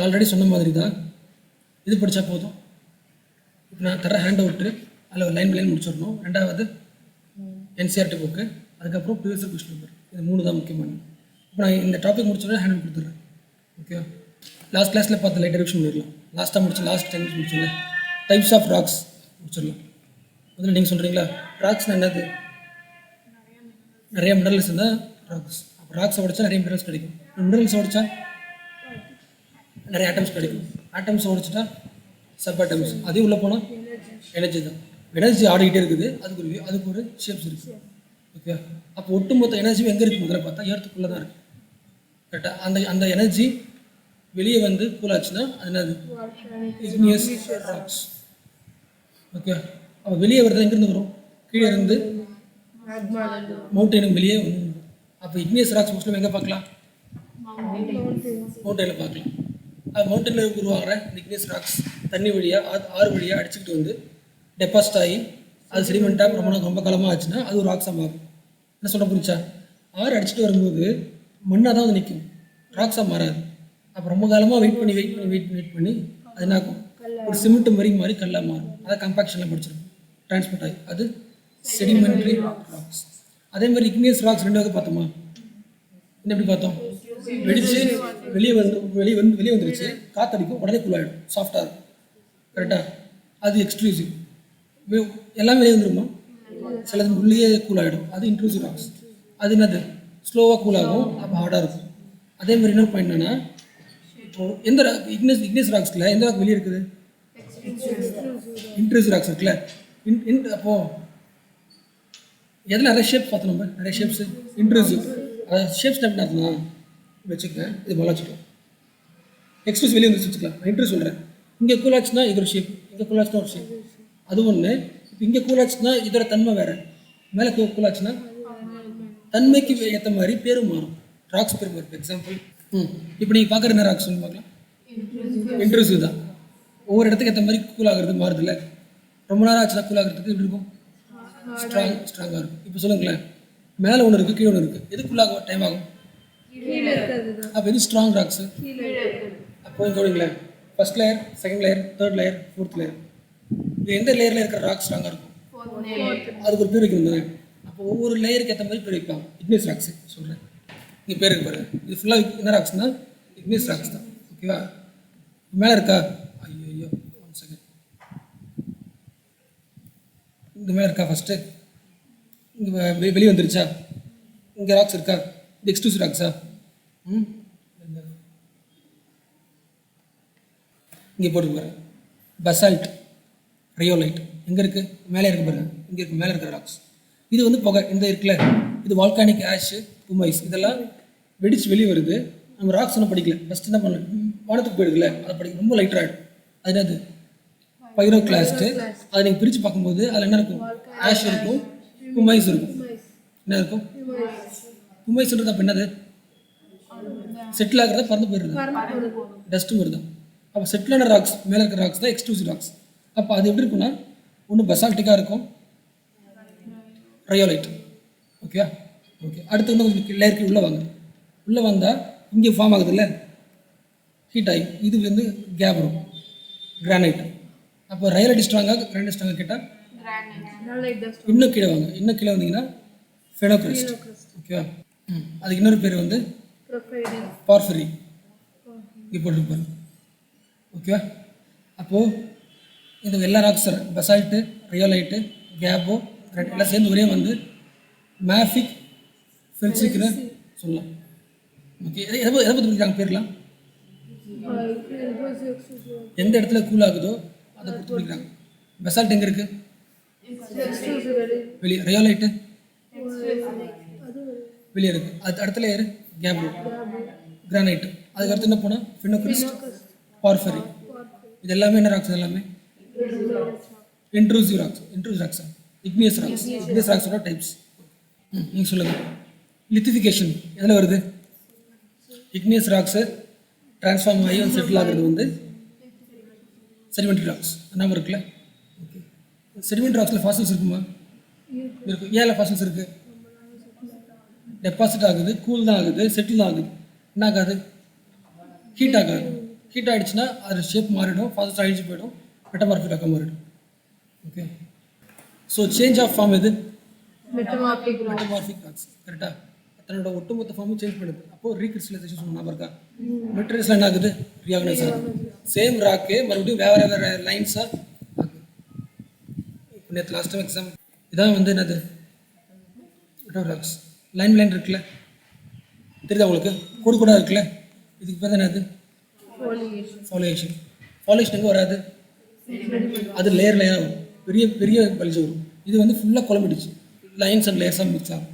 Already சொன்ன மாதிரி தான் இது படித்தா போதும். இப்போ நான் தர ஹேண்ட் அவுட்டு அதில் ஒரு லைன் பை லைன் முடிச்சிடணும். ரெண்டாவது என்சிஆர்டி புக்கு, அதுக்கப்புறம் ப்ரீவியஸ் கொஸ்டின் பேப்பர். இது 3 தான் முக்கியமானது. இப்போ நான் இந்த டாபிக் முடிச்சோடனே ஹேண்ட் அவுட் கொடுத்துட்றேன். ஓகே, லாஸ்ட் கிளாஸில் பார்த்து லைட் ரிவிஷன் பண்ணிடலாம். லாஸ்ட்டாக லாஸ்ட் 10 மினிட்ஸ் முடிச்சோங்க. டைப்ஸ் ஆஃப் ராக்ஸ் முடிச்சிடலாம். முதல்ல நீங்கள் சொல்கிறீங்களா, ராக்ஸ்னால் என்னது? நிறைய மினரல்ஸ் இருந்தால் ராக்ஸ். அப்போ ராக்ஸை உடைச்சா நிறைய மினரல்ஸ் கிடைக்கும். மினரல்ஸ் உடைச்சா நிறைய ஆட்டம்ஸ் கிடைக்கும். ஆட்டம்ஸ் உடைச்சிட்டா சப் ஆட்டம்ஸ். அதே உள்ளே போனால் எனர்ஜி தான். எனர்ஜி ஆடிக்கிட்டே இருக்குது. அதுக்கு ஒரு ஷேப்ஸ் இருக்குது. ஓகே, அப்போ ஒட்டுமொத்த எனர்ஜியும் எங்கே இருக்குது? முதல்ல பார்த்தா ஏர்த்துக்குள்ளே தான் இருக்குது. கரெக்டாக அந்த எனர்ஜி வெளியே வந்து கூல் ஆச்சுன்னா அது என்னது? Igneous rocks. ஓகே, அப்போ வெளியே வருது எங்கேருந்து வரும்? கீழே இருந்து மவுண்டனுக்கு வெளியே வந்து. அப்போ இக்னியஸ் ராக்ஸ் மோஸ்ட்லி எங்கே பார்க்கலாம்? மவுண்டனில் பார்க்கலாம். அது மவுண்டனில் உருவாகிற இக்னியஸ் ராக்ஸ் தண்ணி வழியாக ஆறு வழியாக அடிச்சுக்கிட்டு வந்து டெபாசிட் ஆகி அது செடிமெண்ட்டாக ரொம்ப காலமாக ஆச்சுன்னா அது ஒரு ராக்ஸாக மாறும். என்ன சொல்ல புரிச்சா? ஆறு அடிச்சுட்டு வரும்போது மண்ணாக தான் வந்து நிற்கும், ராக்ஸாக மாறாது. அப்போ ரொம்ப காலமாக வெயிட் பண்ணி அது என்ன ஆகும்? ஒரு சிமெண்ட் மாதிரி கல்லாக மாறும். அதை கம்பாக்ஷனில் படிச்சிருக்கும், டிரான்ஸ்போர்ட் ஆகி அது செடிமெண்ட்ரி ராக்ஸ். அதே மாதிரி இக்னியஸ் ராக்ஸ் 2 வகை பார்த்தோமா? என்ன எப்படி பார்த்தோம்? வெடிச்சு வெளியே வந்துருச்சு, காற்றடிக்கும், உடனே கூலாகிடும், சாஃப்டாக இருக்கும். கரெக்டாக? அது எக்ஸ்க்ளூசிவ். எல்லாமே வெளியே வந்துருமா? சிலது உள்ளே கூலாகிடும், அது இன்க்ளூசிவ் ராக்ஸ். அது என்னது? ஸ்லோவாக கூலாகும், அப்போ ஹார்டாக இருக்கும். அதே மாதிரி இன்னொரு பாயிண்ட் என்னென்னா, இப்போது எந்த இக்னியஸ் ராக்ஸில் எந்த ராக் வெளியே இருக்குது? இன்க்ளூசிவ் ராக்ஸ் இருக்குல்ல. அப்போது எதில் நிறைய ஷேப் பார்த்தோம் நம்ம, நிறைய ஷேப்ஸு இன்க்ளூசிவ். அதாவது ஷேப்ஸ் டைப் நடத்தலாம் வச்சுக்கேன். இது போல வச்சுக்கலாம். எக்ஸ்க்ளூசிவ் வெளியே வந்து வச்சுக்கலாம். நான் இன்ட்ரெஸ்ட் சொல்கிறேன். இங்கே கூலாச்சுன்னா இது ஒரு ஷேப், இங்கே கூலாச்சுன்னா ஒரு ஷேப். அது ஒன்று. இப்போ இங்கே கூலாச்சுன்னா இதோட தன்மை வேறு, மேலே கூலாச்சுன்னா தன்மைக்கு ஏற்ற மாதிரி பேரும் மாறும், ராக்ஸ் பேர் மாறும். எக்ஸாம்பிள், இப்போ நீங்கள் பார்க்குற என்ன ராக்ஸ் சொல்லி பார்க்கலாம்? இன்ட்ரெஸ்ட் தான். ஒவ்வொரு இடத்துக்கு ஏற்ற மாதிரி கூலாகிறது மாறுது இல்லை. ரொம்ப நேரம் ஆச்சுன்னா கூலாகிறதுக்கு எப்படி இருக்கும்? ஸ்ட்ராங்காக இருக்கும். இப்போ சொல்லுங்களேன், மேலே ஒன்று இருக்குது, கீழே ஒன்று இருக்குது, எதுக்குள்ளாக டைம் ஆகும்? அப்போ எது ஸ்ட்ராங் ராக்ஸு? அப்போ சொல்லுங்களேன், first layer, second layer, third layer, fourth layer. இது எந்த லேயரில் இருக்கிற ராக் ஸ்ட்ராங்காக இருக்கும்? அதுக்கு ஒரு பேர் வைக்கணும் தானே. அப்போ ஒவ்வொரு லேயருக்கு ஏற்ற மாதிரி பேர் வைப்பாங்க. இக்னியஸ் ராக்ஸு சொல்கிறேன். இங்கே பேர் இருக்கு பாருங்க. இது ஃபுல்லாக என்ன ராக்ஸ்னா இக்னியஸ் ராக்ஸ் தான். ஓகேவா? மேலே இருக்கா? ஐயோ 1 செகண்ட். இந்த மேலே இருக்கா? ஃபஸ்ட்டு இங்கே வெளியே வந்துருச்சா? இங்கே ராக்ஸ் இருக்கா? இது எக்ஸ்க்ளூசிவ் ராக்ஸா? இங்கே போட்டு பாருங்க, பசால்ட், ரியோலைட். எங்கே இருக்குது? மேலே இருக்கு பாருங்க. இங்கே இருக்குது, மேலே இருக்கிற ராக்ஸ். இது வந்து புகை. இந்த இருக்குல்ல, இது வால்கானிக் ஆஷ், புமைஸ். இதெல்லாம் வெடிச்சு வெளியே வருது. நம்ம ராக்ஸ் ஒன்றும் படிக்கல. ஃபஸ்ட்டு என்ன பண்ணல, வானத்துக்கு போயிடுதுல, அதை படிக்க ரொம்ப லைட்டாக ஆகிடும். அது என்னது? பைரோக்ளாஸ்ட்டு. அதை நீங்கள் பிரித்து பார்க்கும்போது அதில் என்ன இருக்கும்? ஆஷ் இருக்கும், புமைஸ் இருக்கும். என்ன இருக்கும்? புமைஸ்ன்றது அப்போ என்னது? செட்டில் ஆகிறத பறந்து போயிடுது, டஸ்ட்டும் வருது. அப்போ செட்டிலான ராக்ஸ், மேலே இருக்கிற ராக்ஸ் தான் எக்ஸ்க்ளூசிவ் ராக்ஸ். அப்போ அது எப்படி இருக்குன்னா, ஒன்று பசால்ட்டிக்காக இருக்கும், ரையோலைட். ஓகே. அடுத்து இன்னும் கொஞ்சம் லேயருக்கு உள்ளே வாங்க. உள்ளே வந்தால் இங்கே ஃபார்ம் ஆகுது இல்லை, ஹீட் ஆகி இது வந்து கேப் வரும், கிரானைட். அப்போ ரையோலைட் ஸ்ட்ராங்காக, கிரானைட் ஸ்ட்ராங்காக கேட்டால் இன்னும் கீழே வாங்க. இன்னும் கீழே வந்தீங்கன்னா ஃபெனோக்ரிஸ்ட். ஓகேவா? அதுக்கு இன்னொரு பேர் வந்து பார்ஃபரி. இங்கே போட்டுருப்பாரு. ஓகேவா? அப்போது இந்த எல்லா ராக்ஸ், பசால்ட்டு, ரியோலைட்டு, கேபோ, எல்லாம் சேர்ந்து ஒரே வந்து மேஃபிக் ஃபெல்சிக்னு சொல்லலாம். ஓகே, எதை பற்றி இருக்காங்க பேர்லாம்? எந்த இடத்துல கூல் ஆகுதோ அதை பொறுத்து பிடிக்கிறாங்க. பசால்ட் எங்கே இருக்குது? வெளியே. ரியோலைட்டு வெளியே இருக்குது. அது அடுத்த லேயர் கேபோ, கிரானைட்டு. அதுக்கடுத்து என்ன போனால் ஃபெனோக்ரிஸ்ட், பார்ஃபரி. இது எல்லாமே என்ன ராக்ஸ்? எல்லாமே இன்ட்ரூசிவ் ராக்ஸா? இக்னியஸ் ராக்ஸோட டைப்ஸ். நீங்கள் சொல்லுங்கள். லித்திஃபிகேஷன் எதில் வருது? இக்னியஸ் ராக்ஸு ட்ரான்ஸ்ஃபார்ம் ஆகி வந்து செட்டில் ஆகிறது வந்து செடிமெண்ட்ரி ராக்ஸ். என்ன இருக்குல்ல? ஓகே. செடிமெண்ட்ரி ராக்ஸில் ஃபாசில்ஸ் இருக்குமா? இருக்கும். ஏன் ஃபாசில்ஸ் இருக்குது? டெபாசிட் ஆகுது, கூல் தான் ஆகுது, செட்டில் தான் ஆகுது. என்ன ஆகாது? ஹீட் ஆகாது. ஹீட் ஆகிடுச்சுன்னா அது ஷேப் மாறிடும், ஃபாஸ்ட் அழிஞ்சு போயிடும், மெட்டமார்பிக்காக மாறிடும். Okay. So change of form எது? Metamorphic rocks. கரெக்டாக தன்னோட ஒட்டுமொத்த ஃபார்மும் சேஞ்ச் பண்ணுது. அப்போது ரீகிறிஸ்டலைசேஷன் சொன்னால் இருக்கா? மெட்டீரியல்ஸ்லாம் என்ன ஆகுது? ரீஆர்கனைஸ் ஆகுது. சேம் ராக்கே மறுபடியும் வேறு வேறு லைன்ஸாக ஆகுது. இப்போ நேற்று லாஸ்ட் டைம் எக்ஸாம் இதான் வந்து என்னது ராக்ஸ் லைன் இருக்குல்ல, தெரியுதா உங்களுக்கு? கூடு கூட இருக்குல்ல, இதுக்கு பேர் தான் என்னது? ஃபாலியேஷன். ஃபாலியேஷன் எங்கே வராது? அது லேயர் வரும், பெரிய பெரிய பல்ஜ் வரும். இது வந்து ஃபுல்லாக குழம்பிடுச்சு, லைன்ஸ் அண்ட் லேயர்ஸாக மிக்ஸ் ஆகும்.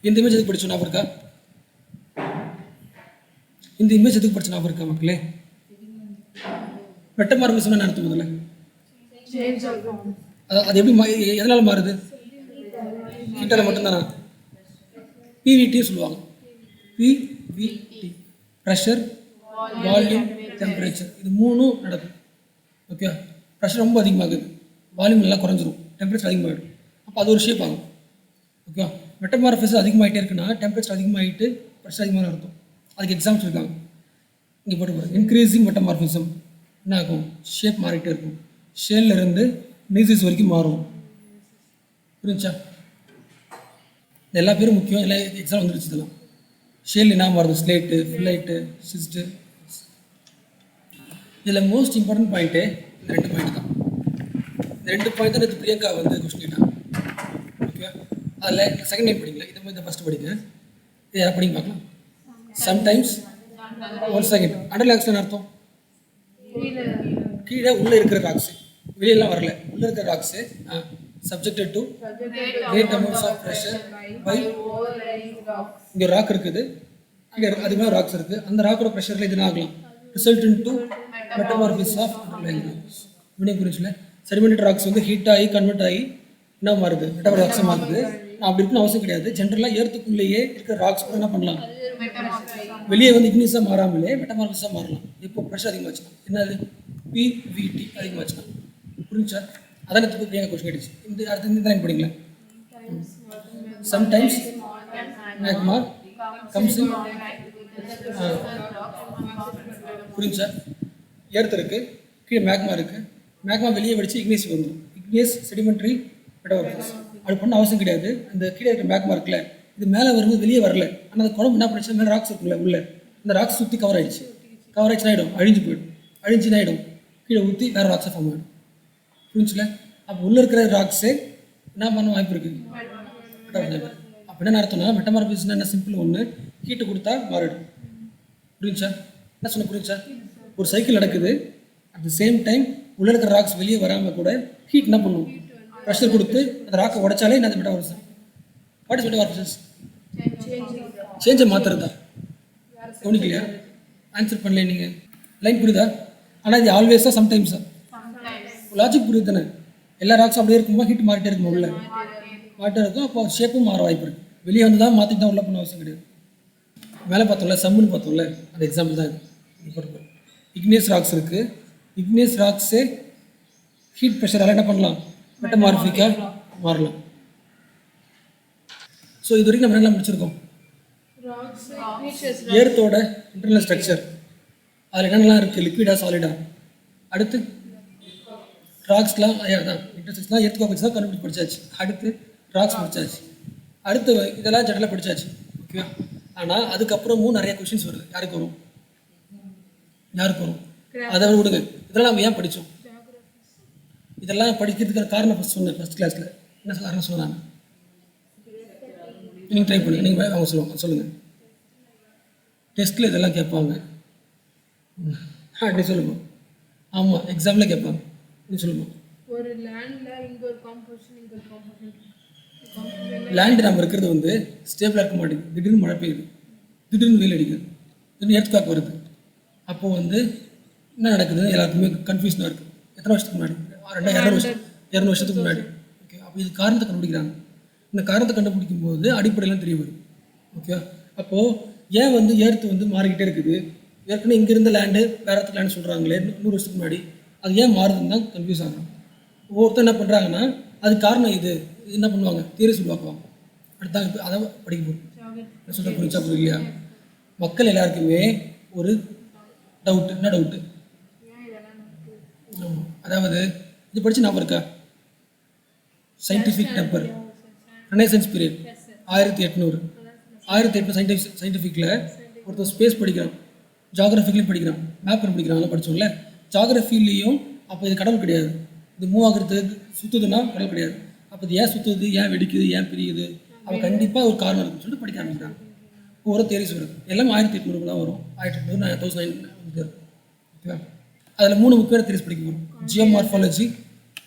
இந்த இமேஜ் எதுக்கு படிச்சோம் ஞாபகம் இருக்கா? இந்த இமேஜ் எதுக்கு படிச்ச ஞாபகம் இருக்கா மக்களே? மெட்டமார்பிசம் என்ன அர்த்தம் முதல்ல? அது எப்படி எதனால மாறுது? ஹீட்டால மட்டும்தானா? பிவிடி சொல்லுவாங்க. பிவிடி ப்ரெஷர், வால்யூம், டெம்பரேச்சர், இது மூணும் நடக்கும். ஓகே. ப்ரெஷர் ரொம்ப அதிகமாகுது, வால்யூம் நல்லா குறைஞ்சிரும், டெம்பரேச்சர் அதிகமாகிடும். அப்போ அது ஒரு ஷேப் ஆகும். ஓகே. மெட்டமார்பிசம் அதிகமாகிட்டே இருக்குன்னா டெம்பரேச்சர் அதிகமாகிட்டு ப்ரெஷர் அதிகமாக அர்த்தம். அதுக்கு எக்ஸாம்பிள்ஸ் இருக்காங்க, இங்கே போட்டு போகிறேன். இன்க்ரீஸிங் மெட்டமார்பிசம் என்ன ஆகும்? ஷேப் மாறிட்டே இருக்கும், ஷேல்ல இருந்து நீசிஸ் வரைக்கும் மாறும். புரிஞ்சா? எல்லா பேரும் முக்கியம், எல்லா எக்ஸாம் வந்துருச்சு. இதெல்லாம் ஷேல் என்ன மாறுது? Slate, phyllite, schist. இதில் மோஸ்ட் இம்பார்ட்டன்ட் பாயிண்ட்டு இந்த 2 பாயிண்ட் தான். இந்த 2 பாயிண்ட் தான் இது பிரியங்கா வந்து கொஸ்டின் கேட்டாங்க. ஓகே. அதில் செகண்ட் லைன் படிக்கல, இதை மாதிரி ஃபஸ்ட்டு படிங்க. இது யாரை படிங்க பார்க்கலாம். சம்டைம்ஸ் 1 செகண்ட் அண்டர்லாக்ஸ்னு அர்த்தம் கீழே உள்ளே இருக்கிற ராக்ஸு, வெளியெல்லாம் வரல, உள்ளே இருக்கிற rocks subjected to great amounts of pressure by. இங்கே ராக் இருக்குது, கீழே அதிகமாக ராக்ஸ் இருக்குது, அந்த ராக்கோட ப்ரெஷரில் இது ஆகலாம் result in to metamorphism of underlying rocks. இப்படி புரிஞ்சுல? செடிமெண்டட் ராக்ஸ் வந்து ஹீட் ஆகி கன்வெர்ட் ஆகி என்ன மாறுது? மெட்டமார்பிக் ராக்ஸாக மாறுது. அப்படி இருக்குன்னு அவசியம் கிடையாது. ஜென்ரலாக ஏர்த்துக்குள்ளேயே இருக்கிற ராக்ஸ் கூட என்ன பண்ணலாம்? வெளியே வந்து இக்னிஸாக மாறாமலே மெட்டமார்பிஸாக மாறலாம். இப்போ ப்ரெஷர் அதிகமாச்சுன்னா என்னது? பிவிடி அதிகமாச்சுன்னா. புரிஞ்சா? அதான் பிரியங்கா கொஸ்டின் கேட்டுச்சு. இந்த அடுத்து இந்த லைன் படிங்களேன். Sometimes magma comes in. புரிஞ்சா? ஏர்த்து இருக்குது, கீழே மேக்மா இருக்குது, மேக்மா வெளியே வெடிச்சு இக்னேஸ் வந்துடும். இக்னேஸ் செடிமெண்ட்ரி மெட்டமார்பிஸ். அது பண்ண அவசியம் கிடையாது. அந்த கீழே இருக்கிற மேக்மா இருக்குல்ல, இது மேலே வரும்போது வெளியே வரல, ஆனால் அந்த குழம்பு என்ன பண்ணிச்சு? மேலே ராக்ஸ் இருக்குல்ல, உள்ள அந்த ராக்ஸ் சுற்றி கவர் ஆகிடுச்சு. கவர் ஆகிடுச்சுன்னா ஆகிடும், அழிஞ்சு போயிடும். அழிஞ்சுன்னா ஆகிடும், கீழே ஊற்றி வேறு ராக்ஸாக ஃபார்ம் ஆகிடும். புரிஞ்சுல? அப்போ உள்ளே இருக்கிற ராக்ஸு என்ன பண்ண வாய்ப்பு இருக்குது? அப்போ என்ன அர்த்தம்னா மெட்டமார்பிஸ்னா என்ன? சிம்பிள் ஒன்று, ஹீட்டு கொடுத்தா மாறிடும். புரிஞ்சா? என்ன சொன்ன? புரிஞ்சா? ஒரு சைக்கிள் நடக்குது, அட் த சேம் டைம் உள்ளே இருக்கிற ராக்ஸ் வெளியே வராமல் கூட ஹீட் என்ன பண்ணும்? ப்ரெஷர் கொடுத்து அந்த ராக்கை உடைச்சாலே என்ன மெட்டமார்பிசம்? What is metamorphisms? சேஞ்சை மாற்றுறது தான். கவனிக்கலையா? ஆன்சர் பண்ணல நீங்கள். லைன் புரியுதா? ஆனால் இது ஆல்வேஸாக சம்டைம்ஸா? லாஜிக் புரியுது தானே? எல்லா ராக்ஸும் அப்படியே இருக்கும்போது ஹீட் மாறிட்டே இருக்குமா? உள்ள மாறிட்டே இருக்கும், அப்போ ஷேப்பும் மாற வாய்ப்பு இருக்குது. வெளியே வந்து தான் மாற்றிட்டு தான் உள்ள பண்ண அவசியம் கிடையாது. மேலே பார்த்தோம்ல, சம்முன்னு பார்த்தோம்ல, அந்த எக்ஸாம்பிள் தான் இது. இக்னியஸ் ராக்ஸ் இருக்குது, இக்னியஸ் ராக்ஸே ஹீட் ப்ரெஷரால் என்ன பண்ணலாம்? மெட்டமார்பிக்காக மாறலாம். ஸோ இது வரைக்கும் நம்ம என்ன முடிச்சிருக்கோம்? ஏர்த்தோட இன்டர்னல் ஸ்ட்ரக்சர், அதில் என்னென்னலாம் இருக்குது? லிக்விடா, சாலிடா. அடுத்து ராக்ஸ்லாம் தான் இன்டர்ஸ்ட்ரக்சர்லாம் ஏர்த்துக்காக வச்சு தான் கண்டுபிடிச்சி படித்தாச்சு. அடுத்து ராக்ஸ் படித்தாச்சு. அடுத்து இதெல்லாம் ஜெனரலாக படித்தாச்சு. ஓகே. ஆனால் அதுக்கப்புறமும் நிறைய கொஷின்ஸ் வருது. யாருக்கு வரும்? அதை விடுங்க. இதெல்லாம் நம்ம ஏன் படித்தோம்? இதெல்லாம் படிக்கிறதுக்கான காரணம் ஃபஸ்ட் சொன்னேன் ஃபஸ்ட் கிளாஸில். என்ன காரணம் சொன்னாங்க? நீங்கள் ட்ரை பண்ணுங்கள், நீங்கள் அவங்க சொல்லுங்கள். டெஸ்ட்டில் இதெல்லாம் கேட்பாங்க. அப்படி சொல்லுமா? ஆமாம், எக்ஸாமில் கேட்பாங்க. நீ சொல்லுமா? ஒரு லேண்டில் இங்கே ஒரு காம்போசிஷன், இங்கே ஒரு காம்போசிஷன். லேண்டு நம்ம இருக்கிறது வந்து ஸ்டேபிளாக இருக்க மாட்டேங்குது. திடீர்னு மழை பெய்யுது, திடீர்னு வெயில் அடிக்குது, திடீர்னு எர்த்குவேக் வருது. அப்போது வந்து என்ன நடக்குதுன்னு எல்லாருக்குமே கன்ஃபியூஷனாக இருக்குது. எத்தனை வருஷத்துக்கு முன்னாடி? 200 வருஷத்துக்கு முன்னாடி. ஓகே. அப்போ இது காரணத்தை கண்டுபிடிக்கிறாங்க. இந்த காரணத்தை கண்டுபிடிக்கும் போது அடிப்படையெல்லாம் தெரிய வரும். ஓகே. அப்போது ஏன் வந்து ஏர்த்து வந்து மாறிக்கிட்டே இருக்குது? ஏற்கனவே இங்கே இருந்த லேண்டு வேறு இடத்துக்கு லேண்டு சொல்கிறாங்களே 100 வருஷத்துக்கு முன்னாடி, அது ஏன் மாறுதுன்னு தான் கன்ஃபியூஸ் ஆகிறாங்க. ஒவ்வொருத்தர் என்ன பண்ணுறாங்கன்னா அது காரணம் இது என்ன பண்ணுவாங்க? தியரிஸ் உருவாக்குவாங்க. அடுத்தாங்க இப்போ அதை படிக்க போகிறோம். என்ன சொல்கிற புரிஞ்சா புரியலையா? மக்கள் எல்லாருக்குமே ஒரு டவுட்டு. என்ன டவுட்டு? அதாவது இது படிச்சு ஞாபகம் இருக்கா? சயின்டிஃபிக் டெம்பர், ரெனேசன்ஸ் பீரியட், 1800 சயின்டிஃபிக்கில் ஒருத்தர் ஸ்பேஸ் படிக்கிறான், ஜாகிரஃபிக்லையும் படிக்கிறான், மேப் படிக்கிறான், அதெல்லாம் படித்தோம்ல. ஜாகிரஃபிலையும் அப்போ இது கடவுள் கிடையாது, இது மூவ் ஆகுறதுக்கு சுற்றுதுன்னா கடவுள் கிடையாது. அப்போ இது ஏன் சுற்றுது, ஏன் வெடிக்குது, ஏன் பிரியுது, அவன் கண்டிப்பாக ஒரு காரணம் இருக்குன்னு சொல்லிட்டு படிக்க ஆரம்பிக்கிறான். ஒரு தேரிஸ் வருது, எல்லாமே 1800 தான் வரும், 1800 2009 வந்து இருக்கும். ஓகேவா? அதில் 3 முக்கியமான தியரிஸ் படிக்க போகிறோம். ஜியோமார்ஃபாலஜி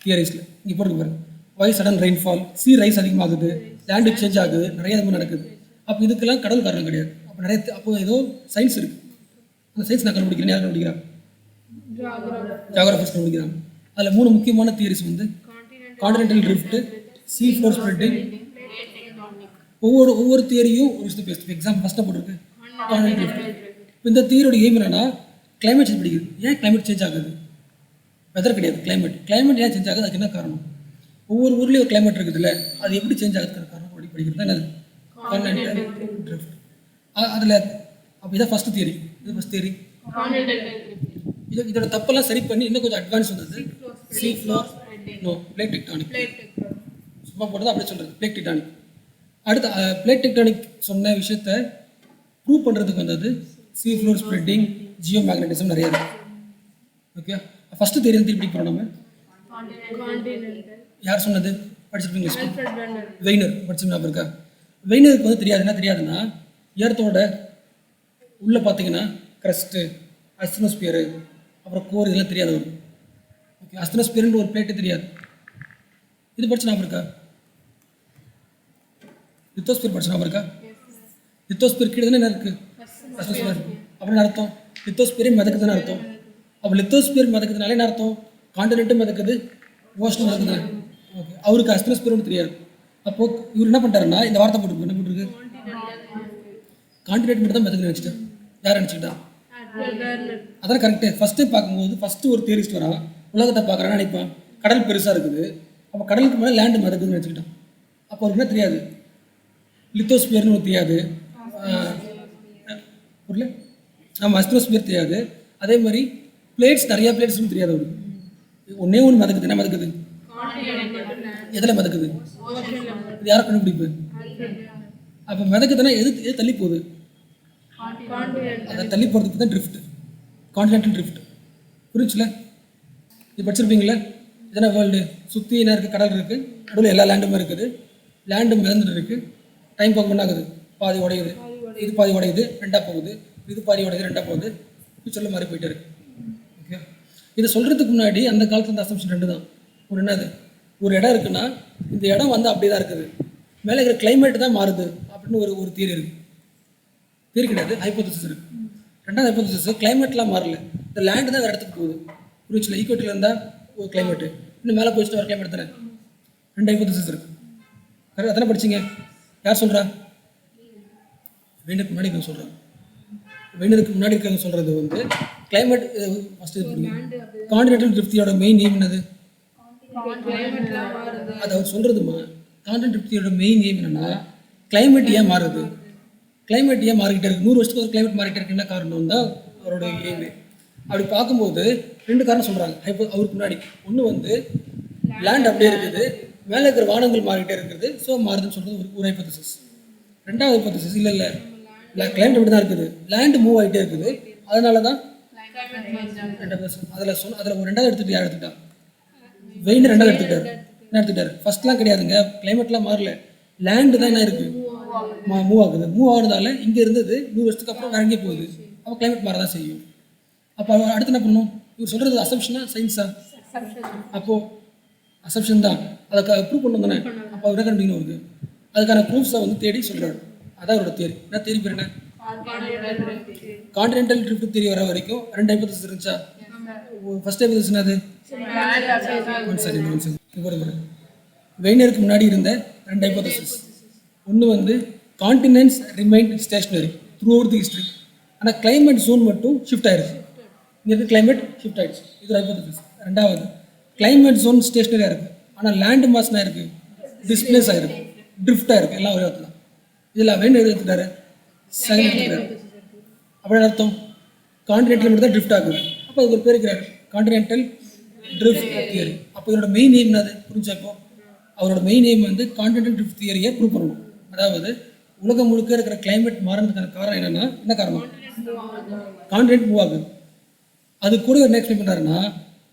தியரிஸில் இங்கே போட்டு பாருங்க. வை சடன் ரெயின்ஃபால், சி ரைஸ் அதிகமாகுது, லேண்டு சேஞ்ச் ஆகுது, நிறைய இது மாதிரி நடக்குது. அப்போ இதுக்கெல்லாம் கடவுள் காரணம் கிடையாது. அப்போ நிறைய அப்போ ஏதோ சயின்ஸ் இருக்குது. அந்த சயின்ஸ் நான் கண்டுபிடிக்கிறேன், யார் கண்டுபிடிக்கிறான்? ஜாகிரபிஸ்ட் கண்டுபிடிக்கிறாங்க. அதில் 3 முக்கியமான தியரிஸ் வந்து கான்டினென்டல் ட்ரிஃப்ட், சீ ஃப்ளோர் ஸ்ப்ரெட்டிங். ஒவ்வொரு தியரியும் ஒரு விஷயத்தை பேசுது. எக்ஸாம்பிள் ஃபஸ்ட்டாக போட்டிருக்கு கான்டினென்டல் ட்ரிஃப்ட். இப்போ இந்த தியரியோட எய்ம் என்னன்னா கிளைமேட் சேஞ்ச் படிக்குது. ஏன் கிளைமேட் சேஞ்ச் ஆகுது? வெதர் கிடையாது, கிளைமேட் ஏன் சேஞ்ச் ஆகுது, அதுக்கு என்ன காரணம்? ஒவ்வொரு ஊர்லேயும் ஒரு கிளைமேட் இருக்குதுல்ல, அது எப்படி சேஞ்ச் ஆகுதுக்கான காரணம் படிக்கிறது தான் என்னது கான்டினென்டல் ட்ரிஃப்ட். அதில் அப்போ இதான் ஃபஸ்ட்டு தியரி. இது ஃபஸ்ட் தியரி. இதோட தப்பெல்லாம் சரி பண்ணி இன்னும் கொஞ்சம் அட்வான்ஸ் வந்தது சீ ஃப்ளோர் பிளேட் டெக்டானிக். சும்மா போட்டது அப்படியே சொல்கிறது பிளேட் டெக்டானிக். அடுத்த பிளேட் டெக்டானிக் சொன்ன விஷயத்தை ப்ரூவ் பண்ணுறதுக்கு வந்தது சீ ஃப்ளோர் ஸ்ப்ரெட்டிங், ஜியோ மேக்னட்டிசம் நிறைய இருக்குது. ஓகே, ஃபஸ்ட்டு தியரி திருப்பி படிக்கிறோம் நம்ம. யார் சொன்னது? படிச்சிருப்பீங்க, வெய்னர் படிச்சு ஞாபகம் இருக்கா? வெய்னருக்கு வந்து தெரியாது. என்ன தெரியாதுன்னா எர்த்தோட உள்ளே பார்த்தீங்கன்னா க்ரஸ்ட்டு, அஸ்தனோஸ்பியரு, அப்புறம் கோர், இதெல்லாம் தெரியாது அவருக்கு. ஓகே, அஸ்தனோஸ்பியர்ன்ற ஒரு பிளேட்டு தெரியாது. இது படிச்சு ஞாபகம் இருக்கா? லித்தோஸ்பியர் படிச்சு ஞாபகம் இருக்கா? லித்தோஸ்பியர் கீழே தானே என்ன இருக்குது? அஸ்தனோஸ்பியர். அப்படின்னு அர்த்தம் லித்தோஸ்பியரே மிதக்குதுன்னு அர்த்தம். அப்போ லித்தோஸ்பியர் மிதக்குதுனாலே என்ன அர்த்தம்? கான்டினென்ட்டும் மிதக்குது, ஓஷனும் மிதக்குது. ஓகே, அவருக்கு அஸ்தனோஸ்பியர் தெரியாது. அப்போது இவர் என்ன பண்ணிட்டாருன்னா இந்த வார்த்தை போட்டுருக்கு. என்ன போட்டுருக்கு? கான்டினென்ட் மட்டும் தான் மிதக்குன்னு நினச்சிட்டேன். யார் நினச்சிக்கிட்டா? அதான் கரெக்டு. ஃபஸ்ட்டு பார்க்கும்போது ஃபஸ்ட்டு ஒரு தியரிஸ்ட் வரான், உலகத்தை பார்க்குறான்னு நினைப்பான். கடல் பெருசாக இருக்குது, அப்போ கடலுக்கு மேலே லேண்டு மிதக்குதுன்னு நினச்சிக்கிட்டான். அப்போ அவருக்கு என்ன தெரியாது? லித்தோஸ்பியர்னு ஒரு தெரியாது, புரியல, நம்ம அஸ்ட்ரோஸ்பியர் தெரியாது. அதே மாதிரி பிளேட்ஸ், நிறையா பிளேட்ஸ்னு தெரியாது அவருக்கு. ஒன்றே ஒன்று மிதக்குது. என்ன மிதக்குது? எதில் மிதக்குது? இது யாரை கண்டுபிடிப்பு? அப்போ மிதக்குதுன்னா எது தள்ளி போகுது? அதை தள்ளி போகிறதுக்கு தான் ட்ரிஃப்ட், கான்டினென்டல் ட்ரிஃப்ட். புரிஞ்சுல? இது படிச்சிருப்பீங்களே. இதெல்லாம் வேர்ல்டு சுற்றி என்ன இருக்குது? கடல் இருக்குது, நடுவில் எல்லா லேண்டுமே இருக்குது, லேண்டு மிதந்துட்டு இருக்குது. டைம் பார்க்க என்ன ஆகுது? பாதி உடையுது, இது பாதி உடையுது, ரெண்டாக போகுது, இது பாதி உடையுது, ரெண்டாக போகுது, ஃபியூச்சரில் மாதிரி போயிட்டு இருக்கு. ஓகே, இதை சொல்கிறதுக்கு முன்னாடி அந்த காலத்தில் இந்த அசம்ஷன் 2 தான். ஒரு என்னது, ஒரு இடம் இருக்குன்னா இந்த இடம் வந்து அப்படியே தான் இருக்குது, மேலே இருக்கிற கிளைமேட் தான் மாறுது அப்படின்னு ஒரு தியரி இருக்குது. தியரி கிடையாது, ஹைப்போதசிஸ் இருக்குது. ரெண்டாவது ஹைப்போதசிஸ், கிளைமேட்லாம் மாறல, இந்த லேண்டு தான் வேறு இடத்துக்கு போகுது. புரிச்சுல? ஈக்குவேட்டில் இருந்தால் ஒரு கிளைமேட்டு, இன்னும் மேலே போயிட்டு வர கிளைமேட் தானே. 2 ஹைப்போதசிஸ் இருக்குது. கரெக்டாக அதானே படிச்சிங்க? யார் சொல்கிறா? வெயினருக்கு முன்னாடி இருக்க சொல்கிறேன். வெயினருக்கு முன்னாடி இருக்க சொல்கிறது வந்து கிளைமேட் ஃபஸ்ட்டு இது. கான்டினென்டல் ட்ரிஃப்டியோட மெயின் எய்ம் என்னது? அது அவர் சொல்கிறதுமா. கான்டினென்டல் ட்ரிஃப்டியோட மெயின் எய்ம் என்னென்னா கிளைமேட் ஏன் மாறுது, கிளைமேட் ஏன் மாறிக்கிட்டே இருக்குது, 100 வருஷத்துக்கு ஒரு கிளைமேட் மாறிக்கிட்டே இருக்கு, என்ன காரணம் தான் அவரோட எய்மே. அப்படி பார்க்கும்போது 2 காரணம் சொல்கிறாங்க அவருக்கு முன்னாடி. ஒன்று வந்து லேண்ட் அப்படியே இருக்குது, மேலே இருக்கிற வானங்கள் மாறிக்கிட்டே இருக்குது, ஸோ மாறுதுன்னு சொல்கிறது ஒரு ஹைப்போதசிஸ். ரெண்டாவது ஹைப்போதசிஸ், இல்லை கிளைமேட் அப்படி தான் இருக்குது, லேண்டு மூவ் ஆகிட்டே இருக்குது, அதனால தான் அதில் ஒரு 2வது எடுத்துகிட்டு யார் எடுத்துட்டா? வெயின் 2வது எடுத்துக்கிட்டார். என்ன எடுத்துக்கிட்டார்? ஃபஸ்ட்லாம் கிடையாதுங்க, கிளைமேட்லாம் மாறல, லேண்டு தான் என்ன இருக்குது, மூவ் ஆகுது. மூவ் ஆகுறதால இங்கே இருந்தது 100 வருஷத்துக்கு அப்புறம் வேற எங்கேயே போகுது, அப்போ கிளைமேட் மாற தான் செய்யும். அப்போ அடுத்து என்ன பண்ணணும்? இவர் சொல்கிறது அசம்ஷனா சயின்ஸா? அப்போது அசம்ஷன் தான், அதை ப்ரூவ் பண்ணணும் தானே. அப்போ அவர் கண்டுபிடிக்கணும் அவருக்கு. அதுக்கான ப்ரூஃப்ஸை வந்து தேடி சொல்கிறாரு. அதான் அவரோட தியரி. என்ன தியரி பேர்? என்ன? கான்டினென்டல் ட்ரிஃப்ட் தியரி வர வரைக்கும் 2 ஹைப்போதசிஸ் இருந்துச்சா? ஃபர்ஸ்ட் ஹைப்போதசிஸ் என்னது? வெயினருக்கு முன்னாடி இருந்த 2 ஹைப்போதசிஸ். ஒன்று வந்து continents remain stationary throughout the history, ஆனால் கிளைமேட் ஜோன் மட்டும் ஷிஃப்ட் ஆயிடுச்சு. இங்கே இருக்க கிளைமேட் ஷிஃப்ட் ஆயிடுச்சு, இது ஹைப்போதசிஸ். ரெண்டாவது, கிளைமேட் ஜோன் ஸ்டேஷனரியாக இருக்குது, ஆனால் லேண்ட் மாஸ்னா இருக்குது, டிஸ்பிளேஸ் ஆகிருக்கு, ட்ரிஃப்டாக இருக்குது, எல்லாம் ஒரே இடத்துல. இதில் வெயினர் எடுத்துட்டாரு, செகண்ட் எடுத்துக்கிறாரு. அப்படின்னு அர்த்தம் கான்டினென்டல் மட்டும் தான் ட்ரிஃப்ட் ஆகுது. அப்போ அதுக்கு ஒரு பேர் இருக்கிறார், கான்டினென்டல் ட்ரிஃப்ட் தியரி. அப்போ இதோட மெயின் எய்ம் என்னது புரிஞ்சாப்போ? அவரோட மெயின் எய்ம் வந்து கான்டினென்டல் ட்ரிஃப்ட் தியரியை ப்ரூவ் பண்ணணும். அதாவது உலகம் முழுக்க இருக்கிற கிளைமேட் மாறினதுக்கான காரணம் என்னன்னா, என்ன காரணம்? கான்டினென்ட் மூவ் ஆகுது. அது கூட என்ன எக்ஸ்பிளைன் பண்ணுறாருன்னா,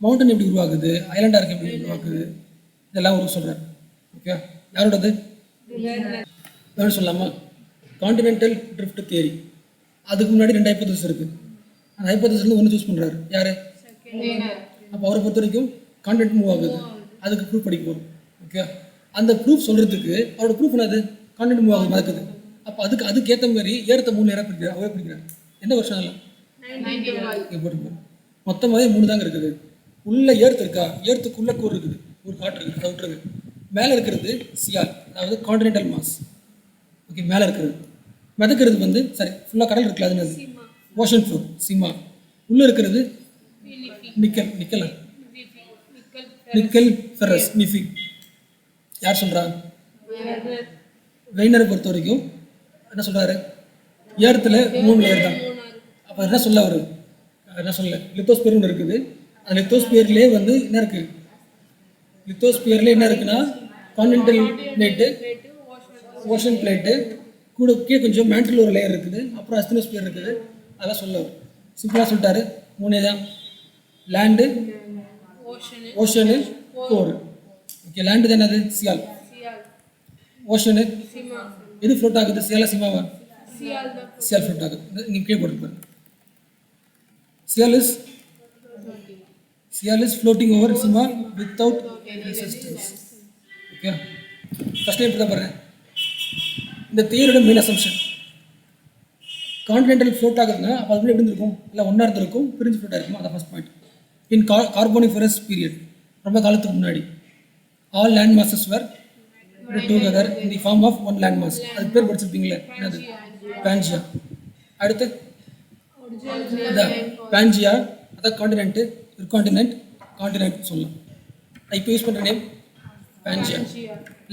மவுண்டன் எப்படி உருவாகுது, ஐலாண்டாக இருக்க எப்படி உருவாக்குது, இதெல்லாம் ஒரு சொல்கிறார். ஓகே, யாரோடது? வேணும் சொல்லலாமா? Continental drift theory. அதுக்கு முன்னாடி 2 ஹைப்போதசிஸ் இருக்குது. அந்த ஹைப்போதசிஸ்ல ஒன்று சூஸ் பண்ணுறாரு. யார்? அப்போ அவரை பொறுத்த வரைக்கும் கான்டினென்ட் மூவ் ஆகுது, அதுக்கு ப்ரூஃப் படிக்க போகிறோம். ஓகே, அந்த ப்ரூஃப் சொல்கிறதுக்கு அவரோட ப்ரூஃப் என்னது? கான்டினென்ட் மூவ் ஆகுது மறக்குது. அப்போ அதுக்கேற்ற மாதிரி ஏறத்தை 3 நேரம் பிடிக்கிறார். அவரே பிடிக்கிறார். எந்த வருஷம் இல்லை இங்கே போட்டு மொத்தமாகவே 3 தாங்க இருக்குது. உள்ள ஏர்த்து இருக்கா? ஏர்த்துக்குள்ளே கோர் இருக்குது, ஒரு காற்று இருக்குது, அவுட்ரு. மேலே இருக்கிறது சியால், அதாவது கான்டினென்டல் மாஸ். ஓகே, மேலே இருக்கிறது. மிதக்கிறது வந்து சரி ஃபுல்லாக கடல் இருக்குல்ல, அது என்னது? Ocean floor, sima. உள்ளே இருக்கிறது நிக்கல் ஃபெரஸ், நிஃபி. யார் சொல்கிறா? வெய்னரை பொறுத்த வரைக்கும் என்ன சொல்கிறாரு? ஏர்த்தில் 3 லேயர் தான். அப்போ என்ன சொல்ல அவர்? என்ன சொல்ல? லித்தோஸ்பியர் ஒன்று இருக்குது. அந்த லித்தோஸ்பியர்லேயே வந்து என்ன இருக்குது? லித்தோஸ்பியர்லேயே என்ன இருக்குன்னா, கான்டினென்டல் பிளேட்டு, ஓஷன் பிளேட்டு, கூட கீழே கொஞ்சம் மேண்டில் ஒரு லேயர் இருக்குது, அப்புறம் அஸ்தினோஸ்பியர் இருக்குது. அதெல்லாம் சொல்ல அவர் சிம்பிளாக சொல்லிட்டாரு. 3 தான். Land, ocean, core. Okay, land தான் அது சியால். ஓஷனு எது ஃப்ளோட் ஆகுது? சியாலா சிமாவா? சியால் ஃப்ளோட் ஆகுது. நீங்கள் கீழே போட்டுருப்பாரு. Sial is floating over sima without resistance. Okay, first time தான் பாருங்க. இந்த தியரியோட மெயின் அசம்ஷன் கான்டினென்டல் ஃப்ளோட் ஆகுதுன்னா அப்போ அதுக்குள்ளே எப்படி இருந்திருக்கும்? இல்லை ஒன்றா இருந்திருக்கும், பிரிஞ்சு ஃப்ளோட்டாக இருக்கும். அதான் first point. In carboniferous period, ரொம்ப காலத்துக்கு முன்னாடி, all land masses were together in the form of one land mass. அதுக்கு பேர் படிச்சிருப்பீங்களே, என்னது? பேன்ஜியா. அடுத்து அதான் பேன்ஜியா, அதான் கான்டினென்ட்டு, கான்டினென்ட் சொல்லலாம். இப்போ யூஸ் பண்ணுற நேம் பேன்ஜியா,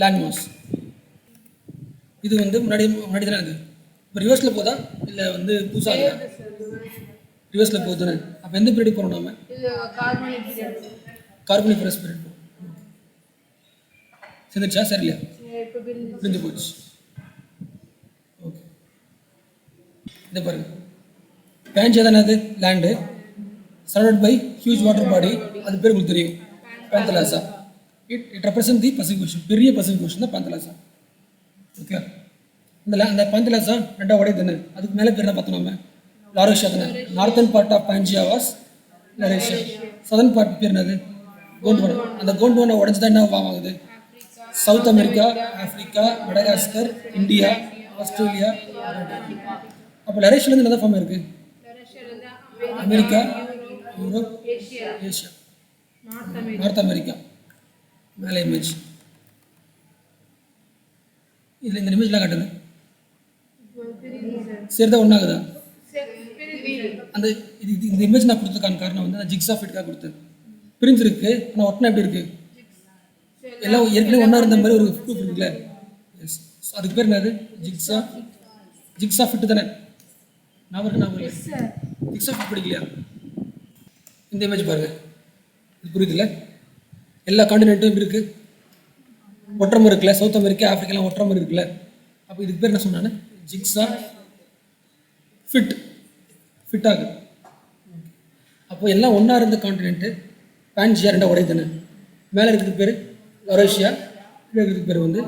லேண்ட் மாஸ். இது வந்து முன்னாடி தானே இது. இப்போ ரிவர்ஸில் போதா இல்லை வந்து புதுசாக ரிவர்ஸில் போகுது தானே? அப்போ எந்த பீரியட் போகிறோம் நாம? கார்பனிஃபரஸ் பீரியட் போகிறோம். சேர்ந்துச்சா? சரியில்லையா? புரிஞ்சு போச்சு. ஓகே, இதை பாருங்க. பேன்ஜியா தானே அது land, surrounded by huge water body. அது பேர் உங்களுக்கு தெரியும், Panthalassa. It represent the Pacific ocean. பெரிய பசிபிக் ஓஷன் தான் பேந்தலாசா. ஓகே, அந்த பேந்தலாசா 2 உடையது தானே. அதுக்கு மேலே பேர் என்ன பார்த்தோம் நம்ம? லாரோஷியா தானே. Northern part of Pangaea was Laurasia. Southern part பேர் என்னது? கோண்ட்வானா. அந்த கோண்ட்வானா உடஞ்சி தான் என்ன ஃபார்ம் ஆகுது? South America, Africa, Madagascar, India, Australia. அப்போ லரேஷியாலேருந்து என்ன ஃபார்ம் இருக்குது? America, Europe, Asia, north America. மேலே இமேஜ். இதில் இந்த இமேஜ்லாம் காட்டுது. சரிதான் ஒன்றாகுதா? அந்த இந்த இமேஜ் நான் கொடுத்ததுக்கான காரணம் வந்து ஜிக்ஸா ஃபிட்டுக்காக கொடுத்தேன். பிரிஞ்சிருக்கு, ஆனால் ஒட்டினா எப்படி இருக்குது? எல்லாம் ஏற்கனவே ஒன்றா இருந்த மாதிரி ஒரு ப்ரூஃப் இருக்குல்ல. எஸ், அதுக்கு பேர் என்னது? ஜிக்ஸா ஃபிட்டு தானே. நான் ஜிக்ஸா ஃபிட் படிக்கலையா? இந்த இமேஜ் பாருங்க, இது புரியுதுல்ல? எல்லா காண்டினென்ட்டும் இருக்குது, ஒற்றை இருக்குல்ல. சவுத் அமெரிக்கா, ஆஃப்ரிக்காலாம் ஒற்றை இருக்குல்ல. அப்போ இதுக்கு பேர் என்ன சொன்னானே? ஜிக்ஸா ஃபிட் ஆகுது. அப்போ எல்லாம் ஒன்றா இருந்த காண்டினென்ட்டு பேன்ஜியா 2 உடையது தானே. மேலே இருக்கிறது பேர் லரோஷியா, கீழே இருக்கிறது பேர் வந்து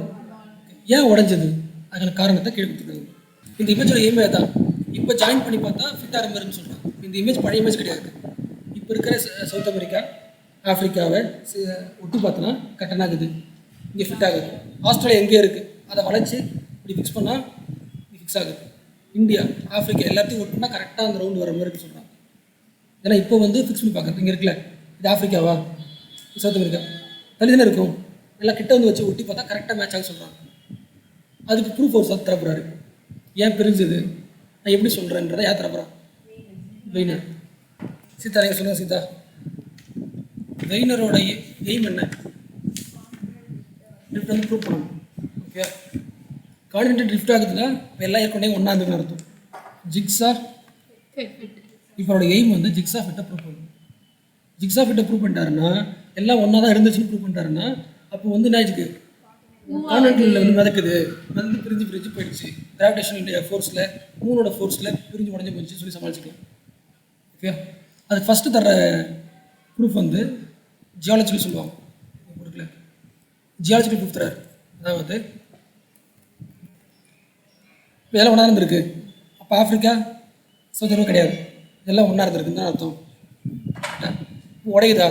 ஏன் உடைஞ்சது? அதுக்கான காரணத்தை கீழே கொடுத்துருக்காங்க. இந்த இமேஜோட எய்மே தான். இப்போ ஜாயின் பண்ணி பார்த்தா ஃபிட் ஆகிற மாதிரின்னு சொல்கிறாங்க. இந்த இமேஜ் பழைய இமேஜ் கிடையாது. இப்போ இருக்கிற சவுத் அமெரிக்கா, ஆஃப்ரிக்காவை ஒட்டி பார்த்தோன்னா கட்டனாகுது, இங்கே ஃபிட் ஆகுது. ஆஸ்திரேலியா எங்கே இருக்குது, அதை வளைச்சி இப்படி ஃபிக்ஸ் பண்ணால் ஃபிக்ஸ் ஆகுது. இந்தியா, ஆஃப்ரிக்கா எல்லாத்தையும் ஒட்டினா கரெக்டாக அந்த ரவுண்டு வர மாதிரி சொல்கிறாங்க. ஏன்னா இப்போ வந்து ஃபிக்ஸ் பண்ணி பார்க்குறது. இங்கே இருக்குல்ல, இது ஆஃப்ரிக்காவா, சவுத் அமெரிக்கா, தள்ளி தானே இருக்கும். எல்லாம் கிட்ட வந்து வச்சு ஒட்டி பார்த்தா கரெக்டாக மேட்ச் ஆக சொல்கிறாங்க. அதுக்கு ப்ரூஃப் ஒரு சத்து தரப்புறாரு. ஏன் பிரிஞ்சுது, நான் எப்படி சொல்கிறேன்றதை யார் தரப்புறான்? வெய்னர். சீதா, நீங்கள் சொல்லுங்கள் சீதா. வெய்னரோட எய்ம் என்ன? ட்ரிஃப்ட் வந்து ப்ரூவ் பண்ணணும். ஓகே, கான்டினென்ட் ட்ரிஃப்ட் ஆகுதுன்னா எல்லாம் ஏற்கனவே ஒன்றா இருந்துன்னு அர்த்தம். ஜிக்ஸா, இப்போ அவரோட எய்ம் வந்து ஜிக்ஸா ஃபிட்டை ப்ரூவ் பண்ணணும். ஜிக்ஸா ஃபிட்டை ப்ரூவ் பண்ணிட்டாருன்னா எல்லாம் ஒன்றா தான் இருந்துச்சுன்னு ப்ரூவ் பண்ணிட்டாருன்னா அப்போ வந்து என்ன ஆச்சுக்கு கான்டினென்டலில் வந்து மிதக்குது, மிதந்து பிரிஞ்சு போயிடுச்சு, கிராவிடேஷனல் ஃபோர்ஸில் மூணோட ஃபோர்ஸில் பிரிஞ்சு உடஞ்சி போயிடுச்சு சொல்லி சமாளிச்சுக்கலாம். ஓகே, அது ஃபஸ்ட்டு தர ப்ரூஃப் வந்து ஜியாலஜிக்கல் சொல்லுவாங்க. கொடுக்கல ஜியாலஜிக்கல் ப்ரூஃப் தராரு. அதாவது இப்போ இதெல்லாம் ஒன்றா இருந்திருக்கு, அப்போ ஆஃப்ரிக்கா சுதந்திரம் கிடையாது, இதெல்லாம் ஒன்றா இருந்திருக்குன்னு தான் அர்த்தம். இப்போ உடையுதா,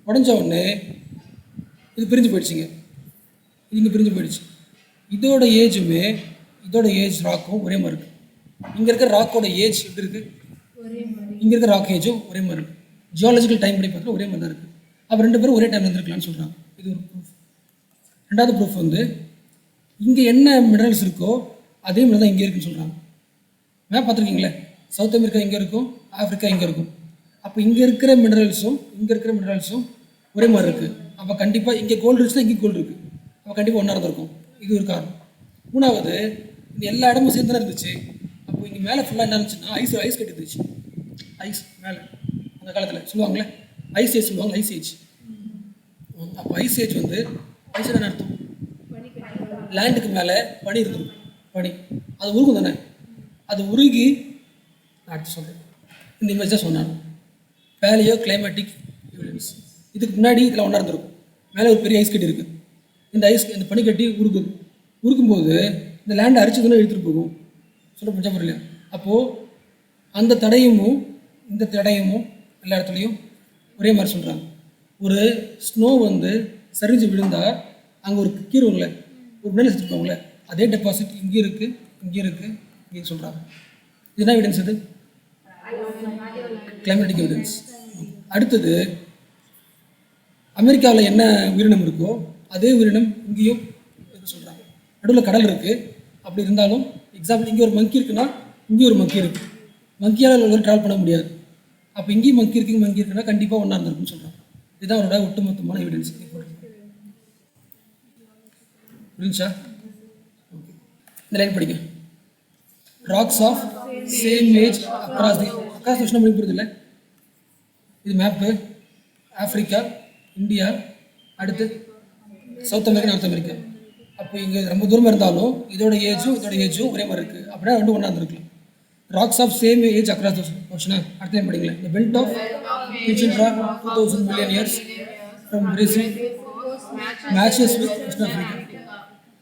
உடஞ்ச உடனே இது பிரிஞ்சு போயிடுச்சுங்க, இது இங்கே பிரிஞ்சு போயிடுச்சு. இதோட ஏஜ் ராக்கும் ஒரே மாதிரி இருக்குது. இங்கே இருக்கிற ராக்கோட ஏஜ் எப்படி இருக்குது, இங்கே இருக்கிற ராக் ஏஜும் ஒரே மாதிரி இருக்குது. ஜியாலஜிக்கல் டைம் படி பார்த்தா ஒரே மாதிரி தான் இருக்குது. அப்போ ரெண்டு பேரும் ஒரே டைம் இருந்திருக்கலாம்னு சொல்கிறாங்க. இது ஒரு ப்ரூஃப். ரெண்டாவது ப்ரூஃப் வந்து இங்கே என்ன மினரல்ஸ் இருக்கோ அதே மாதிரி தான் இங்கே இருக்குன்னு சொல்கிறாங்க. மேப் பார்த்துருக்கீங்களே, சவுத் அமெரிக்கா இங்கே இருக்கும், ஆஃப்ரிக்கா இங்கே இருக்கும். அப்போ இங்கே இருக்கிற மினரல்ஸும் ஒரே மாதிரி இருக்குது. அப்போ கண்டிப்பாக இங்கே கோல்டு இருந்துச்சுன்னா இங்கே கோல்டு இருக்குது, அப்போ கண்டிப்பாக ஒன்றா இருந்திருக்கும். இது ஒரு காரணம். மூணாவது, இந்த எல்லா இடமும் சேர்ந்து தான் இருந்துச்சு. அப்போ இங்கே மேலே ஃபுல்லாக என்ன இருந்துச்சுன்னா ஐஸ் கட்டி இருந்துச்சு. ஐஸ் மேலே அந்த காலத்தில் சொல்லுவாங்களே ஐஸ் ஏஜ் சொல்லுவாங்க, ஐஸ் ஏஜ். அப்போ ஐஸ் ஏஜ் வந்து ஐஸ் என்ன அர்த்தம், லேண்டுக்கு மேலே பனி இருந்திருக்கும். பனி அது உருகும் தானே, அது உருகி நான் அடுத்து சொல்கிறேன். இந்த இமேஜ் தான் சொன்னாங்க பேலியோ கிளைமேட்டிக் எவிடன்ஸ். இதுக்கு முன்னாடி இதில் ஒன்றா இருந்திருக்கும். மேலே ஒரு பெரிய ஐஸ் கட்டி இருக்குது. இந்த பனிக்கட்டி உருக்கும்போது இந்த லேண்டை அரிச்சதுன்னு எடுத்துகிட்டு போகும். சொல்ல புரிஞ்சா புரியல. அப்போது அந்த தடையமும் இந்த தடையமும் எல்லா இடத்துலையும் ஒரே மாதிரி சொல்கிறாங்க. ஒரு ஸ்னோ வந்து சரிஞ்சு விழுந்தால் அங்கே ஒரு கீறுங்களே, ஒரு மேலே செஞ்சுருப்பாங்களே, அதே டெபாசிட் இங்கே இருக்குது சொல்கிறாங்க. இதுதான் எவிடன்ஸ். இது கிளைமேட்டிக் எவிடன்ஸ். அடுத்தது, அமெரிக்காவில் என்ன உயிரினம் இருக்கோ அதே உயிரினம் இங்கேயும் சொல்கிறாங்க. நடுவில் கடல் இருக்குது. அப்படி இருந்தாலும் எக்ஸாம்பிள் இங்கே ஒரு மங்கி இருக்குன்னா இங்கேயும் ஒரு மங்கி இருக்குது. மங்கியால் ஒரு ட்ராவல் பண்ண முடியாது. அப்போ இங்கேயும் மங்கி இருக்குன்னா கண்டிப்பாக ஒன்றா இருந்திருக்குன்னு சொல்கிறாங்க. இதுதான் அவரோட ஒட்டுமொத்தமான எவிடன்ஸ். புரிஞ்சா? ஓகே, இந்த லைன் படிங்க. Rocks of same age across விஷயம் பண்ணி புரியுது இல்லை? இது மேப்பு ஆஃப்ரிக்கா, இந்தியா, அடுத்து சவுத் அமெரிக்கா, நார்த் அமெரிக்கா. அப்போ இங்கே ரொம்ப தூரமாக இருந்தாலும் இதோட ஏஜும் ஒரே மாதிரி இருக்குது. அப்படின்னா ரெண்டும் ஒன்றா இருந்திருக்கலாம். Rocks of same age across ஓஷனா. அடுத்த லைன் படிங்களேன். The belt of ancient rock 2000 million years from Brazil matches with West Africa.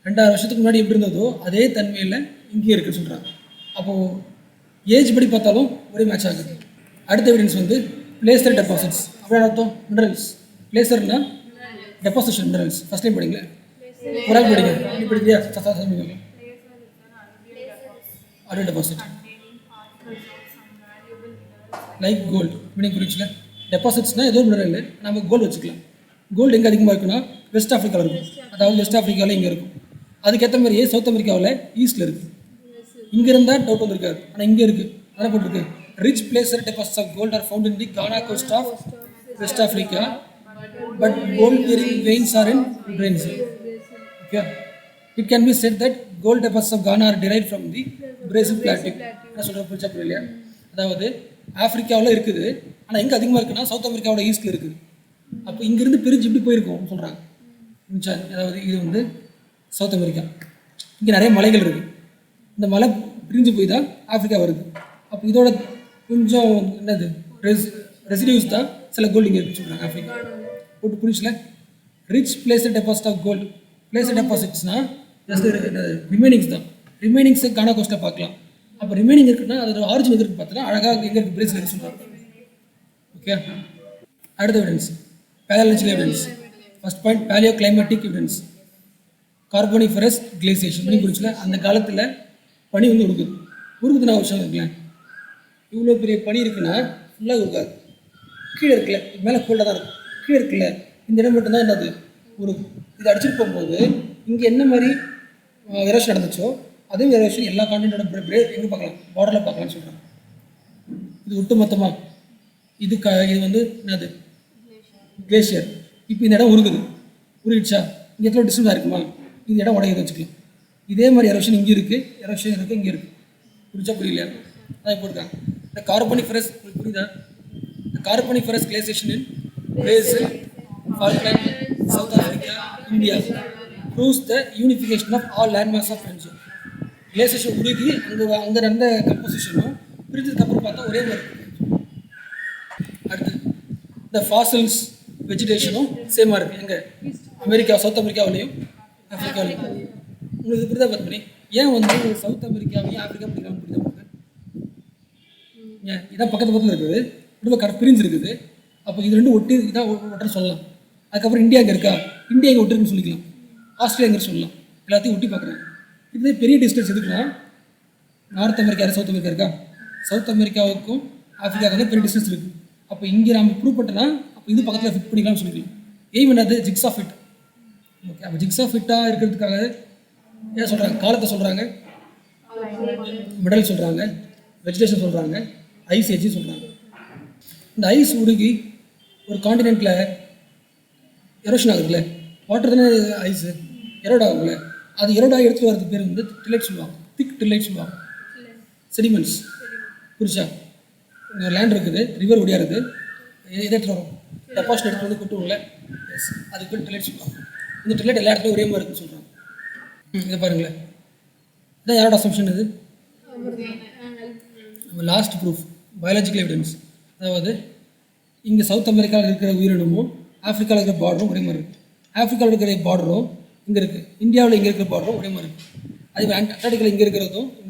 2000 வருஷத்துக்கு முன்னாடி எப்படி இருந்ததோ அதே தன்மையில் இங்கேயே இருக்குன்னு சொல்கிறாங்க. அப்போது ஏஜ் படி பார்த்தாலும் ஒரே மேட்ச் ஆகுது. அடுத்த எவிடன்ஸ் வந்து பிளேசர் டெபாசிட்ஸ். அப்படின்னு அர்த்தம் மினரல்ஸ். பிளேசர்னா டெபாசிஷன் மினரல்ஸ். ஃபர்ஸ்ட் டைம் படிங்களேன், ஒரு ஆள் படிங்க. நீ படிக்கிறியா? அதே டெபாசிட் லைக் கோல்டு. மீனிங் புரிச்சுல? டெபாசிட்ஸ்னால் ஏதோ மினரல் நம்ம கோல்டு வச்சுக்கலாம். கோல்டு எங்கே அதிகமாக இருக்குன்னா வெஸ்ட் ஆஃப்ரிக்காவில் இருக்கும். அதாவது வெஸ்ட் ஆஃப்ரிக்காவில் இங்கே இருக்கும். அதுக்கேற்ற மாதிரியே சவுத் அமெரிக்காவில் ஈஸ்ட்டில் இருக்குது. இங்கே இருந்தால் டவுட் வந்திருக்காது, ஆனால் இங்கே இருக்குது. அதான் போட்டிருக்கு. Rich placer deposits of gold are found in the Ghana coast of west Africa, but gold bearing veins are in grains. Okay, it can be said that gold deposits of Ghana are derived from the Brazil plateau. என்ன சொல்கிற புரிச்சா புரியலையா? அதாவது ஆஃப்ரிக்காவில் இருக்குது, ஆனால் எங்கே அதிகமாக இருக்குன்னா south அமெரிக்காவோட ஈஸ்ட்டில் இருக்குது. அப்போ இங்கேருந்து பிரிஞ்சு இப்படி போயிருக்கோம் சொல்கிறாங்க. அதாவது இது வந்து சவுத் அமெரிக்கா. இங்கே நிறைய மலைகள் இருக்குது. இந்த மலை பிரிஞ்சு போய் தான் ஆஃப்ரிக்கா வருது. அப்போ இதோட கொஞ்சம் என்னது ரெசிடியூஸ் தான் சில கோல்டு இங்கே இருக்குன்னு சொல்கிறாங்க ஆஃப்ரிக்கா. போட்டு புரிச்சுல? Rich placer deposit of gold. Placer டெபாசிட்ஸ்னால் ஜஸ்ட் ரிமைனிங்ஸ் தான். ரிமைனிங்ஸை கானா கோஸ்ட்டில் பார்க்கலாம். அப்போ ரிமைனிங் இருக்குன்னா அதோட ஆரிஜின் எங்கே இருக்குது பார்த்தோன்னா அழகாக எங்கே இருக்குது, பிரேசில் இருக்குது சொல்கிறாங்க. ஓகே, அடுத்த evidence palaeological evidence. First point palaeo climatic evidence. Carboniferous glaciation. பண்ணி புரிச்சுல? அந்த காலத்தில் பனி வந்து உருகுதுன்னா விஷயம் இருக்குல்ல, இவ்வளோ பெரிய பனி இருக்குன்னா ஃபுல்லாக உருகாது. கீழே இருக்குல்ல, மேலே கோல்டாக தான் இருக்கும். கீழே இருக்குல்ல, இந்த இடம் மட்டும்தான் என்னது ஒரு இது அடிச்சுட்டு போகும்போது இங்கே என்ன மாதிரி எரோஷன் நடந்துச்சோ அதே எரோஷன் எல்லா கான்டினென்ட்டோட எங்கே பார்க்கலாம், பார்டரில் பார்க்கலாம்னு சொல்கிறாங்க. இது ஒட்டு மொத்தமாக இது வந்து என்னது கிளேஷியர். இப்போ இந்த இடம் உருகிடுச்சா, இங்கே எத்தனை டிஸ்டன்ஸாக இருக்குமா, இந்த இடம் உடையது வச்சுக்கலாம். இதே மாதிரி எரோஷன் இங்கே இருக்குது, இங்கே இருக்குது. புரிச்சா புரியலையா? அதான் இப்போ இருக்காங்க. இந்த கார்போனிஃபரஸ் புரியுதா? இந்த Carboniferous glaciation in Brazil, Falkland, South Africa, India proves the unification of all landmass of Pangaea. கிளேசேஷன் உருகி அங்கே நடந்த கம்போசிஷனும் பிரிஞ்சதுக்கு அப்புறம் பார்த்தா ஒரே மாதிரி இருக்கு. அடுத்து இந்த ஃபாசில்ஸ் வெஜிடேஷனும் சேமாக இருக்குது எங்கே அமெரிக்கா, சவுத் அமெரிக்காவிலையும் ஆஃப்ரிக்காவிலையும். உங்களுக்கு புரிதா பார்த்து ஏன் வந்து சவுத் அமெரிக்காவையும் ஆஃப்ரிக்கா பிடிக்காம புரியுதா உங்களுக்கு? ஏன் இதான் பக்கத்து பக்கத்தில் இருக்குது, நடுவில் பிரிஞ்சு இருக்குது. அப்போ இது ரெண்டும் ஒட்டி இதான் ஒட்டுன்னு சொல்லலாம். அதுக்கப்புறம் இந்தியா இங்கே இருக்கா, இந்தியா இங்கே ஒட்டுருக்குன்னு சொல்லிக்கலாம், ஆஸ்திரேலியா இங்கே சொல்லலாம், எல்லாத்தையும் ஒட்டி பார்க்குறேன். இது பெரிய டிஸ்டன்ஸ் எதுக்குன்னா நார்த் அமெரிக்கா, சவுத் அமெரிக்கா இருக்கா, சவுத் அமெரிக்காவுக்கும் ஆஃப்ரிக்காவுக்கு வந்து பெரிய டிஸ்டன்ஸ் இருக்குது. அப்போ இங்கே நம்ம ப்ரூவ் பண்ணிட்டோன்னா அப்போ இது பக்கத்தில் ஃபிட் பண்ணிக்கலாம்னு சொல்லிக்கலாம். எய்ம் என்னது? Jigsaw fit. ஓகே, அப்போ ஜிக்ஸா ஃபிட்டாக இருக்கிறதுக்காக ஏன் சொல்கிறாங்க? காலத்தை சொல்கிறாங்க, மெடல் சொல்கிறாங்க, வெஜிடேஷன் சொல்கிறாங்க, ஐஸ் ஏஜி சொல்கிறாங்க. இந்த ஐஸ் உருகி ஒரு காண்டினென்ட்டில் எரோஷன் ஆகுதுல்ல, வாட்டர் தானே ஐஸு எரோட் ஆகுதுல்ல, அது எரோடாக எடுத்துகிட்டு வரதுக்கு பேர் வந்து டிலைட் சொல்லுவாங்க, திக் டிலைட் சொல்லுவாங்க, செடிமெண்ட்ஸ். புரிச்சா? இங்கே லேண்ட் இருக்குது, ரிவர் ஒடியா இருக்குது, எதை எடுத்துகிட்டு வரும்? டெபாசிட் எடுத்து வந்து கொட்டுவோம்ல, எஸ், அதுக்கு பேர் டிலைட் சொல்லுவாங்க. இந்த டிலைட் எல்லா இடத்துலையும் ஒரே மாதிரி இருக்குன்னு சொல்கிறாங்க. இதை பாருங்களேன், இதான் யாரோட அசம்ஷன்? இது நம்ம லாஸ்ட் ப்ரூஃப், பயாலஜிக்கல் எவிடன்ஸ். அதாவது இங்கே சவுத் அமெரிக்காவில் இருக்கிற உயிரினமும் ஆஃப்ரிக்காவில் இருக்கிற பார்டரும் ஒரே மாதிரி இருக்குது. ஆஃப்ரிக்காவில் இருக்கிற பார்டரும் இங்கே இருக்குது, இந்தியாவில் இங்கே இருக்கிற பார்டரும் ஒரே மாதிரி இருக்குது. அதே மாதிரி அண்டார்டிகாவில் இங்கே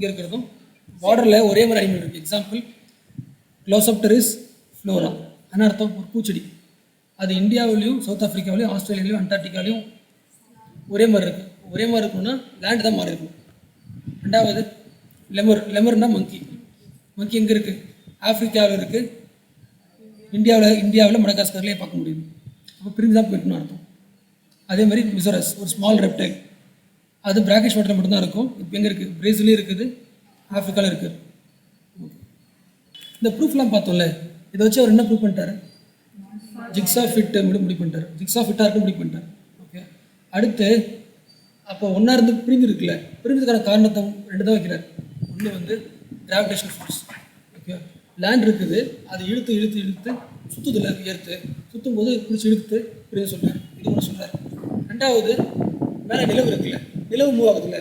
இருக்கிறதும் பார்டரில் ஒரே மாதிரி அனிமல் இருக்குது. எக்ஸாம்பிள் க்ளோசப்டரிஸ் ஃப்ளோரா, என்ன அர்த்தம்? ஒரு பூச்செடி. அது இந்தியாவிலையும் சவுத் ஆஃப்ரிக்காவிலையும் ஆஸ்திரேலியாவிலையும் அண்டார்டிகாலையும் ஒரே மாதிரி இருக்குது. ஒரே மாதிரி இருக்கணும்னா லேண்டு தான் மாறி இருக்கும். ரெண்டாவது லெமர்னா மங்கி எங்கே இருக்குது? ஆஃப்ரிக்காவில் இருக்குது, இந்தியாவில் மடகாஸ்கர்லேயே பார்க்க முடியுது. அப்போ பிரிஞ்சு தான் போயிட்டுன்னு அர்த்தம். அதே மாதிரி மிசோரஸ் ஒரு ஸ்மால் ரெப்டைல், அது பிராக்கிஷ் வாட்டரில் மட்டும்தான் இருக்கும். இப்போ எங்கே இருக்குது? பிரேசிலையும் இருக்குது, ஆஃப்ரிக்காவில் இருக்குது. இந்த ப்ரூஃப்லாம் பார்த்தோம்ல, இதை வச்சு அவர் என்ன ப்ரூவ் பண்ணிட்டாரு? ஜிக்ஸா ஃபிட் முடிவு பண்ணிட்டார். ஜிக்ஸா ஃபிட்டாக இருக்கு முடிவு பண்ணிட்டார். ஓகே, அடுத்து அப்போ ஒன்றா இருந்து பிரிஞ்சு இருக்குல்ல, பிரிஞ்சதுக்கான காரணத்தை ரெண்டு தான் வைக்கிறார். ஒன்று வந்து கிராவிடேஷனல் ஃபோர்ஸ். ஓகே, லேண்ட் இருக்குது, அது இழுத்து சுற்றுதில்ல, ஏற்று சுற்றும் போது பிடிச்சி இழுத்து பிரிஞ்சு சொல்கிறார். இது ஒன்று சொல்கிறார். ரெண்டாவது மேலே நிலவு இருக்குல்ல, நிலவு மூவ் ஆகுதுல்ல,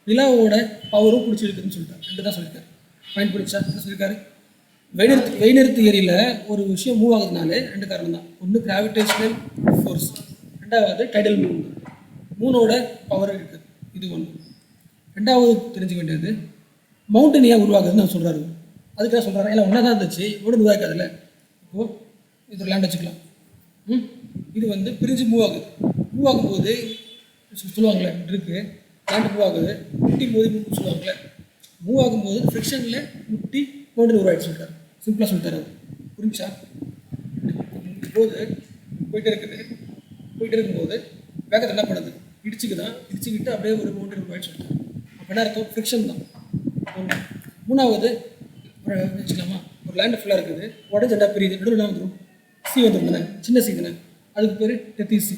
நிலவோட பவரும் பிடிச்சி இருக்குதுன்னு சொல்லிட்டார். ரெண்டு தான் சொல்லியிருக்காரு. பாயிண்ட் பிடிச்சா என்ன சொல்லியிருக்காரு? வெயினிறுத்து ஏரியில் ஒரு விஷயம் மூவ் ஆகுதுனால ரெண்டு காரணம் தான். ஒன்று கிராவிடேஷனல் ஃபோர்ஸ், ரெண்டாவது டைடல் மூணோட பவர் இருக்குது. இது ஒன்று. ரெண்டாவது தெரிஞ்சுக்க வேண்டியது மவுண்டன் ஏன் உருவாகுதுன்னு நான் சொல்கிறாரு. அதுக்காக சொல்கிறாரு, இல்லை ஒன்றா தான் இருந்துச்சு, மவுண்டன் உருவாக்காதில்ல. இப்போது இது ஒரு லேண்ட் வச்சுக்கலாம். இது வந்து பிரிஞ்சு மூவ் ஆகும்போது சொல்லுவாங்களே இருக்குது, லேண்டு மூவ் ஆகுது, முட்டி மோதி சொல்லுவாங்களே, மூவ் ஆகும்போது ஃப்ரிக்ஷனில் முட்டி மவுண்டன் உருவாகிட்டு சொல்லிட்டார். சிம்பிளாக சொல்லிட்டார். அது புரிஞ்சா? இப்போது போயிட்டே இருக்கும்போது வேகத்தை என்ன பண்ணுது? இடிச்சுக்கிட்டு அப்படியே ஒரு மவுண்டன் உருவாகிட்டு சொல்லிட்டார். அப்போ என்ன அர்த்தம்? ஃப்ரிக்ஷன் தான் ஒன்று. மூணாவது வச்சுக்கலாமா, ஒரு லேண்டு ஃபுல்லாக இருக்குது, உடஞ்சி ரெண்டா பெரிய நடுவில் வந்துடும், சி வந்துடும் தானே, சின்ன சி தானே, அதுக்கு பேர் டெத்தி சி.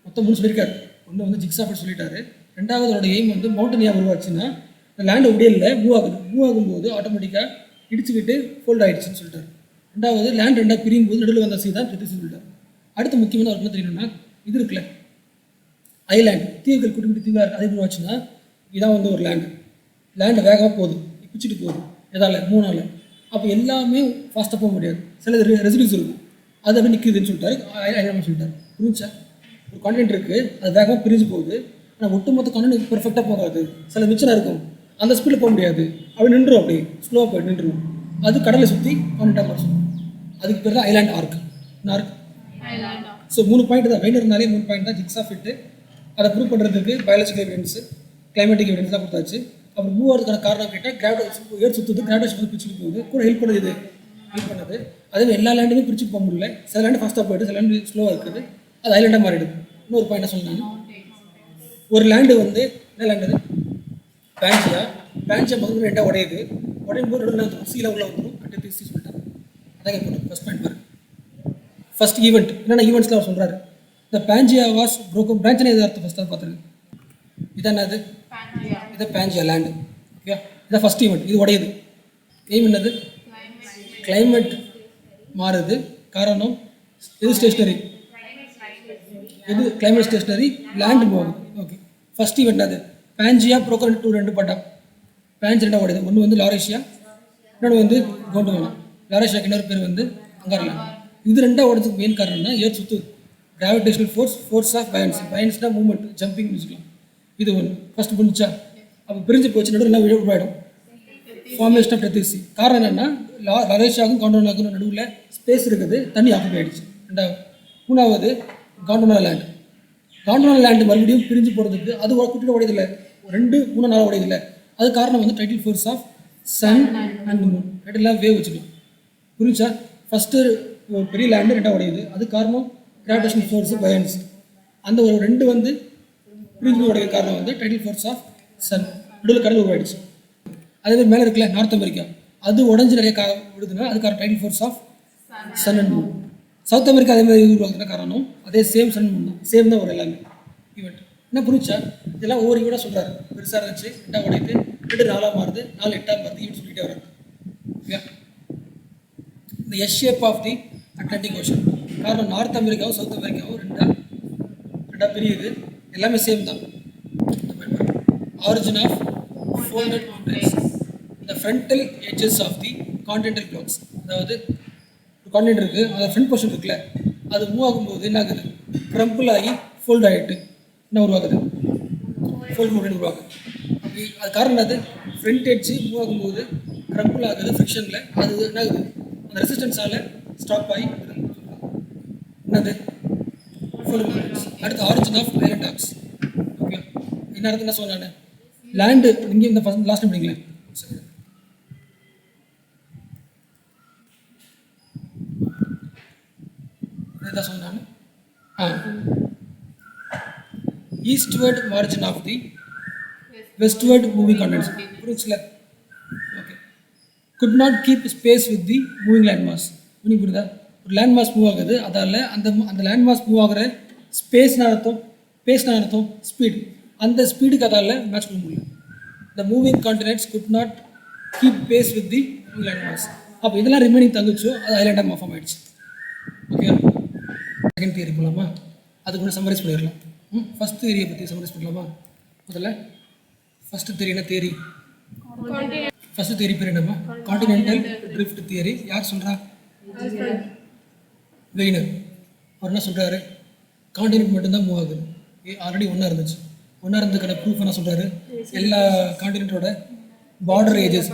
மொத்தம் 3 சொல்லியிருக்காரு. ஒன்று வந்து ஜிக்ஸா ஃபிட் சொல்லிட்டாரு. ரெண்டாவது அதோட எய்ம் வந்து மவுண்டன் ஏன் உருவாச்சுன்னா, இந்த லேண்டு உடையல மூவ் ஆகும்போது ஆட்டோமேட்டிக்காக இடிச்சுக்கிட்டு ஃபோல்ட் ஆகிடுச்சுன்னு சொல்லிட்டார். ரெண்டாவது லேண்ட் ரெண்டாக பிரியும் போது நடுவில் வந்த சி தான் டெத்தி சி சொல்லிட்டார். அடுத்து முக்கியமான அவருக்கு தெரியணும்னா, இது இருக்குல்ல ஐலாண்டு, தீவுகள் குட்டி தீவாக இருக்குது, அது உருவாச்சுன்னா இதான் வந்து ஒரு லேண்டு வேகமாக போகுது, பிடிச்சிட்டு போகுது, எதால்? மூணால். அப்போ எல்லாமே ஃபாஸ்ட்டாக போக முடியாது, சில ரெசிடியூஸ் இருக்கும், அது அப்படியே நிற்குதுன்னு சொல்லிட்டாரு. ஐலாண்ட் சொல்லிட்டாரு. புரிஞ்சா? ஒரு கான்டென்ட் இருக்குது, அது வேகமாக பிரிஞ்சு போகுது, ஆனால் ஒட்டுமொத்த கான்டென்ட் பெர்ஃபெக்டாக போகாது, சில மிச்சம் இருக்கும், அந்த ஸ்பீடில் போக முடியாது, அப்படி நின்றுடும், அப்படி ஸ்லோவாக போய் நின்றுடும். அது கடலை சுற்றி கான்டென்ட்டாக மாற சொல்லுவோம். அதுக்கு பேர் தான் ஐலாண்ட் ஆர்க். ஸோ 3 பாயிண்ட் தான், வெயினர்னாலே 3 பாயிண்ட் தான். ஜிக்ஸா ஃபிட்டு அதை ப்ரூவ் பண்ணுறதுக்கு பயாலஜிக்கல் எவிடன்ஸு, கிளைமேட்டிக் எவிடன்ஸ் தான் கொடுத்தாச்சு. அப்புறம் மூவ் ஆகிறதுக்கான காரணம் கேட்டால் ஏர் சுற்றுது, கிராவிடேஷன் வந்து பிரிச்சுட்டு போகுது, கூட ஹெல்ப் பண்ணுது. அதே எல்லா லேண்டுமே பிரிச்சு போக முடியல, சில லேண்டு ஃபாஸ்ட்டாக போயிட்டு சில லேண்டு ஸ்லோவாக இருக்குது, அது ஐலாண்டாக மாறிடுது. இன்னொரு பாயிண்ட் சொன்னாங்க, ஒரு லேண்டு வந்து என்ன லேண்டு? பேஞ்சியா மகன் ரெண்டாக உடையும் போது நடுவில் வந்துடும், சீல உள்ள வந்துடும், கட்டி சி சொல்லிட்டாங்க. அதான் கேட்கணும். ஃபர்ஸ்ட் பாயிண்ட் பாரு, ஃபர்ஸ்ட் ஈவெண்ட் என்னென்ன ஈவெண்ட்ஸ்லாம் அவர் சொல்கிறாரு. இந்த பேஞ்சியா வாஸ் ப்ரோக்கன். பேஞ்சியா எது அர்த்தம் ஃபஸ்ட்டாக பார்த்துருக்கு. இதான் என்னது? இது பேஞ்சியா லேண்டு. ஓகே, இதான் ஃபஸ்ட் ஈவெண்ட். இது உடையுது. எய்ம் என்னது? கிளைமேட் மாறுது. காரணம் எது ஸ்டேஷ்னரி, எது கிளைமேட் ஸ்டேஷ்னரி, லேண்டு போகுது. ஓகே, ஃபர்ஸ்ட் ஈவெண்ட் அது பேஞ்சியா ப்ரோக்கர் டூ 2 பட்டா. பேஞ்ச் 2 ஓடுது. ஒன்று வந்து லாரேஷியா, இன்னொன்று வந்து கோண்டுவானா. லாரேஷியாக்கு இன்னொரு பேர் வந்து அங்கார்லாண்ட். இது 2 ஓடுறதுக்கு மெயின் காரணம்னா ஏர் சுற்று, கிராவிடேஷனல் ஃபோர்ஸ் ஆஃப் பயன்ஸ். பயன்ஸ்னா மூவ்மெண்ட், ஜம்பிங் வச்சுக்கலாம். இது ஒன்று ஃபர்ஸ்ட் முடிஞ்சா. அப்போ பிரிஞ்சு போச்சு, நடுவில் எல்லாம் உருவாயிடும். Formation of டெத்திசி. காரணம் என்னன்னா லாரேஷியாவுக்கும் காண்டோனாவுக்கும் நடுவில் ஸ்பேஸ் இருக்குது, தண்ணி ஆக்குப்பை ஆயிடுச்சு. 2வது. 3வது காண்டோனா லேண்ட். காண்டோனா லேண்டு மறுபடியும் பிரிஞ்சு போகிறதுக்கு அது குட்டியில் உடையதில்லை, 2 3 4 உடையதில்லை. அது காரணம் வந்து tidal force of sun and moon. டைட்டில்லாம் வேவ் வச்சுக்கலாம். புரிஞ்சா? ஃபஸ்ட்டு பெரிய லேண்டு 2 உடையுது, அது காரணம் கிராவிடேஷனல் ஃபோர்ஸ் பயான்ஸ். அந்த ஒரு 2 வந்து பிரிஞ்சு உடைய காரணம் வந்து டைட்டில் ஃபோர்ஸ் ஆஃப் சன். நடுவில் கடல் உருவாயிடுச்சு. அதேமாதிரி மேலே இருக்குல்ல நார்த் அமெரிக்கா, அது உடஞ்சி நிறைய விடுதுன்னா அதுக்கான tidal force of sun and moon. South America அதே மாதிரி உருவாக்குற காரணம் அதே சேம் சன் மூன் தான், சேம் தான் வரும் எல்லாமே ஈவெண்ட். என்ன புரிச்சா? இதெல்லாம் ஒவ்வொரு ஈவெண்ட்டாக சொல்கிறாரு. பெருசாக இருந்துச்சு, 2 உடையுது, 2 4 மாறுது, 4 8 மாறுது, ஈவெண்ட் சொல்லிகிட்டே வராது. ஓகே, இந்த S shape of the Atlantic ocean. காரணம் நார்த் அமெரிக்காவும் சவுத் அமெரிக்காவும் 2 பிரியுது, எல்லாமே சேம் தான். Origin of folded mountains, the frontal edges of the continental blocks. அதாவது ஒரு கான்டினென்ட் இருக்குது, அதோட ஃப்ரண்ட் போர்ஷன் இருக்குல்ல, அது மூவ் ஆகும்போது என்ன ஆகுது, க்ரம்பிள் ஆகி ஃபோல்ட் ஆகிட்டு என்ன உருவாகுது, ஃபோல்ட் மவுண்டன் உருவாகுது. அப்படி அது காரணம் அது ஃப்ரண்ட் எட்ஜு மூவ் ஆகும்போது க்ரம்பிள் ஆகுது ஃப்ரிக்ஷனில். அது என்ன ஆகுது, அந்த ரெசிஸ்டன்ஸால் ஸ்டாப் ஆகி என்னது ஃபோல்ட் மவுண்டன்ஸ். அடுத்து origin of island arcs. Okay, என்ன சொன்னேன், லேண்டு இங்கே இந்த ஃபஸ்ட் லாஸ்ட் பண்ணிங்களேன். சரி, இதான் சொன்னான். Eastward margin of the westward moving continents. புரிஞ்சுல? Okay, could not keep pace with the moving land mass. புரிஞ்சு புரியுதா? ஒரு லேண்ட் மாஸ் மூவ் ஆகுது, அதால் அந்த லேண்ட் மாஸ் மூவ் ஆகிற ஸ்பேஸ்னா அர்த்தம் ஸ்பீடு. அந்த ஸ்பீடுக்கு அதால் மேட்ச் பண்ண முடியல. The moving continents could not keep pace with the moving land mass. அப்போ இதெல்லாம் ரிமைனிங் தங்குச்சோ அது ஐலாண்டாக ஃபார்ம் ஆகிடுச்சு. ஓகே, செகண்ட் தியரி போகலாமா? அதுக்கு முன்னாடி சம்மரைஸ் பண்ணிடலாம். ஃபஸ்ட் தியரியை பற்றி சம்மரைஸ் பண்ணலாமா? முதல்ல ஃபஸ்ட்டு தியரி என்ன தியரி? ஃபஸ்ட்டு தியரி பேர் என்னம்மா? Continental drift theory. யார் சொல்கிறா? வெய்னர். அவர் என்ன சொல்கிறாரு, கான்டினென்ட் மட்டும்தான் மூவ் ஆகுது. ஆல்ரெடி ஒன்றா இருந்துச்சு. ஒன்றா இருந்ததுக்கான ப்ரூஃப் என்ன சொல்கிறாரு, எல்லா கான்டினென்ட்டோட பார்டர் ஏஜஸ்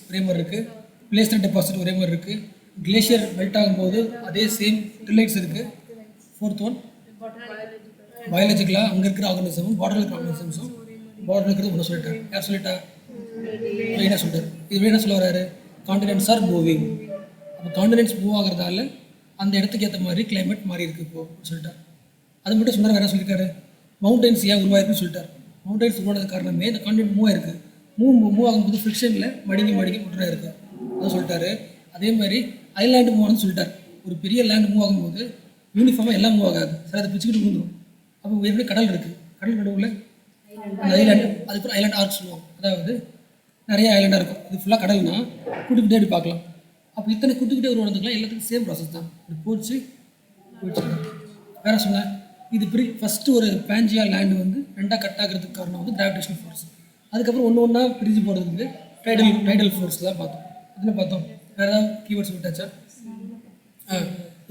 ஒரே மாதிரி இருக்குது, பிளேஸ்மெண்ட் டெபாசிட் ஒரே மாதிரி இருக்குது, கிளேஷியர் மெல்ட் ஆகும்போது அதே சேம் ரிலேட்ஸ் இருக்குது. 4th ஒன் பயாலஜிக்கலாக அங்கே இருக்கிற ஆர்கனிசமும் பார்டர் இருக்கிற ஆர்கனிசம்ஸும் பார்டர் இருக்கிறது ஒன்று சொல்லிட்டார். யார் சொல்லிட்டா? என்ன சொல்கிறார்? இது என்ன சொல்ல வர்றாரு, கான்டினென்ட்ஸ் ஆர் மூவிங். அப்போ கான்டினென்ட்ஸ் மூவ் ஆகிறதால அந்த இடத்துக்கு ஏற்ற மாதிரி கிளைமேட் மாறி இருக்குது இப்போது சொல்லிட்டார். அது மட்டும் சொன்னார். வேறு சொல்லியிருக்காரு, மவுண்டன்ஸ் ஏன் உருவாயிருக்குன்னு சொல்லிட்டார். மவுண்டன்ஸ் உருவானது காரணமே இந்த கான்டினென்ட் மூவ் ஆயிருக்கு. மூவ் ஆகும்போது ஃப்ரிக்ஷனில் மடங்கி ஒன்றா இருக்குது, அதை சொல்லிட்டாரு. அதே மாதிரி ஐலாண்டு மூவ் ஆகுதுன்னு சொல்லிட்டார். ஒரு பெரிய லேண்டு மூவ் ஆகும்போது யூனிஃபார்மாக எல்லாம் மூவ் ஆகாது, சார் அதை பிச்சுக்கிட்டு விழுந்துடும். அப்போ எப்படி கடல் இருக்குது, கடல் நடுவில் அந்த ஐலாண்டு, அதுக்கு ஐலாண்ட் ஆர்க் சொல்லுவாங்க. அதாவது நிறைய ஐலாண்டாக இருக்கும். இது ஃபுல்லாக கடல்னா கூட்டுக்கிட்டே அப்படி பார்க்கலாம். அப்போ இத்தனை கூட்டுக்கிட்டே உருவானதுக்குலாம் எல்லாத்துக்கும் சேம் ப்ராசஸ் தான். இப்படி போயிடுச்சு. வேறு சொன்னேன், இது ஃபஸ்ட்டு ஒரு பேஞ்சியா லேண்டு வந்து 2ஆக கட் ஆகிறதுக்கு காரணம் வந்து கிராவிடேஷனல் ஃபோர்ஸ். அதுக்கப்புறம் ஒன்று பிரிஞ்சு போகிறதுக்கு டைடல் ஃபோர்ஸ் தான் பார்த்தோம். அதில் பார்த்தோம். வேறு ஏதாவது கீவேர்ட்ஸ் விட்டாச்சா?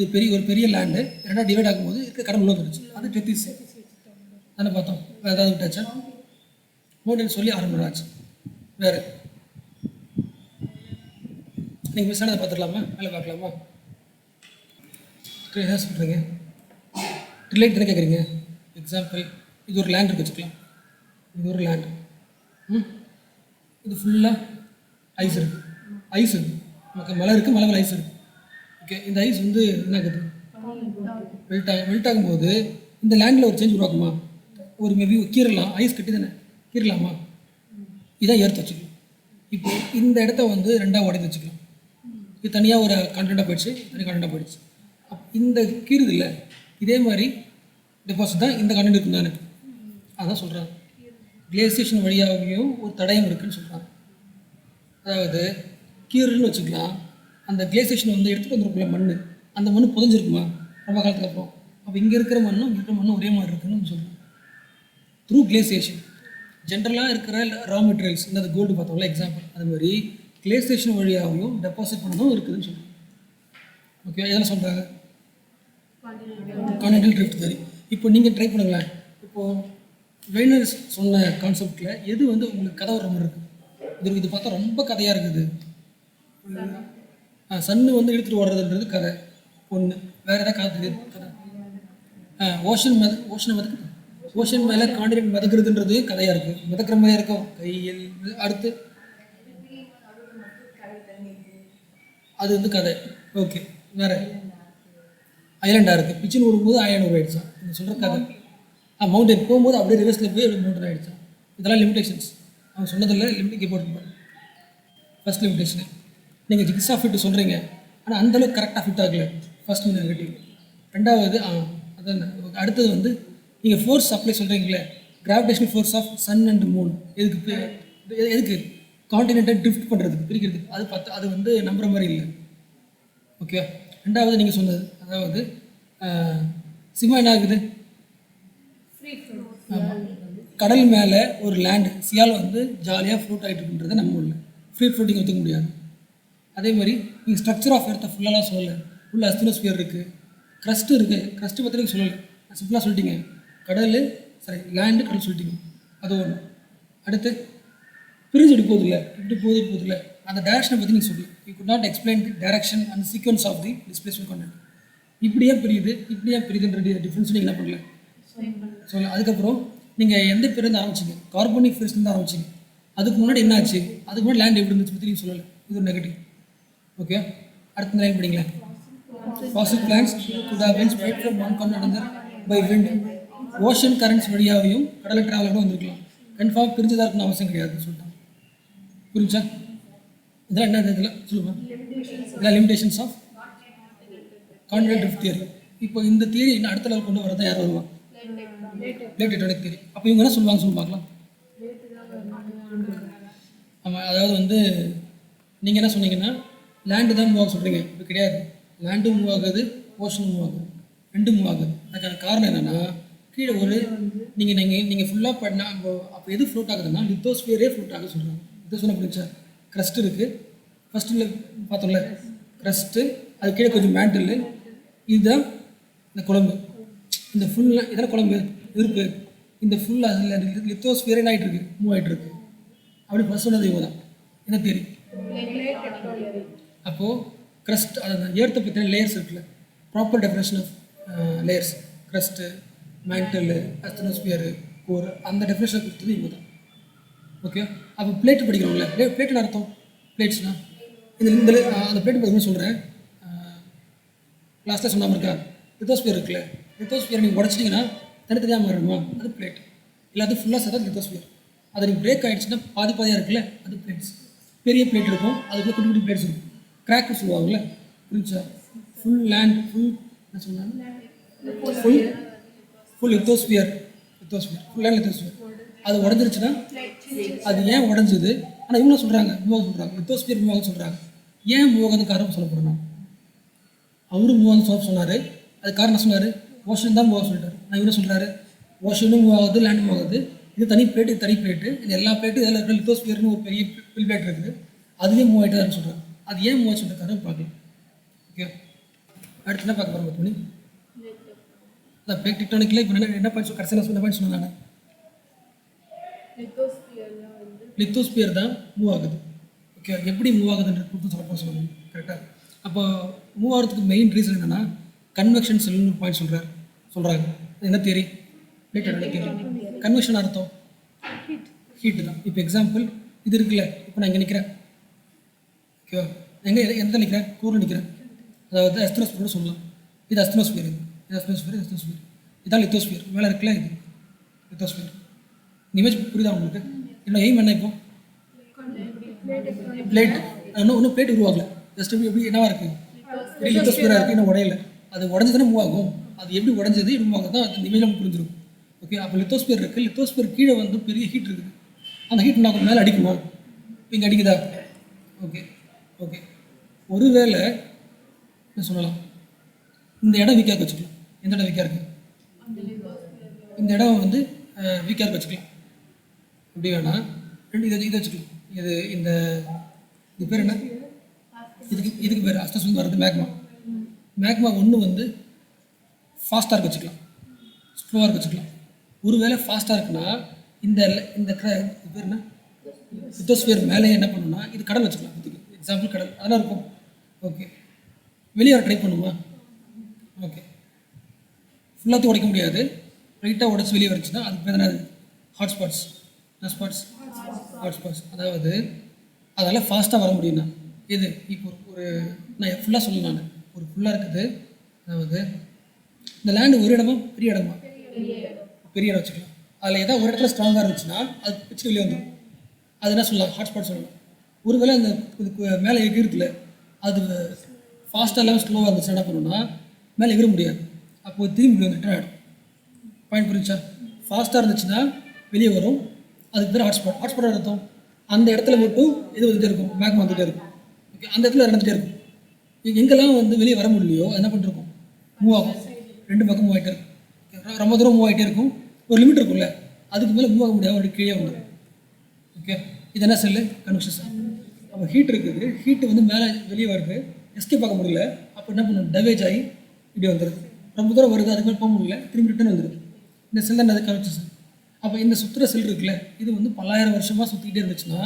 இது ஒரு பெரிய லேண்டு 2ஆக டிவைட் ஆகும்போது இருக்க கடல் உள்ள வந்துருச்சு, அது டெத்திஸ் தானே பார்த்தோம். வேறு ஏதாவது விட்டாச்சா? மவுண்டன் சொல்லி ஆரம்பிச்சாச்சு. வேறு நீங்கள் மிஸ் ஆனதை பார்த்துக்கலாமா? மேலே பார்க்கலாமா? என்ன சொல்கிறீங்க? ரிலேட் தானே கேட்குறீங்க. எக்ஸாம்பிள், இது ஒரு லேண்ட் இருக்கு வச்சுக்கலாம். இது ஒரு லேண்டு, இது ஃபுல்லாக ஐஸ் இருக்குது. நமக்கு மலை இருக்குது, மலை மேலே ஐஸ் இருக்குது. ஓகே, இந்த ஐஸ் வந்து என்ன ஆகுது, மெல்ட் ஆகும்போது இந்த லேண்டில் ஒரு சேஞ்ச் உருவாக்குமா? ஒரு மேபி கீறலாம், ஐஸ் கட்டி தானே கீறலாமா? இதான் எர்த் வச்சுக்கலாம். இப்போ இந்த இடத்த வந்து 2ஆக உடைந்து வச்சுக்கலாம். இது தனியாக ஒரு கான்டென்ட்டாக போயிடுச்சு, தனி கான்டென்ட்டாக போயிடுச்சு. இந்த கீறுது இல்லை, இதே மாதிரி டெபாசிட் தான் இந்த கான்டென்ட் இருக்குன்னு தானே அதான் சொல்கிறாங்க. கிளேசியேஷன் வழியாகவும் ஒரு தடயம் இருக்குதுன்னு சொல்கிறாங்க. அதாவது கீறுன்னு வச்சுக்கலாம், அந்த கிளேசேஷனை வந்து எடுத்துகிட்டு வந்துருக்குள்ள மண், அந்த மண் புதஞ்சிருக்குமா ரொம்ப காலத்துக்கு அப்புறம்? அப்போ இங்கே இருக்கிற மண்ணும் இங்கே இருக்கிற மண்ணும் ஒரே மாதிரி இருக்குன்னு நம்ம சொல்கிறோம். த்ரூ கிளேசியேஷன் ஜென்ரலாக இருக்கிற ரா மெட்டீரியல்ஸ், இந்த கோல்டு பார்த்தோம்ல எக்ஸாம்பிள், அது மாதிரி கிளேசியேஷன் வழியாகவும் டெபாசிட் பண்ணதும் இருக்குதுன்னு சொல்கிறோம். ஓகே, எதெல்லாம் சொல்கிறாங்க? Continental drift theory. இப்போ நீங்கள் ட்ரை பண்ணுங்களேன். இப்போது வெய்னர் சொன்ன கான்செப்டில் எது வந்து உங்களுக்கு கதை வர மாதிரி இருக்குது? இது பார்த்தா ரொம்ப கதையாக இருக்குது. சன்னு வந்து இழுத்துட்டு வர்றதுன்றது கதை ஒன்று. வேறு எதாவது கதை? ஓஷன் மேலே கான்டினென்ட் மிதக்கிறதுன்றது கதையாக இருக்குது. மிதக்கிற மாதிரியாக இருக்கும் கையில். அடுத்து அது வந்து கதை. ஓகே, வேறு ஐலாண்டாக இருக்குது. பிச்சின் விடும்போது ஐலாண்ட் ஆகிடுச்சான். நீங்கள் சொல்கிற கதை. மவுண்டன் போகும்போது அப்படியே ரிவர்ஸில் போய் அப்படியே மவுண்டன் ஆகிடுச்சான். இதெல்லாம் லிமிடேஷன்ஸ். அவங்க சொன்னதில்லை லிமிட் போட்டு. ஃபஸ்ட் லிமிடேஷனு நீங்கள் ஜிக்ஸா ஃபிட் சொல்கிறீங்க, ஆனால் அந்தளவுக்கு கரெக்டாக ஃபிட் ஆகலை. First negative. ரெண்டாவது அதான். அடுத்தது வந்து நீங்கள் ஃபோர்ஸ் சப்ளை சொல்கிறீங்களே, gravitational force of sun and moon எதுக்கு கான்டினென்ட்டை ட்ரிஃப்ட் பண்ணுறதுக்கு, பிரிக்கிறதுக்கு. அது பார்த்து அது வந்து நம்புற மாதிரி இல்லை. ஓகே, ரெண்டாவது நீங்கள் சொன்னது, அதாவது சிமா என்ன ஆகுது? கடல் மேலே ஒரு லேண்டு சியால் வந்து ஜாலியாக ஃப்ளூட் ஆகிட்டு இருக்குன்றதை நம்ம இல்லை ஃப்ரீ ஃப்ளூட்டிங் ஒத்துக்க முடியாது. அதே மாதிரி நீங்கள் ஸ்ட்ரக்சர் ஆஃப் எர்த்தை ஃபுல்லாலாம் சொல்லலை. ஃபுல் அஸ்தினோஸ்பியர் இருக்குது, க்ரஸ்ட்டு இருக்குது. க்ரஸ்ட்டு பற்றி நீங்கள் சொல்லலை, சிம்பிளாக சொல்லிட்டீங்க. கடல் லேண்டு கடல் சொல்லிட்டீங்க. அது ஒன்று. அடுத்து பிரிஞ்சு போகுதில்ல, இப்படி போகுதில்ல, அந்த டைரக்ஷனை பற்றி நீங்கள் சொல்லி you could not explain the direction and sequence of the displacement content. இப்படியே பிரியுதுன்ற டிஃப்ரென்ஸ் நீங்கள் என்ன பண்ணல சொல்ல. அதுக்கப்புறம் நீங்கள் எந்த பேருந்து ஆரம்பிச்சிங்க? கார்பனிக் ஃபேஸ்லேருந்து ஆரம்பிச்சிங்க. அதுக்கு முன்னாடி என்ன ஆச்சு? அதுக்கு முன்னாடி லேண்ட் எப்படி இருந்துச்சு பற்றி நீங்கள் சொல்லலை. இது ஒரு நெகட்டிவ். ஓகே, அடுத்த line படிங்களேன். Fossil plants could have been spread from one continent to another by wind. Ocean currents வழியாகவும் கடலை ட்ராவலோட வந்திருக்கலாம். கன்ஃபார்ம் பிரிஞ்சதாக இருக்கணும் அவசியம் கிடையாது சொல்லிட்டாங்க. புரிஞ்சா? இதெல்லாம் என்ன? இதெல்லாம் சொல்லுவேன். இதெல்லாம் limitations of continental drift theory. இப்போ இந்த தியரி இன்னும் அடுத்த லெவல் கொண்டு வரதான் யார் வருவாங்க? Late tectonic theory. அப்போ இவங்க என்ன சொல்லுவாங்க சொல்லி பார்க்கலாம். ஆமாம், அதாவது வந்து நீங்கள் என்ன சொன்னீங்கன்னா லேண்டு தான் மூவ் ஆக சொல்கிறீங்க. இப்போ கிடையாது. லேண்டும் மூவ் ஆகுது, ஓஷன் மூவ் ஆகுது, ரெண்டும் மூவ் ஆகுது. அதுக்கான காரணம் என்னென்னா, கீழே ஒரு நீங்கள் ஃபுல்லாக பண்ணால் அப்போ எது ஃப்ளோட் ஆகுதுன்னா லித்தோஸ்பியரே ஃப்ளோட் ஆக சொல்கிறாங்க. லித்தோஸ்பியர் புரிஞ்சா? க்ரஸ்ட் இருக்குது. ஃபஸ்ட்டில் பார்த்தோம்ல க்ரஸ்ட்டு, அது கீழே கொஞ்சம் மேண்டில். இதுதான் இந்த குழம்பு. இந்த ஃபுல்லாக இதெல்லாம் குழம்பு இருக்குது. இந்த ஃபுல்லாக அதில் லித்தோஸ்பியரே என்ன ஆகிட்டு இருக்கு? மூவ் ஆகிட்டு இருக்கு. அப்படி ஃபஸ்ட் சொன்னது இவங்க தான். என்ன தெரியும்? அப்போது க்ரஸ்ட், அந்த ஏர்த்தை பற்றின லேயர்ஸ் இருக்குல்ல, proper definition of layers, crust, mantle, asthenosphere, core, அந்த டெஃபினேஷனை கொடுத்தது இவங்க தான். ஓகே, அப்போ பிளேட்டு படிக்கிறோம்ல, பிளேட்டுன்னு அர்த்தம் பிளேட்ஸ்னால் இந்த அந்த பிளேட் பற்றி சொல்கிறேன். லாஸ்ட்டாக சொன்னாமல் இருக்கா? லித்தோஸ்பியர் இருக்குல்ல, லித்தோஸ்பியர் நீங்கள் உடச்சிட்டிங்கன்னா தனித்தனியாக மாறிடுமா? அது பிளேட். இல்லை அது ஃபுல்லாக சேர்த்தா லித்தோஸ்பியர். அதை நீங்கள் பிரேக் ஆகிடுச்சுன்னா பாதியாக இருக்குல்ல, அது பிளேட்ஸ். பெரிய பிளேட் இருக்கும், அதுக்குள்ளே குட்டி குட்டி பிளேட்ஸ் இருக்கும். கிராக்கு சொல்லுவாங்கள்ல, புரிஞ்சா? ஃபுல் லேண்ட், ஃபுல் என்ன சொன்னாங்க? Full lithosphere, full land lithosphere. அது உடஞ்சிருச்சுன்னா அது ஏன் உடஞ்சிது? ஆனால் இவங்க சொல்கிறாங்க மூவாக சொல்கிறாங்க, லித்தோஸ்பியர் மூவாக சொல்கிறாங்க. ஏன் மூவாக காரணம் சொல்ல போகிறேன் நான். அவரும் மூவாக சொன்னார். அது காரணம் சொன்னார், ஓஷன் தான் மூவாக சொல்லிட்டார். நான் இவரும் சொல்கிறாரு ஓஷனும் மூவ் ஆகுது, லேண்டும் மூவ் ஆகுது. இது தனி பிளேட்டு, இது தனி பிளேட்டு. இது எல்லா பிளேட்டும் இதில் இருக்கிற லித்தோஸ்பியர்னு ஒரு பெரிய பில் பிளேட் இருக்குது, அதுலேயே மூவ் ஆகிட்டு சொல்கிறாங்க. அது ஏன் மூவ் ஆச்சு சொல்லிருக்காரு பார்க்கலாம். ஓகே, அடுத்து என்ன பார்க்க போகிறோம்? 10 மணி அதான் பிளேட் டெக்டானிக்கில் இப்போ என்ன பாயிண்ட் கடைசியில் சொன்ன பாயிண்ட் சொன்னாங்க. லித்தோஸ்பியர் தான் மூவ் ஆகுது. ஓகே, எப்படி மூவ் ஆகுதுன்ற கொடுத்து சொல்லணும் கரெக்டாக. அப்போ மூவ் ஆகிறதுக்கு மெயின் ரீசன் என்னென்னா கன்வெக்ஷன் செல்லுன்னு பாயிண்ட் சொல்கிறாங்க. என்ன theory? Plate tectonic theory. Convection அர்த்தம் ஹீட்டு தான். இப்போ எக்ஸாம்பிள் இது இருக்குல்ல, இப்போ நான் இங்கே நிற்கிறேன். ஓகேவா? எந்த நிற்கிறேன்? கூரில் நிற்கிறேன். அதாவது அஸ்தனோஸ்பியர்னு சொல்லலாம். இது அஸ்தனோஸ்பியர், இது அஸ்தனோஸ்பியர். இதான் லித்தோஸ்பியர். மேலே இருக்குல்ல, இது லித்தோஸ்பியர். இமேஜ் புரியுதா உங்களுக்கு? என்னோட எய்ம் என்ன? இப்போ பிளேட் இன்னும் பிளேட் உருவாகல. ஜஸ்ட் எப்படி என்னவா இருக்குது? லித்தோஸ்பியராக இருக்குது, இன்னும் உடையலை. அது உடஞ்சதுன்னா மூவ் ஆகும். அது எப்படி உடஞ்சது எப்படி மூவ் ஆகுது அந்த இமேஜ் நமக்கு புரிஞ்சிடும். ஓகே, அப்போ லித்தோஸ்பியர் இருக்குது. லித்தோஸ்பியர் கீழே வந்து பெரிய ஹீட் இருக்குது. அந்த ஹீட் நான் மேலே அடிக்குமா? இங்கே அடிக்குதா? ஓகே, ஒருவேளை என்ன சொல்லலாம், இந்த இடம் வீக்காக வச்சுக்கலாம். எந்த இடம் வீக்காக இருக்குது, இந்த இடம் வந்து வீக்காக வச்சுக்கலாம். அப்படி வேணா ரெண்டு இதை வச்சுக்கலாம். இந்த இது பேர் என்ன, இதுக்கு பேர் அஸ்டோஸ்பியர் வர்றது மேக்மா. மேக்மா ஒன்று வந்து ஃபாஸ்ட்டாக இருக்க வச்சுக்கலாம், ஸ்லோவாக இருக்க வச்சுக்கலாம். ஒருவேளை ஃபாஸ்ட்டாக இருக்குன்னா இந்த இந்த இது பேர் என்ன, லித்தோஸ்பியர் மேலே என்ன பண்ணணும்னா இது கடல் வச்சுக்கலாம். இதுக்கு எக்ஸாம்பிள் கடல் அதெல்லாம் இருக்கும். ஓகே, வெளியே ட்ரை பண்ணுமா? ஓகே, ஃபுல்லாத்தையும் உடைக்க முடியாது, லைட்டாக உடச்சி வெளியே வந்துச்சுன்னா அதுக்கு பேர் என்னது, ஹாட்ஸ்பாட்ஸ். ஹாட்ஸ்பாட்ஸ் அதாவது அதெல்லாம் ஃபாஸ்ட்டாக வர முடியும்னா இது இப்போ ஒரு நான் ஃபுல்லாக சொல்லலாம். நான் ஒரு ஃபுல்லாக இருக்குது, அதாவது இந்த லேண்டு ஒரு இடமா பெரிய இடமா, பெரிய இடம் வச்சுக்கலாம். அதில் ஏதாவது ஒரு இடத்துல ஸ்ட்ராங்காக இருந்துச்சுன்னா அது வச்சு வெளியே வந்துடும். அது என்ன சொல்லலாம், ஹாட்ஸ்பாட் சொல்லலாம். ஒருவேளை அந்த இதுக்கு மேலே எகிருத்துல அது ஃபாஸ்ட்டாக இல்லாமல் ஸ்லோவாக இருந்துச்சுன்னா என்ன பண்ணணும்னா மேலே எகிர முடியாது. அப்போது திரும்பி ரிட்டர்ன் ஆகிடும். பாயிண்ட் புரிஞ்சா? ஃபாஸ்ட்டாக இருந்துச்சுன்னா வெளியே வரும், அதுக்கு பேர் ஹாட்ஸ்பாட். ஹாட்ஸ்பாட் அர்த்தம் அந்த இடத்துல மட்டும் இது வந்துகிட்டே இருக்கும், மேக்மா வந்துகிட்டே இருக்கும். ஓகே, அந்த இடத்துல நடந்துகிட்டே இருக்கும். எங்கெல்லாம் வந்து வெளியே வர முடியலையோ அது என்ன பண்ணிருக்கும், மூவ் ஆகும். ரெண்டு பக்கம் மூவ் ஆகிட்டே இருக்கும். ரொம்ப தூரம் மூவ் ஆகிட்டே இருக்கும். ஒரு லிமிட் இருக்கும்ல, அதுக்கு மேலே மூவ் ஆக முடியாது, ஒரு கீழே வந்துடும். ஓகே, இது என்ன செல்லு, கன்வெக்ஷன் செல். அப்போ ஹீட் இருக்குது, ஹீட்டு வந்து மேலே வெளியே வருது, எஸ்கேப் பார்க்க முடியல. அப்போ என்ன பண்ணணும், டவேஜ் ஆகி இப்படி வந்துடுது. ரொம்ப தூரம் வருது, அதுக்கு மேலே போக முடியல, திரும்பி ரிட்டர்ன் வந்துடுது. இந்த செல் தான் அது கன்வெக்ஷன் செல். அப்போ இந்த சுற்றுற செல் இருக்குல்ல, இது வந்து பல்லாயிரம் வருஷமாக சுற்றிக்கிட்டே இருந்துச்சுன்னா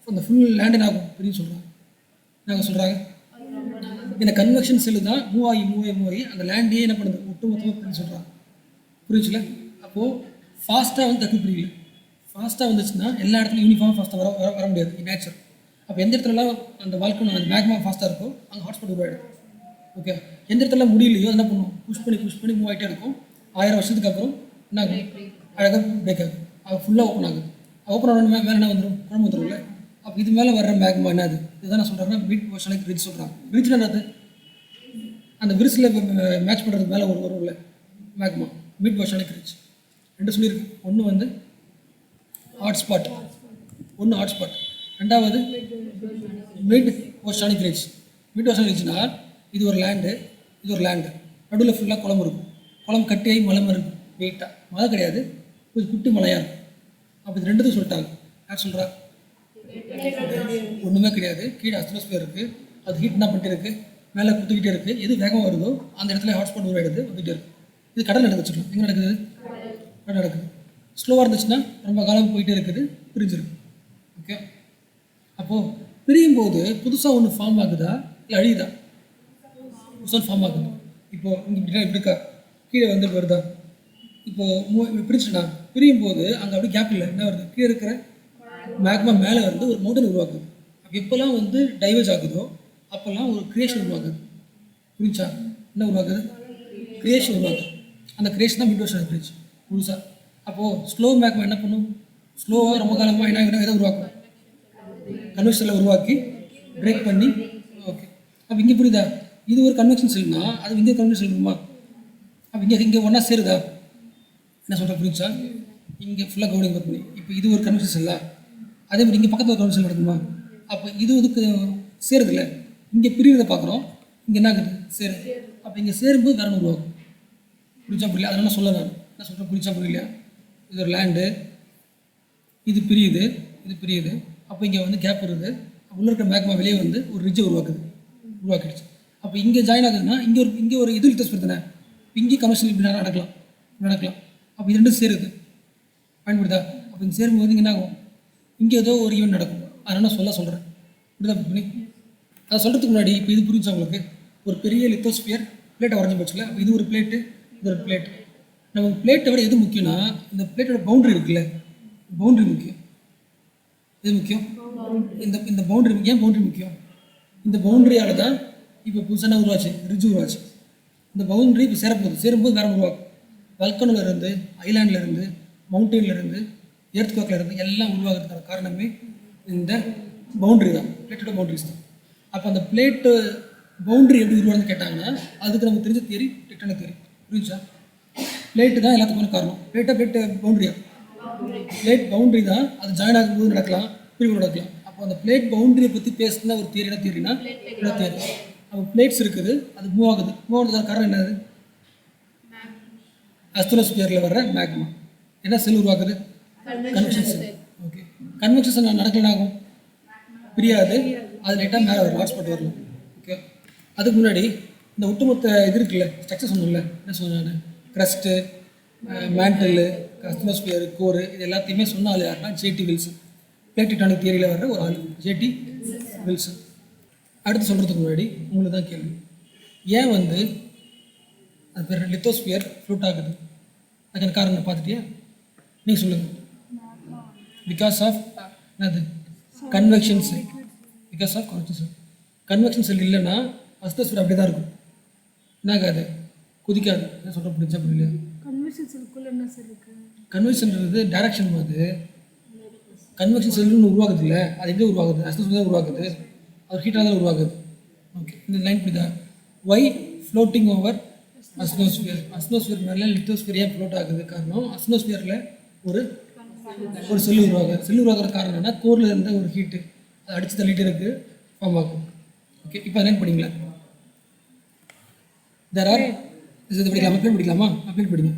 அந்த ஃபுல் லேண்டு ஆகும் அப்படின்னு சொல்கிறாங்க. நாங்கள் சொல்கிறாங்க இந்த கன்வெக்ஷன் செல்லு தான் மூவ் ஆகி அந்த லேண்டையே என்ன பண்ணுது, ஒட்டு மொத்தமாக அப்படின்னு சொல்கிறாங்க. புரிஞ்சுல? அப்போது ஃபாஸ்ட்டாக வந்து தக்கு புரியல. ஃபாஸ்ட்டாக வந்துச்சுன்னா எல்லா இடத்துலையும் யூனிஃபார்ம் ஃபாஸ்ட்டாக வர முடியாது, நேச்சர். அப்போ எந்த இடத்துலலாம் அந்த வால்கனோ அந்த மேக்மா ஃபாஸ்ட்டாக இருக்கும் அங்கே ஹாட்ஸ்பாட் உருவாயிடும். ஓகே, எந்த இடத்துல முடியலையோ என்ன பண்ணும், புஷ் பண்ணி மூவ் ஆகிட்டே இருக்கும். 1000 வருஷத்துக்கு அப்புறம் என்ன ஆகும், அழகாக பிரேக் ஆகும், அது ஃபுல்லாக ஓப்பன் ஆகுது. ஓப்பன் ஆகணும் மேலே என்ன வந்துடும், குழம்பு வந்துடும்ல. அப்போ இது மேலே வர்ற மேக்மா என்னது, இதுதான் நான் சொல்கிறேன்னா மிட் ஓஷனிக் ரிட்ஜ் சொல்கிறாங்க. ரிட்ஜ்னா என்னது, அந்த விரிசில் மேட்ச் பண்ணுறது மேலே வரும்ல மேக்மா, மிட் ஓஷனிக் ரிட்ஜ். ரெண்டு சொல்லியிருக்கு, ஒன்று வந்து ஹாட்ஸ்பாட், ரெண்டாவது mid oceanic ridge. Mid oceanic ரிட்ஜ்னா இது ஒரு லேண்டு, நடுவில் ஃபுல்லாக குளம் இருக்கும். குளம் கட்டியாகி மலை மாதிரி இருக்கும், வெயிட்டாக மழை கிடையாது, கொஞ்சம் குட்டி மலையாக இருக்கும். அப்போ இது ரெண்டுத்தையும் சொல்லிட்டாங்க. யார் சொல்கிறா, ஒன்றுமே கிடையாது. கீழே அஸ்டோஸ்பியர் இருக்குது, அது ஹீட் என்ன பண்ணிட்டு இருக்குது, மேலே குத்துக்கிட்டே இருக்குது. எது வேகமாக வருதோ அந்த இடத்துல ஹாட்ஸ்பாட் உருவாயிடுது, வந்துகிட்டே இருக்குது. இது கடல் நடக்க வச்சுக்கலாம். எங்கே நடக்குது, கடல் நடக்குது. ஸ்லோவாக இருந்துச்சுன்னா ரொம்ப காலம் போயிட்டே இருக்குது, பிரிஞ்சிருக்கு. ஓகே, அப்போது பிரியும் போது புதுசாக ஒன்று ஃபார்ம் ஆகுதா இல்லை அழியுதா, புதுசாக ஃபார்ம் ஆகுது. இப்போது இங்கே இப்படி இருக்கா, கீழே வந்து வருதா, இப்போது பிரிச்சுன்னா பிரியும் போது அங்கே அப்படி கேப் இல்லை, என்ன வருது, கீழே இருக்கிற மேக்மா மேலே வந்து ஒரு மவுண்டன் உருவாக்குது. அப்போ எப்போல்லாம் வந்து டைவர்ஜ் ஆகுதோ அப்போல்லாம் ஒரு கிரியேஷன் உருவாக்குது. புரிஞ்சா? என்ன உருவாக்குது, கிரியேஷன் உருவாக்குது. அந்த கிரியேஷன் தான் மிட் ஓஷனிக் ரிட்ஜ் புதுசாக. அப்போது ஸ்லோ மேக்மா என்ன பண்ணும், ஸ்லோவாக ரொம்ப காலமாக என்ன எதை உருவாக்கும், கன்வெக்ஷனில் உருவாக்கி பிரேக் பண்ணி. ஓகே, அப்போ இங்கே புரியுதா, இது ஒரு கன்வெக்ஷன் செல்னா அது இங்கே கன்வெக்ஷன் செல்லுமா. அப்போ இங்கே ஒன்றா சேருதா, என்ன சொல்கிற புரிஞ்சா? இங்கே ஃபுல்லாக கவனிங்க பார்த்து. இப்போ இது ஒரு கன்வெக்ஷன் செல்லா, அதே மாதிரி இங்கே பக்கத்தில் ஒரு கன்வெக்ஷன் நடக்குமா. அப்போ இதுக்கு சேருதில்ல, இங்கே பிரிகிறத பார்க்குறோம், இங்கே என்ன ஆகுது, சேருது. அப்போ இங்கே சேரும்போது வேறு உருவாகும். புரிஞ்சா புரியல, அதனால சொல்ல நான் என்ன சொல்கிறேன், புரிஞ்சா புரியலையா? இது ஒரு லேண்டு, இது பிரியுது. அப்போ இங்கே வந்து கேப் வருது, உள்ள இருக்க மேக்மா வெளியே வந்து ஒரு ரிட்ஜை உருவாக்கிடுச்சு. அப்போ இங்கே ஜாயின் ஆகுதுன்னா இங்கே ஒரு இது லித்தோஸ்பியர் தானே, இங்கே கமர்ஷியல் இப்படி நடக்கலாம். அப்போ இது ரெண்டும் சேருது, பயன்படுதா? அப்போ இங்கே சேரும்போது இங்கே என்ன ஆகும், இங்கே ஏதோ ஒரு ஈவெண்ட் நடக்கும். அதனால் சொல்கிறேன் இப்படிதான் பண்ணி. அதை சொல்கிறதுக்கு முன்னாடி இப்போ இது புரிஞ்சா உங்களுக்கு, ஒரு பெரிய லித்தோஸ்பியர் பிளேட்டை வரைஞ்சி போச்சுல, இது ஒரு பிளேட்டு, இது ஒரு பிளேட். நம்ம பிளேட்டை விட எது முக்கியம்னா இந்த பிளேட்டோட பவுண்டரி இருக்குல்ல, பவுண்டரி முக்கியம். எது முக்கியம், இந்த பவுண்டரி. ஏன் பவுண்டரி முக்கியம், இந்த பவுண்டரியால் தான் இப்போ புதுசாக உருவாச்சு, ரிட்ஜ் உருவாச்சு. இந்த பவுண்டரி இப்போ சேரும்போது வேறு உருவாக்கும். வல்கனோலேருந்து, ஐலாண்ட்லேருந்து, மவுண்டெயின்லேருந்து, எர்த்குவேக்லேருந்து எல்லாம் உருவாகிறதுக்கான காரணமே இந்த பவுண்டரி தான், பிளேட்டோட பவுண்டரிஸ் தான். அப்போ அந்த பிளேட்டு பவுண்டரி எப்படி உருவானு கேட்டாங்கன்னா அதுக்கு நமக்கு தெரிஞ்ச தியரி டெக்டானிக் தியரி. புரிஞ்சா? பிளேட்டு தான் எல்லாத்துக்கும் காரணம். பிளேட் பவுண்டரியா, பிளேட் பவுண்டரி தான், அது ஜாயின் ஆகும்போது நடக்கலாம், பிரிவு நடக்கலாம். அப்போ அப்போ அந்த பிளேட் பவுண்டரியை பற்றி பேசுனா ஒரு தியரி என்ன தியரினா தியரி. அப்போ பிளேட்ஸ் இருக்குது, அது மூவ் ஆகுது. மூவ் ஆகுறதுக்கு காரணம் என்னது? அஸ்தரோஸ்பியரில் வர்ற மேக்மா என்ன செல் உருவாக்குது? கன்வெக்ஷன் செல். ஓகே, கன்வெக்ஷன் செல் நடக்கலனா ஆகும், பிரியாது, அது லைட்டாக மேலே வரும், ஹாட்ஸ்பாட் வரலாம். ஓகே, அதுக்கு முன்னாடி இந்த ஒட்டுமொத்த இது இருக்குல்ல, ஸ்ட்ரக்சர் சொன்னோம்ல, என்ன சொன்னேன், க்ரஸ்ட்டு, மேண்டலு, அஸ்தரோஸ்பியர், கோரு, இது எல்லாத்தையுமே சொன்ன ஆள் யாருன்னா ஜேடி வில்சன். பிளேட் டெக்டானிக் தியரியில் வர்ற ஒரு ஆள் ஜேடி வில்சன். அடுத்து சொல்கிறதுக்கு முன்னாடி உங்களுக்கு தான் கேள்வி, ஏன் வந்து அது பேர் லித்தோஸ்பியர் ஃப்ளூட் ஆகுது? அதுக்கான காரணம் பார்த்துட்டியா? நீங்கள் சொல்லுங்கள். பிகாஸ் ஆஃப் என்னது? Convection cell. Because of convection cell. Convection cell இல்லைன்னா அஸ்தோஸ்பியர் அப்படி தான் இருக்கும். என்னாகாது? குதிக்காது. என்ன சொல்கிற புரிஞ்சா புரியல? கன்வெக்ஷன் செல்லுக்குள்ள என்ன செல் இருக்கு? கன்வெக்ஷன்ன்றது டைரக்ஷன் மாதிரி. கன்வெக்ஷன் செல்லுன்னு உருவாகுது இல்லை, அது எங்கே உருவாகுது? அஸ்தோஸ்பியர் தான் உருவாகுது, அது ஹீட்டாக தான் உருவாகுது. ஓகே, இந்த லைன் புரியுதா? Why floating over asthenosphere. Asthenosphere மேலே லித்தோஸ்பியர் ஏன் ஃப்ளோட் ஆகுது? காரணம் அஸ்தோஸ்பியரில் ஒரு செல் உருவாகுது. செல் உருவாகிற காரணம் என்ன? கோரில் இருந்த ஒரு ஹீட்டு அதை அடித்து தள்ளிட்டு இருக்கு, ஃபார்ம் ஆகும். ஓகே, இப்போ லைன் படிங்களா? தேர் ஆர் இது படிக்கலாமா? அப்ளேட் படிக்கலாமா? அப்ளேட் படிங்க.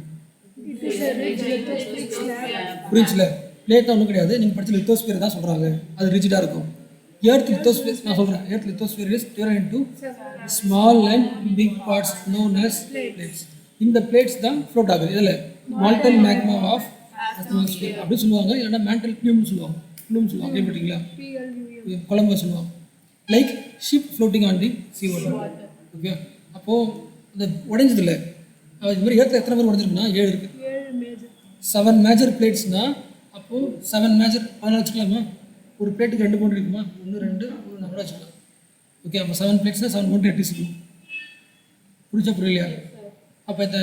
புரிஞ்சுல? பிளேட் ஒன்றும் கிடையாது, நீங்கள் படித்த லித்தோஸ்பியர் தான் சொல்கிறாங்க, அது ரிஜிடாக இருக்கும். எர்த் லித்தோஸ்பியர் நான் சொல்கிறேன். Earth lithosphere is divided into small and big parts known as plates. இந்த பிளேட்ஸ் தான் ஃப்ளோட் ஆகுது. இதில் மால்டன் மேக்மா ஆஃப் அஸ்தரோஸ்பியர் அப்படின்னு சொல்லுவாங்க, இல்லைன்னா மேண்டல் ப்ளூம்னு சொல்லுவாங்க. ப்ளூம் சொல்லுவாங்க, கேள்விப்பட்டீங்களா? கொலம்பஸ் சொல்லுவாங்க. Like ship floating on the sea water. Okay, அப்போது இந்த உடைஞ்சது இல்லை, இது மாதிரி ஏர்த்தில் எத்தனை பேர் உடஞ்சிருக்குன்னா 7 இருக்குது. 7 மேஜர் பிளேட்ஸ்னால் அப்போது 7 மேஜர் 14 வச்சுக்கலாமா? ஒரு பிளேட்டுக்கு 2 பவுண்டரி இருக்குமா? 1 2 1 நம்பர் வச்சுக்கலாம். ஓகே, அப்போ 7 பிளேட்ஸ்னால் 7 பவுண்டரி அட்டிசிக்கணும். புரிச்சா புரியலையா? அப்போ இந்த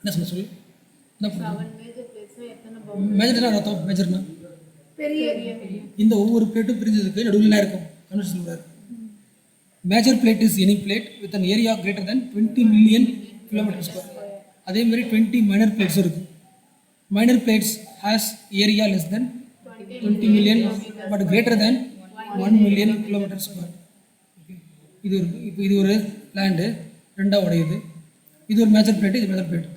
என்ன சொல்லு என்ன பண்ணுறது? மேஜர்னா அர்த்தம் மேஜர்னா இந்த ஒவ்வொரு பிளேட்டும் பிரிஞ்சதுக்கு நடுவில் இருக்கும் கன்வெக்ஷன் சொல்கிறார். Major plate is any plate with an area greater than 20 million kilometre square. அதே மாதிரி 20 மைனர் பிளேட்ஸ் இருக்குது. Minor plates has area less than 20 million but greater than 1 million kilometre square. Okay, இது ஒரு இப்போ இது ஒரு லேண்டு ரெண்டாக உடையுது. இது ஒரு மேஜர் பிளேட்டு, இது மேஜர் பிளேட்.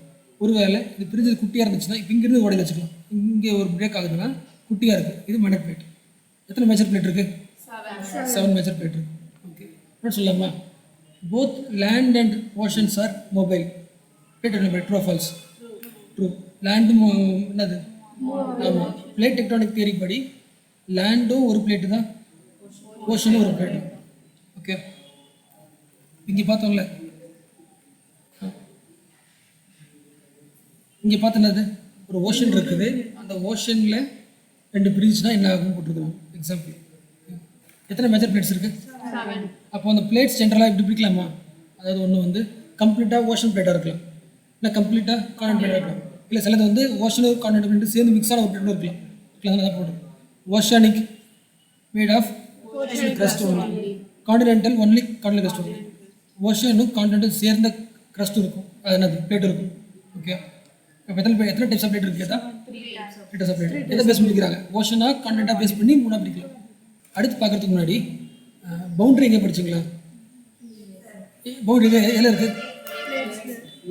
ஒருவேளை இது பிரிஞ்சது குட்டியாக இருந்துச்சுன்னா இப்போ இங்கேருந்து உடையில வச்சுக்கலாம். இங்கே ஒரு பிரேக் ஆகுதுன்னா குட்டியாக இருக்குது, இது மைனர் பிளேட். எத்தனை மேஜர் பிளேட் இருக்குது? 7 மேஜர் பிளேட் இருக்குது. ஓகே, என்ன சொல்லலாமா? Both land and oceans are mobile. True false? True. Land என்னது? ஆமாம், பிளேட் டெக்டானிக் தியரி படி லேண்டும் ஒரு பிளேட்டு தான், ஓஷனும் ஒரு பிளேட்டு. ஓகே, இங்கே பார்த்தோம்ல, இங்கே பார்த்தோன்னது ஒரு ஓஷன் இருக்குது, அந்த ஓஷனில் 2 பிரிஞ்சுனா என்ன ஆகும் போட்டுருக்குறோம் எக்ஸாம்பிள். எத்தனை மேஜர் பிளேட்ஸ் இருக்குது? 7. அப்போ அந்த பிளேட்ஸ் ஜென்ரலாக இப்படி பிரிக்கலாமா? அதாவது ஒன்று வந்து கம்ப்ளீட்டாக ஓஷன் பிளேட்டாக இருக்கலாம், இல்லை கம்ப்ளீட்டாக கான்டினென்ட் பிளேட்டாக இருக்கலாம், இல்லை சிலது வந்து ஓஷனும் கான்டினென்ட் சேர்ந்து மிக்ஸான ஒரு பிளேட்டும் இருக்கலாம். தான் போடுறோம். Oceanic made of crust only, continental only continental crust only. ஓஷனும் கான்டினென்ட்டும் சேர்ந்த கிரஸ்ட் இருக்கும், அது என்னது? பிளேட் இருக்கும். ஓகே, இப்போ எத்தனை டைப்ஸ் ஆஃப் பிளேட் இருக்குது கேட்டால் 3 டைப்ஸ் ஆஃப் பிளேட். எதை பேஸ் பண்ணிக்கிறாங்க? ஓஷனாக கான்டினென்ட்டாக பேஸ் பண்ணி 3 பிரிக்கலாம். அடுத்து பார்க்குறதுக்கு முன்னாடி பவுண்டரி எங்கே படிச்சிங்களா? பவுண்டரி எதில் இருக்குது?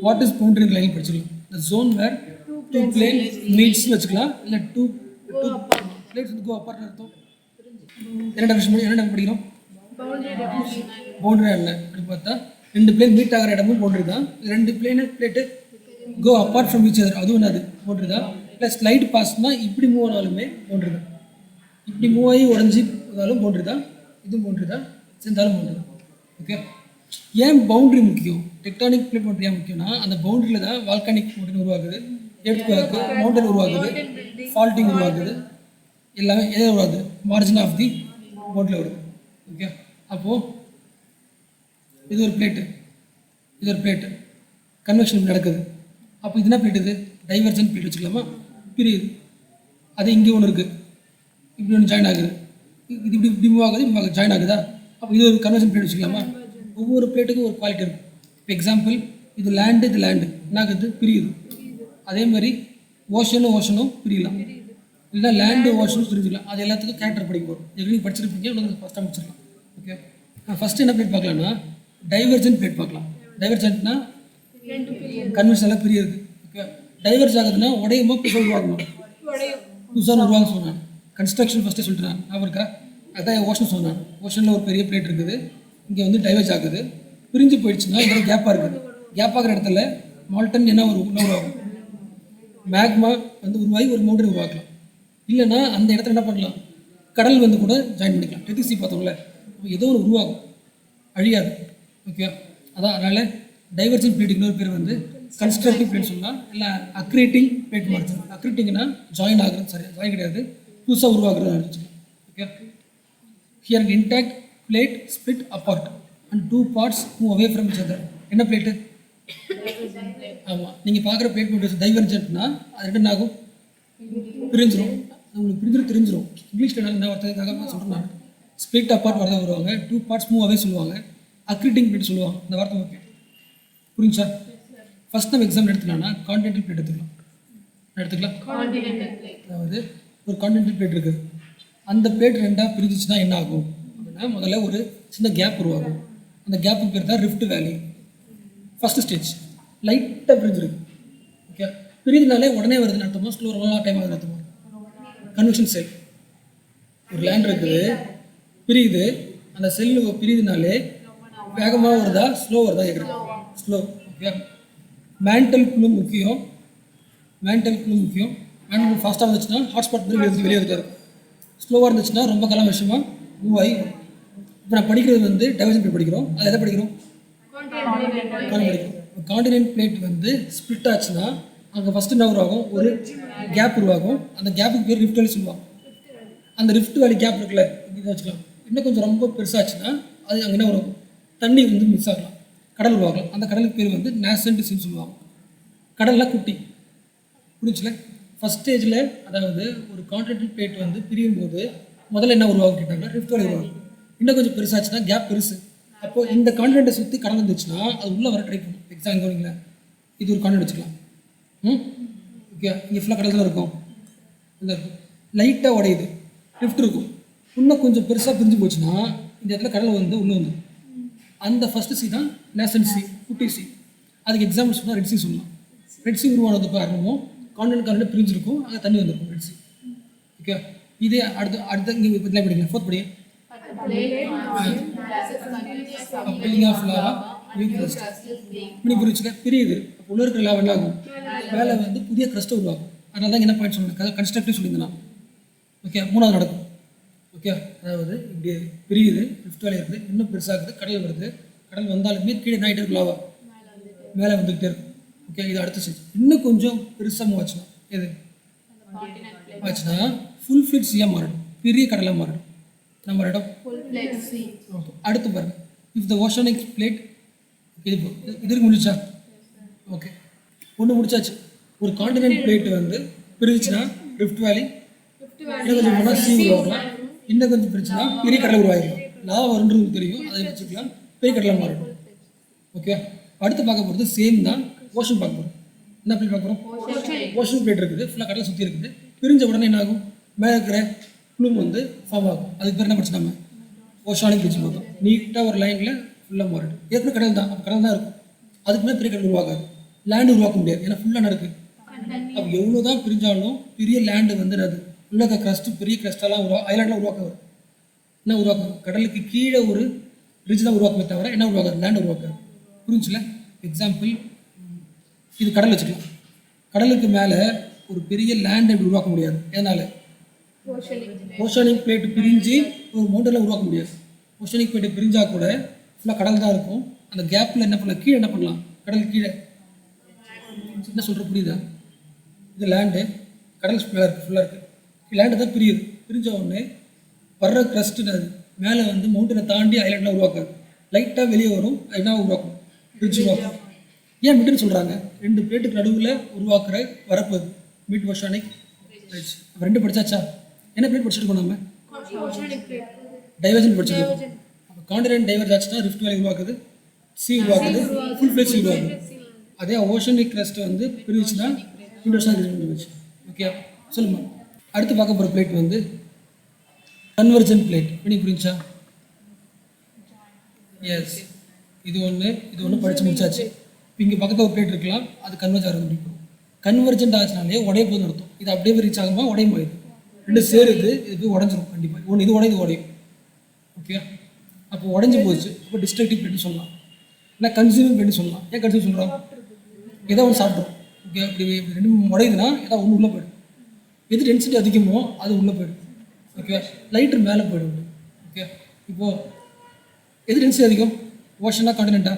வாட் இஸ் பவுண்டரி லைன் படிச்சிக்கலாம். த ஜோன் வேர் 2 பிளேன் மீட்ஸ்னு வச்சுக்கலாம், இல்லை 2 பிளேட்ஸ் வந்து கோ அப்பார்ட்னு அர்த்தம். என்ன டெஃபினிஷன் படிக்கிறோம்? பவுண்டரி என்ன அப்படி பார்த்தா 2 பிளேன் மீட் ஆகிற இடமும் பவுண்டரி தான். 2 plate go apart from each other, அதுவும் என்னது? பவுண்டரி தான். ப்ளஸ் ஸ்லைட் பாஸ்னால் இப்படி மூவ் ஆனாலுமே பவுண்டரி தான். இப்படி மூவ் ஆகி உடஞ்சி போதாலும் பவுண்டரி தான், இதுவும் பவுண்டரி தான், சேர்ந்தாலும் பவுண்டரி தான். ஓகே, ஏன் பவுண்டரி முக்கியம்? டெக்டானிக் பிளேட் பவுண்டரி ஏன் முக்கியம்னா அந்த பவுண்டரியில் தான் வால்கானிக் மவுண்டன் உருவாகுது, எர்த்குவேக் மவுண்டன் உருவாகுது, ஃபால்ட்டிங் உருவாகுது, எல்லாமே எதை உருவாகுது? மார்ஜின் ஆஃப் தி பவுண்டரியில் வருது. ஓகே, அப்போது இது ஒரு பிளேட்டு, இது ஒரு பிளேட்டு, கன்வெக்ஷன் நடக்குது. அப்போ இது என்ன பிளேட்? இது டைவர்ஜென்ட் பிளேட் வச்சுக்கலாமா? பிரியுது. அது இங்கே ஒன்று இருக்குது, இப்படி ஒன்று ஜாயின் ஆகுது, இது இப்படி இப்படி மூவ் ஆகுது, இப்படி ஜாயின் ஆகுதா? அப்போ இது ஒரு கன்வெர்ஷன் பிளேட் வச்சுக்கலாமா? ஒவ்வொரு பிளேட்டுக்கும் ஒரு குவாலிட்டி இருக்கும். இப்போ எக்ஸாம்பிள், இது லேண்டு, இது லேண்டு என்ன ஆகுது? பிரியுது. அதே மாதிரி ஓஷனும் பிரியலாம். இல்லை லேண்டு ஓஷன் பிரிஞ்சுக்கலாம். அது எல்லாத்துக்கும் கேரக்டர் படிக்க போகிறோம். எப்படி படிச்சிருப்பீங்க, உங்களுக்கு ஃபஸ்ட்டாக முடிச்சிடலாம். ஓகே, ஃபஸ்ட்டு என்ன பிளேட் பார்க்கலாம்னா டைவர்ஜென்ட் பிளேட் பார்க்கலாம். டைவர்ஜென்ட்னா கன்வென்ஷனலாக பிரியுது. ஓகே, டைவர்ஜ் ஆகுதுன்னா உடையுமா புதுசாக உருவாகணும். புதுசாக உருவாக சொன்னான். கன்ஸ்ட்ரக்ஷன் ஃபஸ்ட்டு சொல்லிட்டு நான் ஞாபகம் இருக்கா? அதான் ஓஷன் சொன்னான். ஓஷனில் ஒரு பெரிய பிளேட் இருக்குது, இங்கே வந்து டைவர்ஜ் ஆகுது, பிரிஞ்சு போயிடுச்சுன்னா இங்கே கேப்பாக இருக்குது. கேப் ஆகிற இடத்துல மால்டன் என்ன உருவாகும், மேக்மா வந்து உருவாகி ஒரு மவுண்டன் உருவாக்கலாம். இல்லைன்னா அந்த இடத்துல என்ன பண்ணலாம், கடல் வந்து கூட ஜாயின் பண்ணிக்கலாம். டெத்திசி பார்த்தோம்ல, ஏதோ ஒரு உருவாகும், அழியாது. ஓகே, அதான் அதனால் டைவர்ஜென்ட் பிளேட் இன்னொரு பேர் வந்து கன்ஸ்ட்ரக்டிவ் பிளேட் சொல்லலாம், இல்லை அக்ரேட்டிங் பிளேட் மாதிரி. அக்ரேட்டிங்னா ஜாயின் ஆகுறது, சரி ஜாயின் கிடையாது, புதுசாக உருவாக்குறது நினச்சிக்கலாம். Okay, here intact plate split apart and two parts move away from each other. என்ன பிளேட்டு? ஆமாம், நீங்கள் பார்க்குற பிளேட் மட்டும் டைவர்ஜென்ட்னா அது ரெண்டு ஆகும், பிரிஞ்சிடும். உங்களுக்கு பிரிஞ்சிடும் தெரிஞ்சிடும். இங்கிலீஷில் என்ன வார்த்தைக்காக சொல்கிறேன் நான். ஸ்பிளிட் அப்பார்ட் வார்த்தை வருவாங்க, டூ பார்ட்ஸ் மூவ் அவே சொல்லுவாங்க, அக்ரிட்டிங் பிளேட் சொல்லுவாங்க. அந்த வார்த்தை ஓகே புரிஞ்சா? ஃபர்ஸ்ட் நம்ம எக்ஸாம்பிள் எடுத்துக்கலாம்னா கான்டினென்டல் பிளேட் எடுத்துக்கலாம். அதாவது ஒரு கான்டினென்டல் பிளேட் இருக்குது, அந்த பிளேட் ரெண்டாக பிரிஞ்சிச்சுன்னா என்ன ஆகும் அப்படின்னா, முதல்ல ஒரு சின்ன கேப் உருவாகும். அந்த கேப்புக்கு பேர் தான் ரிஃப்ட் வேலி. ஃபஸ்ட்டு ஸ்டேஜ் லைட்டாக பிரிஞ்சிருக்கு. ஓகே, பிரிஞ்சினாலே உடனே வருதுன்னு அர்த்தமா, ஸ்லோ ரொம்ப டைம் ஆகுதுன்னு அர்த்தமா? கன்வெக்ஷன் செல் ஒரு லேண்ட் இருக்குது, பிரியுது, அந்த செல்லு பிரியுதுனாலே வேகமாக வருதா ஸ்லோ வருதா கேட்குறேன். ஸ்லோ. ஓகே, மேண்டல் குழு முக்கியம். மேண்டல் ஃபாஸ்ட்டாக இருந்துச்சுன்னா ஹாட்ஸ்பாட் மாதிரி வெளியே இருக்காது. ஸ்லோவாக இருந்துச்சுன்னா ரொம்ப காலம் விஷயமா மூவ் ஆகி. இப்போ நான் படிக்கிறது வந்து டைவர்ஜென்ட் பிளேட் படிக்கிறோம். அது எதை படிக்கிறோம்? கான்டினென்ட் பிளேட் வந்து ஸ்பிளிட் ஆச்சுன்னா அங்கே ஃபஸ்ட்டு என்ன உருவாகும், ஒரு கேப் உருவாகும். அந்த கேப்புக்கு பேர் ரிஃப்ட் வேலி சொல்லுவாங்க. அந்த ரிஃப்ட் வேலி கேப் இருக்குல்ல, இதை வச்சுக்கலாம். இன்னும் கொஞ்சம் ரொம்ப பெருசாச்சுன்னா அது அங்கே என்ன வரும், தண்ணி வந்து மிக்ஸ் ஆகலாம், கடல் உருவாகலாம். அந்த கடலுக்கு பேர் வந்து நேசன்ட் சீன்னு சொல்லுவாங்க. கடல்லாம் குட்டி. புரிஞ்சுல? ஃபஸ்ட் ஸ்டேஜில் அதாவது ஒரு கான்டினென்டல் பிளேட் வந்து பிரியும் போது முதல்ல என்ன உருவாகும் கேட்டாங்கன்னா ரிஃப்ட் வேலி உருவாகும். இன்னும் கொஞ்சம் பெருசாச்சுன்னா கேப் பெருசு. அப்போது இந்த கான்டினென்ட்டை சுற்றி கடல் இருந்துச்சுன்னா அது உள்ளே வர ட்ரை பண்ணும். எக்ஸாம் கவனிங்களேன், இது ஒரு கான்டினென்ட் வச்சுக்கலாம். ஓகே, இங்கே ஃபுல்லாக கடல் தான் இருக்கும். இந்த இருக்கும் லைட்டாக உடையுது, ரிஃப்ட் இருக்கும். இன்னும் கொஞ்சம் பெருசாக பிரிஞ்சு போச்சுன்னா இந்த இடத்துல கடல் வந்து உள்ளே வந்து அந்த ஃபஸ்ட்டு சி தான் நேசன்ட் சி, குட்டி சி. அதுக்கு எக்ஸாம்பிள் சொன்னால் ரெட் சி சொல்லலாம். ரெட் சி உருவானது காரணமும் கான்டினென்ட் பிரிஞ்சிருக்கும், அங்கே தண்ணி வந்திருக்கும், ரெட் சி. ஓகே, இதே அடுத்த இங்கே இதில் படிக்கலாம். ஃபோர்த் படி புரிச்சுக்க பிரியுது. அப்போ உள்ள இருக்கிற லாவ் என்ன ஆகும், மேலே வந்து புதிய கிரஸ்ட்டை உருவாகும். அதனால தான் என்ன பாயிண்ட் சொன்னேன், கன்ஸ்ட்ரக்டிவ் சொல்லியிருந்தேன். ஓகே, மூணாவது நடக்கும். ஓகே, அதாவது இப்படி பிரியுது, ரிஃப்ட் வேலி இருக்குது, இன்னும் பெருசாகுது, கடல் வருது. கடல் வந்தாலுமே கீழே நைட்டு இருக்கு, லாவா மேலே வந்துக்கிட்டே இருக்கும். ஓகே, இது அடுத்த ஸ்டேஜ். இன்னும் கொஞ்சம் பெருசாக ஆச்சுன்னா எது ஆச்சுன்னா ஃபுல் ஃபிட் சியாக மாறிடும், பெரிய கடலாக மாறிடும். நம்ம இடம் அடுத்து பாருங்க, இஃப் த ஓஷனிக் பிளேட் இதுக்கு முடிச்சா. ஓகே, ஒன்று முடிச்சாச்சு. ஒரு கான்டினென்ட் பிளேட் வந்து பிரிச்சுன்னா ரிஃப்ட் வேலி, இன்னும் கொஞ்சம் போனால் சி உருவாகலாம், இன்னும் கொஞ்சம் பிரிச்சுன்னா பெரிய கடலை உருவாகிடும். லாவா வருன்றது தெரியும், அதை வச்சுக்கலாம், பெரிய கடலை மாறிடும். ஓகே, அடுத்து பார்க்க போகிறது சேம் தான், ஓஷன் பார்க்க போகிறோம். என்ன பிளேட் பார்க்க போகிறோம்? ஓஷன் பிளேட் இருக்குது, ஃபுல்லாக கடலை சுற்றி இருக்குது. பிரிஞ்ச உடனே என்ன ஆகும், மேலே இருக்கிற ப்ளூம் வந்து ஃபார்ம் ஆகும். அதுக்கு பேர் என்ன படிச்சு நம்ம ஓஷானிக் பிரிட்ஜ் பார்த்தோம். நீட்டாக ஒரு லைனில் ஃபுல்லாக மாறிடும். ஏற்கனவே கடல் தான், அப்போ கடல் தான் இருக்கும். அதுக்கு மேலே பெரிய கடல் உருவாகாது, லேண்டு உருவாக்க முடியாது, ஏன்னா ஃபுல்லாக நடக்கு. அப்போ எவ்வளோ தான் பிரிஞ்சாலும் பெரிய லேண்டு வந்து அது உள்ள கிரஸ்ட்டு பெரிய கிரஸ்டெல்லாம் ஐலாண்டெலாம் உருவாக்க வரும். என்ன உருவாக்கும், கடலுக்கு கீழே ஒரு ரிட்ஜ் தான் உருவாக்குமே தவிர என்ன உருவாக்காது, லேண்டு உருவாக்காது. புரிஞ்சுல? எக்ஸாம்பிள் இது கடல் வச்சுக்கலாம். கடலுக்கு மேலே ஒரு பெரிய லேண்ட் எப்படி உருவாக்க முடியாது, எதனால்? ஓஷனிக் பிளேட் பிரிஞ்சு ஒரு மவுண்டனில் உருவாக்க முடியாது. ஓஷனிக் பிளேட் பிரிஞ்சால் கூட ஃபுல்லாக கடல் தான் இருக்கும். அந்த கேப்பில் என்ன பண்ணலாம், கீழே என்ன பண்ணலாம், கடல் கீழே என்ன சொல்கிற புரியுதா? இது லேண்டு, கடல் மேலே இருக்குது, ஃபுல்லாக இருக்குது. லேண்டு தான் பிரியுது. பிரிஞ்ச உடனே வர்ற கிரஸ்ட்டு அது மேலே வந்து மவுண்டனை தாண்டி ஐலாண்டெலாம் உருவாக்காது, லைட்டாக வெளியே வரும். என்ன உருவாக்கும், பிரிட்ஜ் உருவாக்கும். ஏன் மிட்டுன்னு சொல்கிறாங்க, ரெண்டு பிளேட்டுக்கு நடுவில் உருவாக்குற வரப்பு அது மிட் ஓஷானிக் பிரிட்ஜ். அப்போ ரெண்டு படிச்சாச்சா? என்ன பிளேட் படிச்சிருக்கோம் நம்ம? டைவர்ஜென்ட் படிச்சிருக்கோம். அப்போ கான்டினென்ட் டைவர்ஜ் ஆச்சுன்னா ரிஃப்ட் வேலி உருவாக்குது, சி உருவாக்குது, ஃபுல் பிளேட் சி உருவாக்குது. அதே ஓஷனிக் கிரஸ்ட் வந்து பிரிச்சுன்னா இண்டோஷன் பிரிச்சு. ஓகே, சொல்லுமா? அடுத்து பார்க்க போகிற பிளேட் வந்து கன்வர்ஜென்ட் பிளேட். எப்படி புரிஞ்சா? எஸ், இது ஒன்று படித்து முடிச்சாச்சு. இப்போ இங்கே பக்கத்தில் ஒரு பிளேட் இருக்கலாம், அது கன்வர்ஜ் ஆகிறது முடிக்கும். கன்வர்ஜென்ட் ஆச்சுனாலே உடைய போதும் அர்த்தம். இது அப்படியே ரீச் ஆகுமா உடையும் போயிடுது. ரெண்டு சேருது, இது போய் உடஞ்சிரும் கண்டிப்பாக. ஒன்று இது உடையும். ஓகே, அப்போ உடஞ்சி போச்சு. இப்போ டிஸ்ட்ரக்டிவ் பிளேட்னு சொல்லலாம், இல்லை கன்சியூமிங் பிளேட்னு சொல்லலாம். ஏன் கன்சியூம் சொல்கிறோம்? ஏதோ ஒன்று சாப்பிட்றோம். ஓகே, இப்படி ரெண்டு உடையுதுன்னா ஏதாவது ஒன்று உள்ளே போயிடும். எது டென்சிட்டி அதிகமோ அது உள்ளே போயிடும். ஓகே, லைட்டர் மேலே போயிடும். ஓகே, இப்போது எது டென்சிட்டி அதிகம்? ஓஷனா கான்டினென்ட்டா?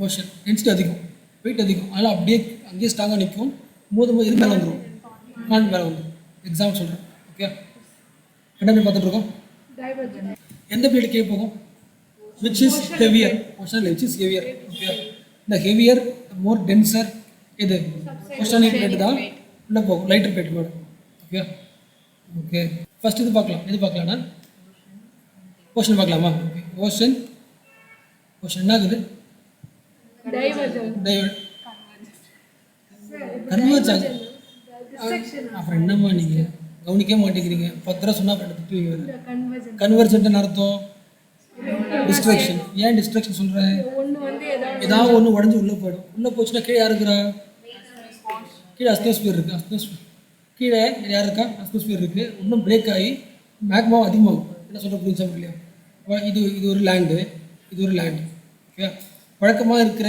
ஓஷன். டென்சிட்டி அதிகம், வெயிட் அதிகம், அதனால் அப்படியே அங்கேயே ஸ்ட்ராங்காக நிற்கும். போது இது மேலே வந்துடும், கான்ட் மேலே வந்துடும். எக்ஸாம்பிள் சொல்கிறேன். ஓகே, ரெண்டாவது பார்த்துட்டு இருக்கோம். divergent, எந்த பிளேட் கீழே போகும்? Which is heavier? ஓஷனில் விச் இஸ் ஹெவியர்? ஓகே, இந்த ஹெவியர் மோர் டென்சர் இது ஓஷனிக் பிளேட் தான் உள்ளே போகும், lighter plate madam. Okay, first இது பார்க்கலாம். எது பார்க்கலாம்னா ஓஷன் பார்க்கலாமா? ஓகே, ஓஷன் என்ன ஆகுது? divergent, கன்வர்ஜ் ஆகுது. dissection, அப்புறம் என்னம்மா நீங்கள் கவனிக்க மாட்டேங்கிறீங்க? 10 தடவை சொன்னால் அப்புறம் திட்டுவீங்க. convergent. கன்வர்ஜென்ட்னு அர்த்தம் டிஸ்ட்ராக்ஷன். ஏன் டிஸ்ட்ராக்ஷன் சொல்கிறேன்? ஒன்று வந்து ஏதாவது ஒன்று உடஞ்சி உள்ளே போயிடும். உள்ளே போச்சுன்னா கீழே யார் இருக்கிறா? கீழே அஸ்தோஸ்பியர் இருக்குது. கீழே யார் இருக்கா? அஸ்தோஸ்பியர் இருக்குது. இன்னும் பிரேக் ஆகி மேக்மாவும் அதிகமாகும். என்ன சொல்கிற புரிஞ்சா இல்லையா? இது ஒரு லேண்டு, இது ஒரு லேண்டு. ஓகே, வழக்கமாக இருக்கிற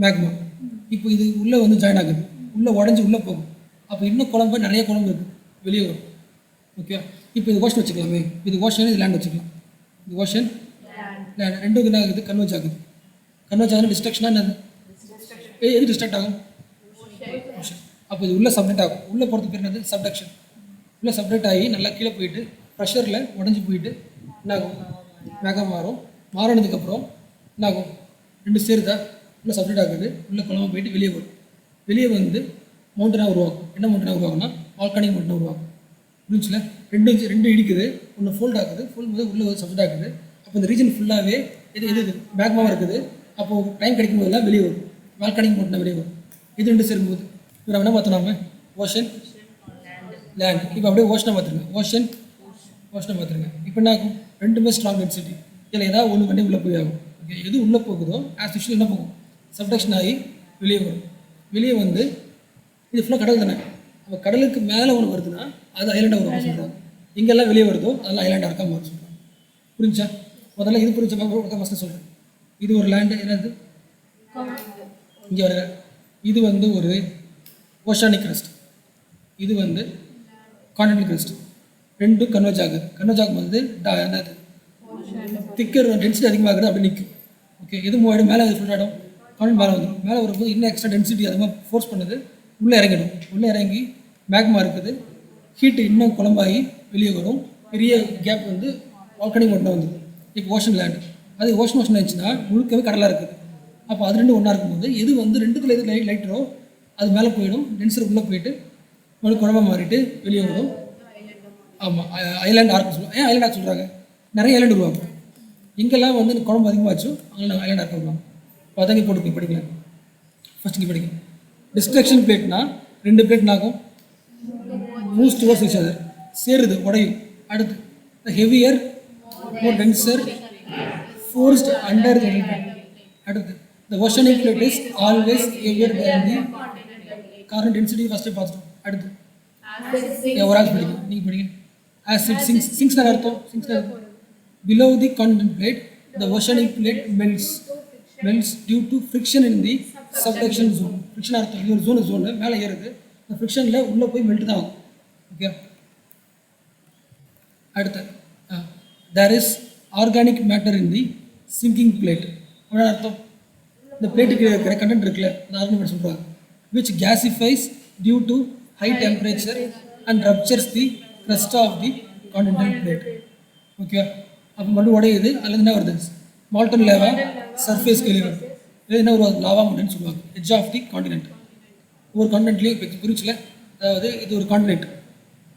மேக்மா இப்போ இது உள்ளே வந்து ஜாயின் ஆகுது, உள்ளே உடஞ்சி உள்ளே போகும். அப்போ இன்னும் குழம்பு நிறைய குழம்பு இருக்குது, வெளியே வரும். ஓகே, இப்போ இது ஓஷன் வச்சுக்கலாமே. இது ஓஷன், இது லேண்ட் வச்சுக்கலாம். இது ஓஷன் லேண்ட் ரெண்டும் என்ன ஆகுது? கன்வர்ஜ் ஆகுது. கன்வர்ஜ் ஆகுது டிஸ்ட்ரக்ஷனாக என்னது? எது டிஸ்ட்ராக்ட் ஆகும்? ஓஷன். அப்போ இது உள்ளே சப்டெக்ட் ஆகும். உள்ளே போகிறது பேர் என்னது? சப்டக்ஷன். உள்ளே சப்டெக்ட் ஆகி நல்லா கீழே போயிட்டு ப்ரெஷரில் உடஞ்சி போயிட்டு என்ன ஆகும்? மேகம் மாறினதுக்கப்புறம் என்ன ஆகும்? ரெண்டு சேருதா, உள்ளே சப்டெக்ட் ஆகுது, உள்ளே குழம்பு போயிட்டு வெளியே வரும். வெளியே வந்து மவுண்டனாக உருவாகும். என்ன மவுண்டனாக உருவாகும்னா வால்கானிக் மவுண்டனாக உருவாகும். புரிஞ்சுல? ரெண்டு இடிக்குது, ஒன்று ஃபோல்ட் ஆகுது. ஃபோல்ட் போது உள்ளே சப்ஜெக்ட் ஆகுது. அப்போ இந்த ரீஜன் ஃபுல்லாகவே இது பேக்மாவாக இருக்குது. அப்போது டைம் கிடைக்கும் போதெல்லாம் வெளியே வரும், வால்கானிக் மவுண்டனாக வெளியே வரும். இது ரெண்டு சேரும்போது இப்போ நம்ம என்ன பார்த்தோம்? நாம ஓஷன் லேண்ட். இப்போ அப்படியே ஓஷனை பார்த்துருங்க. ஓஷனை பார்த்துருங்க. இப்போ என்ன ஆகும்? ரெண்டுமே ஸ்ட்ராங் டென்சிட்டி. இதில் ஏதாவது ஒன்று பண்ணி உள்ளே போய் ஆகும். ஓகே, எது உள்ளே போகுதோ ஆஸ் யூஷுவல் என்ன போகும்? சப்டக்ஷன் ஆகி வெளியே வரும். வெளியே வந்து இது ஃபுல்லாக கடல் தானே. அப்போ கடலுக்கு மேலே ஒன்று வருதுன்னா அது ஐலாண்டாக வரும்னு சொல்கிறாங்க. எங்கெல்லாம் வெளியே வருதோ அதெல்லாம் ஐலாண்டாக இருக்காமல் வரும் சொல்கிறாங்க. புரிஞ்சா? முதல்ல இது புரிஞ்ச ஃபஸ்ட்டு சொல்கிறேன். இது ஒரு லேண்டு, என்னது இங்கே வர. இது வந்து ஒரு ஓஷானிக் கிரஸ்ட், இது வந்து கான்டினென்டல் கிரஸ்ட். ரெண்டும் கன்வர்ஜ் ஆகும்போது என்னது? திக்கர் டென்சிட்டி அதிகமாகுது, அப்படி நிற்கும். ஓகே, எது மூவ் ஆகிடும்? மேலே ஃபுல் ஆகிடும், கான்டினென்ட் மேலே வந்துடும். மேலே வரும்போது இன்னும் எக்ஸ்ட்ரா டென்சிட்டி அதிகமாக ஃபோர்ஸ் பண்ணுது, உள்ளே இறங்கிடும். உள்ளே இறங்கி மேக்மா இருக்குது, ஹீட்டு இன்னும் குழம்பாகி வெளியே வரும். பெரிய கேப் வந்து வால்கானிக் மவுண்டன் வந்துடும். இப்போ ஓஷன் லேண்டு, அது ஓஷன் ஆச்சுன்னா முழுக்கவே கடலாக இருக்குது. அப்போ அது ரெண்டும் ஒன்றா இருக்கும்போது எது வந்து ரெண்டுத்தில் எது லைட்டரோ அது மேலே போயிடும், டென்சர் உள்ளே போயிட்டு மறுபடியும் குழம்பா மாறிட்டு வெளியே வரும். ஆமாம், ஐலாண்ட் ஆர்க்கு சொல்லுவாங்க. ஏன் ஐலாண்ட் ஆர்க் சொல்கிறாங்க? நிறைய ஐலாண்ட் உருவாகும். எங்கெல்லாம் வந்து குழம்பு அதிகமாகச்சோ அங்கெல்லாம் ஐலாண்ட் ஆர்க் வருவாங்க. இப்போ அதான் போட்டு படிக்கலாம். ஃபஸ்ட் இங்கே படிங்க. டிஸ்ட்ரக்ஷன் பிளேட்னா ரெண்டு பிளேட் ஆகும், மூவ்ஸ் டுவர்ட்ஸ் ஈச் அதர், சேருது, உடையும். அடுத்து heavier more denser forced under the plate. அடுத்து the oceanic plate is always heavier than the current density. First பார்த்துட்டோம். அடுத்து ஒரு ஆள் படிங்க, நீங்கள் படிங்க. as it sinks அர்த்தம் below the continental plate the oceanic plate melts due to friction in the subduction zone. friction அர்த்தம் இது ஒரு ஜோன் மேலே ஏறுது, அந்த ஃப்ரிக்ஷனில் உள்ளே போய் மெல்ட் தான் ஆகும். ஓகே, அடுத்து there is organic matter in the sinking plate. என்ன அர்த்தம்? இந்த பிளேட்டுக்கு இருக்கிற கண்டென்ட் இருக்குல்ல, அந்த ஆர்குமெண்ட் சொல்கிறாங்க. which gasifies due to high temperature and ruptures the crust of the continental plate. Okay, அப்போ மறுபடியும் உடையுது. அதில் என்ன வருது? மால்டன் லேவா சர்ஃபேஸ்க்கு வெளியே வருது. இது என்ன ஒரு லாவா மவுண்டன் சொல்லுவாங்க, எட்ஜ் ஆஃப் தி காண்டினென்ட். ஒவ்வொரு காண்டினென்ட்லேயும் இப்போ புரிச்சுல, அதாவது இது ஒரு காண்டினென்ட்.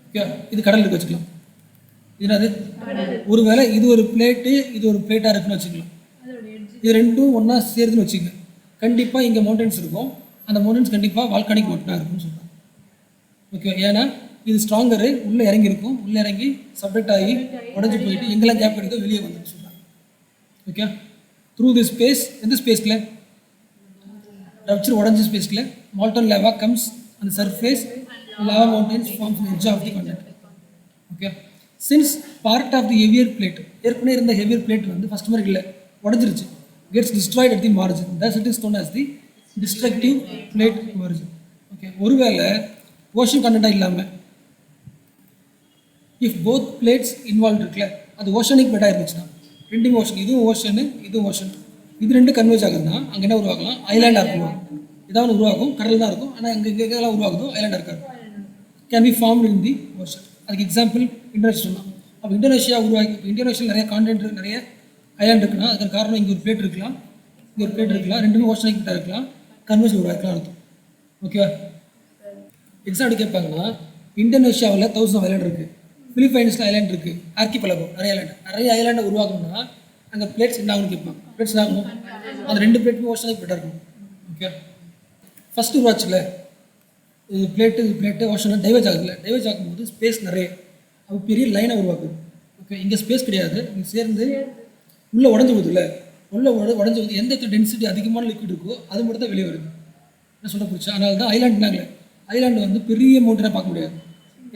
ஓகே, இது கடலுக்கு வச்சுக்கலாம். இதுனாது ஒருவேளை இது ஒரு பிளேட்டு, இது ஒரு பிளேட்டாக இருக்குன்னு வச்சுக்கலாம். இது ரெண்டும் ஒன்றா சேருதுன்னு வச்சுக்கோங்க. கண்டிப்பாக இங்கே மவுண்டன்ஸ் இருக்கும், அந்த மவுண்டன்ஸ் கண்டிப்பாக வால்கானிக் மவுண்டனாக இருக்குன்னு சொல்கிறாங்க. ஓகே, ஏன்னா இது ஸ்ட்ராங்கரு, உள்ளே இறங்கி இருக்கும், உள்ளே இறங்கி சப்டெக்ட் ஆகி உடஞ்சி போயிட்டு எங்கெல்லாம் கேப் கிடைக்கோ வெளியே வந்து சொல்கிறாங்க. ஓகே, த்ரூ தி ஸ்பேஸ், எந்த ஸ்பேஸில் ரப்ச்சர் உடஞ்ச ஸ்பேஸில் மால்டன் லாவா கம்ஸ் அந்த surface lava mountains forms edge of the content. Okay, since part of the heavier plate, ஏற்கனவே இருந்த ஹெவியர் பிளேட் வந்து ஃபஸ்ட் மாதிரி இல்லை, உடஞ்சிருச்சு, gets destroyed at the margin, thus it is known as the destructive plate margin. Okay, ஒருவேளை ocean கண்டென்ட்டாக இல்லாமல் if both plates involve இருக்குல்ல, அது ஓஷனிக் பிளேட்டாக இருந்துச்சுன்னா, ரெண்டுமே ஓஷன், இதுவும் ஓஷனு இதுவும் ஓஷன், இது ரெண்டு கன்வெர்ஜ் ஆகுதுன்னா அங்கே என்ன உருவாகலாம், ஐலாண்டாக இருக்கும். இதாவது உருவாகும், கடல் தான் இருக்கும், ஆனால் அங்கே எங்கெல்லாம் உருவாகுதோ ஐலாண்டாக இருக்காது. Can be formed in the ocean. அதுக்கு எக்ஸாம்பிள் இந்தோனேஷியா தான். அப்போ இந்தோனேஷியா உருவாகி, இப்போ இந்தோனேஷியா நிறைய கான்டென்ட் நிறைய ஐலாண்ட் இருக்குன்னா அதுக்கு காரணம் இங்கே ஒரு பிளேட் இருக்கலாம், இங்கே ஒரு பிளேட் இருக்கலாம், ரெண்டுமே ஓஷனிக் பிளேட்டாக இருக்கலாம், கன்வெர்ஜ் உருவாக்கலாம் அர்த்தம். ஓகேவா? எக்ஸாம்பிள் கேட்பாங்கன்னா இந்தோனேஷியாவில் 1000 ஐலாண்ட் இருக்குது, பிலிப்பைன்ஸில் ஐலாண்ட் இருக்குது, ஆர்கிபெலகோ நிறைய ஐலாண்டை உருவாகணும்னா அங்கே பிளேட்ஸ் என்ன ஆகும்னு கேட்பாங்க. பிளேட்ஸ் என்ன ஆகணும், அந்த ரெண்டு பிளேட்டுமே ஓஷனிக் பிளேட்டாக இருக்கும். ஓகே, ஃபஸ்ட்டு உருவாச்சுல இது பிளேட்டு ஓஷன் டைவர்ஜ் ஆகுதுல்ல, டைவர்ஜ் ஆகும்போது ஸ்பேஸ் நிறைய, அது பெரிய லைனை உருவாக்குது. ஓகே, இங்கே ஸ்பேஸ் கிடையாது, இங்கே சேர்ந்து உள்ளே உடஞ்சி போகுதுல்ல, உடஞ்சி போகுது, எந்த டென்சிட்டி அதிகமான லிக்விட் இருக்கோ அது மட்டும் தான் வெளியே வருது. என்ன சொல்ல போச்சு, அதனால தான் ஐலாண்டுனாங்களே, ஐலாண்டு வந்து பெரிய மவுண்டனாக பார்க்க முடியாது,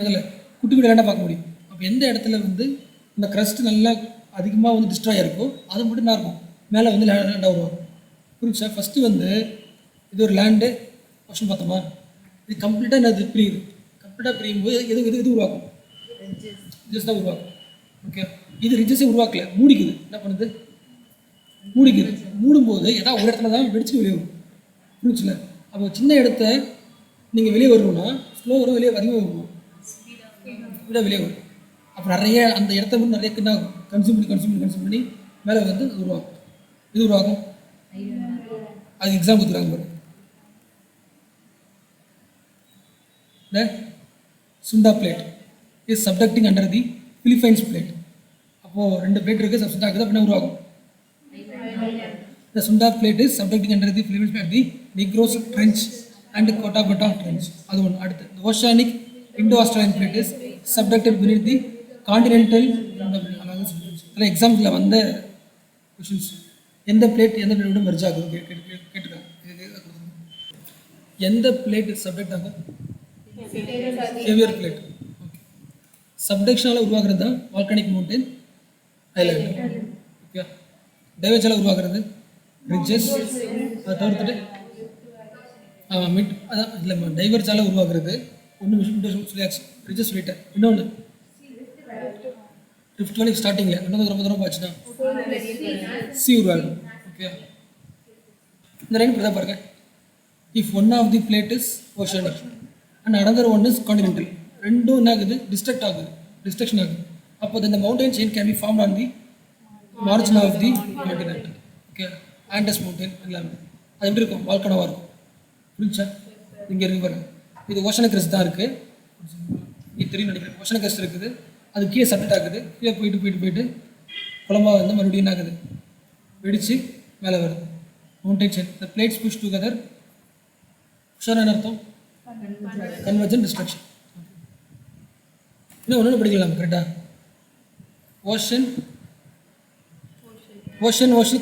இதில் குட்டி குட்டி ஐலாண்டாக பார்க்க முடியும். அப்போ எந்த இடத்துல வந்து இந்த க்ரஸ்ட் நல்லா அதிகமாக வந்து டிஸ்ட்ராய் இருக்கோ அது மட்டும் என்ன இருக்கும், மேலே வந்து லேண்டாக உருவாகும். புரிஞ்சா? ஃபஸ்ட்டு வந்து இது ஒரு லேண்டு கொஸ்டின் பார்த்தோமா, இது கம்ப்ளீட்டாக என்னது பிரியுது, கம்ப்ளீட்டாக பிரியும் போது எது உருவாக்கும், ரிஜஸ் தான் உருவாக்கும். ஓகே, இது ரிஜஸே உருவாக்கல, மூடிக்குது. என்ன பண்ணுது, மூடிக்குது. மூடும்போது ஏதாவது ஒரு இடத்துல தான் வெடிச்சு வெளியே வரும். புரிஞ்சுல? அப்போ சின்ன இடத்த நீங்கள் வெளியே வரணும்னா ஸ்லோ வரும், வெளியே அதிகமாக வரும், ஸ்பீடாக வெளியே வரும். அப்போ நிறைய அந்த இடத்த வந்து நிறைய என்ன கன்சியூம் பண்ணி மேலே வந்து உருவாகும். இது உருவாகும். அது எக்ஸாம் கொடுத்துருக்காங்க பாருங்க. The Sunda plate is subducting under the Philippines plate. அப்போது ரெண்டு பிளேட் இருக்குது, சப்ஸ்ட் ஆகுது, அப்படின்னா உருவாகும். The Sunda plate is subducting under the Philippines plate, the Negros Trench and Cotabato Trench. அது ஒன்று. அடுத்து the Oceanic Indo-Australian plate is subducted beneath the continental. இதில் எக்ஸாம்பிளில் வந்த கொஷின்ஸ், எந்த பிளேட் விட மெர்ஜ் ஆகுது கேட்டுருக்காங்க. எந்த பிளேட் சப்டெக்ட் ஆகும், ஹெவியர் பிளேட். ஓகே, சப்டக்ஷனால் உருவாகிறது தான் வால்கானிக் மவுண்டன் ஐலாண்ட். ஓகே, டைவர்ஜால் உருவாகிறது ரிட்ஜஸ். அதை தவிர்த்துட்டு அதான் இல்லை, டைவர்ஜால் உருவாகிறது ஒன்று சொல்லியாச்சு, ரிட்ஜஸ் சொல்லிட்டேன். இன்னொன்று ரிஃப்ட் வேலி ஸ்டார்டிங்கில் இன்னும் ரொம்ப தூரம் போச்சுன்னா சி உருவாகும். ஓகே, இந்த லைன் இப்படி தான் பாருங்க. If one of the plate is oceanic and another one is continental, ரெண்டும் என்ன ஆகுது, டிஸ்ட்ரக்ஷன் ஆகுது. அப்போ இந்த mountain chain can be form on the margin of the continent. Okay, Andes mountain எல்லாமே அது எப்படி இருக்கும், வால்கனவாக இருக்கும். புரிஞ்சா? இங்கே இருக்கு பாருங்க, இது ஓஷனிக் கிரஸ்ட் தான் இருக்குது, இது தெரியும் நினைக்கிறேன். ஓஷனிக் கிரஸ்ட் இருக்குது, அது கீழே சப்டெக்ட் ஆகுது, கீழே போயிட்டு குழம்பா வந்து மறுபடியும் என்ன ஆகுது, வெடித்து மேலே வருது. Mountain chain, the plates push together. புஷான அர்த்தம் கன்வர்ஜன் டிஸ்ட்ரக்ஷன். இன்னும் ஒன்று படிக்கலாம் கரெக்டாக. ஓஷன்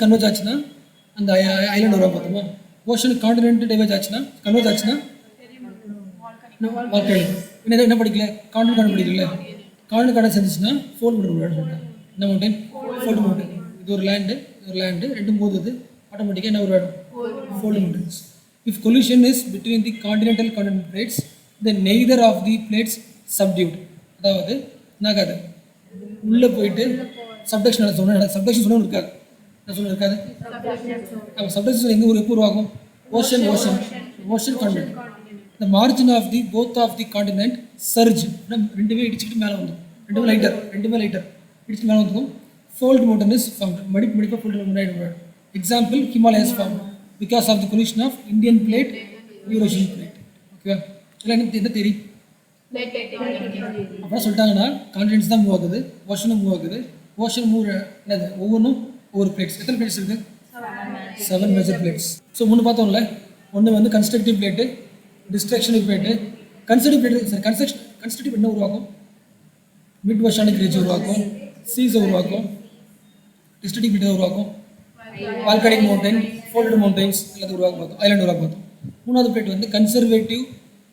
கன்வர்ஜ் ஆச்சுன்னா அந்த ஐலாண்ட் வரும் பார்த்தோமா. ஓஷன் கான்டினென்ட் டைவர்ஜ் ஆச்சுன்னா கன்வர்ஜ் ஆச்சுன்னா வால்கனிக். என்ன படிக்கல, கான்டினென்ட் படிக்கல. கான்டினென்ட் சேர்ந்துச்சுன்னா ஃபோல்டு மவுண்டன் சொல்லிட்டேன். என்ன மவுண்டன், ஃபோல்டு மவுண்டன். இது ஒரு லேண்டு ரெண்டும் போகுது, ஆட்டோமேட்டிக்காக என்ன ஒரு வேணும், fold mountains. If collision is between the continental plates, then neither of the plates subdued. அதாவது என்னாகாது, உள்ளே போயிட்டு சப்டக்ஷன் சொன்னால் சப்டக்ஷன் சொன்ன இருக்காது. என்ன சொன்ன இருக்காது, அப்போ சப்டக்ஷன் எங்கே எப்போ உருவாகும், ocean continent. The margin of the both of the continent surge, ரெண்டுமே இடிச்சுக்கிட்டு மேலே வந்துடும், ரெண்டுமே லைட்டர் இடிச்சுட்டு மேலே வந்துடும். Fold mountain is formed, மடிப்பாக ஃபோல்டு மவுண்டன் ஆகிடும். Example, Himalayas formed because of the collision of Indian plate, Eurasian plate. ஓகேவா? இல்லை என்ன தெரியும் அப்புறம் சொல்லிட்டாங்கன்னா கான்டினென்ட்ஸ் தான் மூவ் ஆகுது, ஓஷனும் மூவ் ஆகுது. ஓஷன் மூவ் என்னது, ஒவ்வொன்றும் ஒவ்வொரு பிளேட்ஸ். எத்தனை பிளேட்ஸ் இருக்குது, 7 மேஜர் பிளேட்ஸ். ஸோ 3 பார்த்தோம்ல. ஒன்று வந்து constructive plate, destructive plate. Constructive plate constitute என்ன உருவாக்கும்? மிட் ஓஷானிக் ரிட்ஜ் உருவாக்கும், சீஸை உருவாக்கும், டிஸ்ட்ரிக்ட் பிளேட்டை உருவாக்கும், வால்கானிக் மவுண்டன், ஃபோல்டட் மவுண்டைன்ஸ் எல்லாத்தையும் உருவாக்க பார்த்தோம், ஐலாண்ட் உருவாக்க பார்த்தோம். மூணாவது பிளேட் வந்து கன்சர்வேட்டிவ்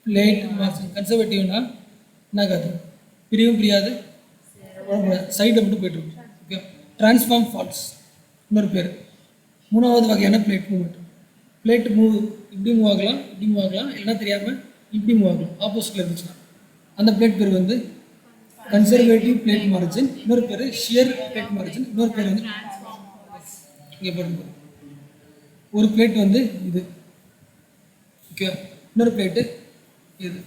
பிளேட் மார்ஜின். கன்சர்வேட்டிவ்னா என்ன காது? பிரியவும் பிரியாது, சைடில் மட்டும் போய்ட்டு இருக்கும். ஓகே, டிரான்ஸ்ஃபார்ம் ஃபால்ட்ஸ் இன்னொரு பேர். மூணாவது வகையான பிளேட் மூவ்மெண்ட். பிளேட் மூவ் இப்படி மூவ் ஆகலாம், இப்படி மூவ் ஆகலாம், இல்லைன்னா தெரியாமல் இப்படி மூவ் ஆகலாம், ஆப்போசிட்டில் இருந்துச்சுன்னா அந்த பிளேட் பேர் வந்து கன்சர்வேட்டிவ் பிளேட் மார்ஜின். இன்னொரு பேர் ஷியர் பிளேட் மார்ஜின். இன்னொரு பேர் வந்து இங்கே போட்டு ஒரு பிளேட் வந்து இது. ஓகே, இன்னொரு பிளேட்டு இது.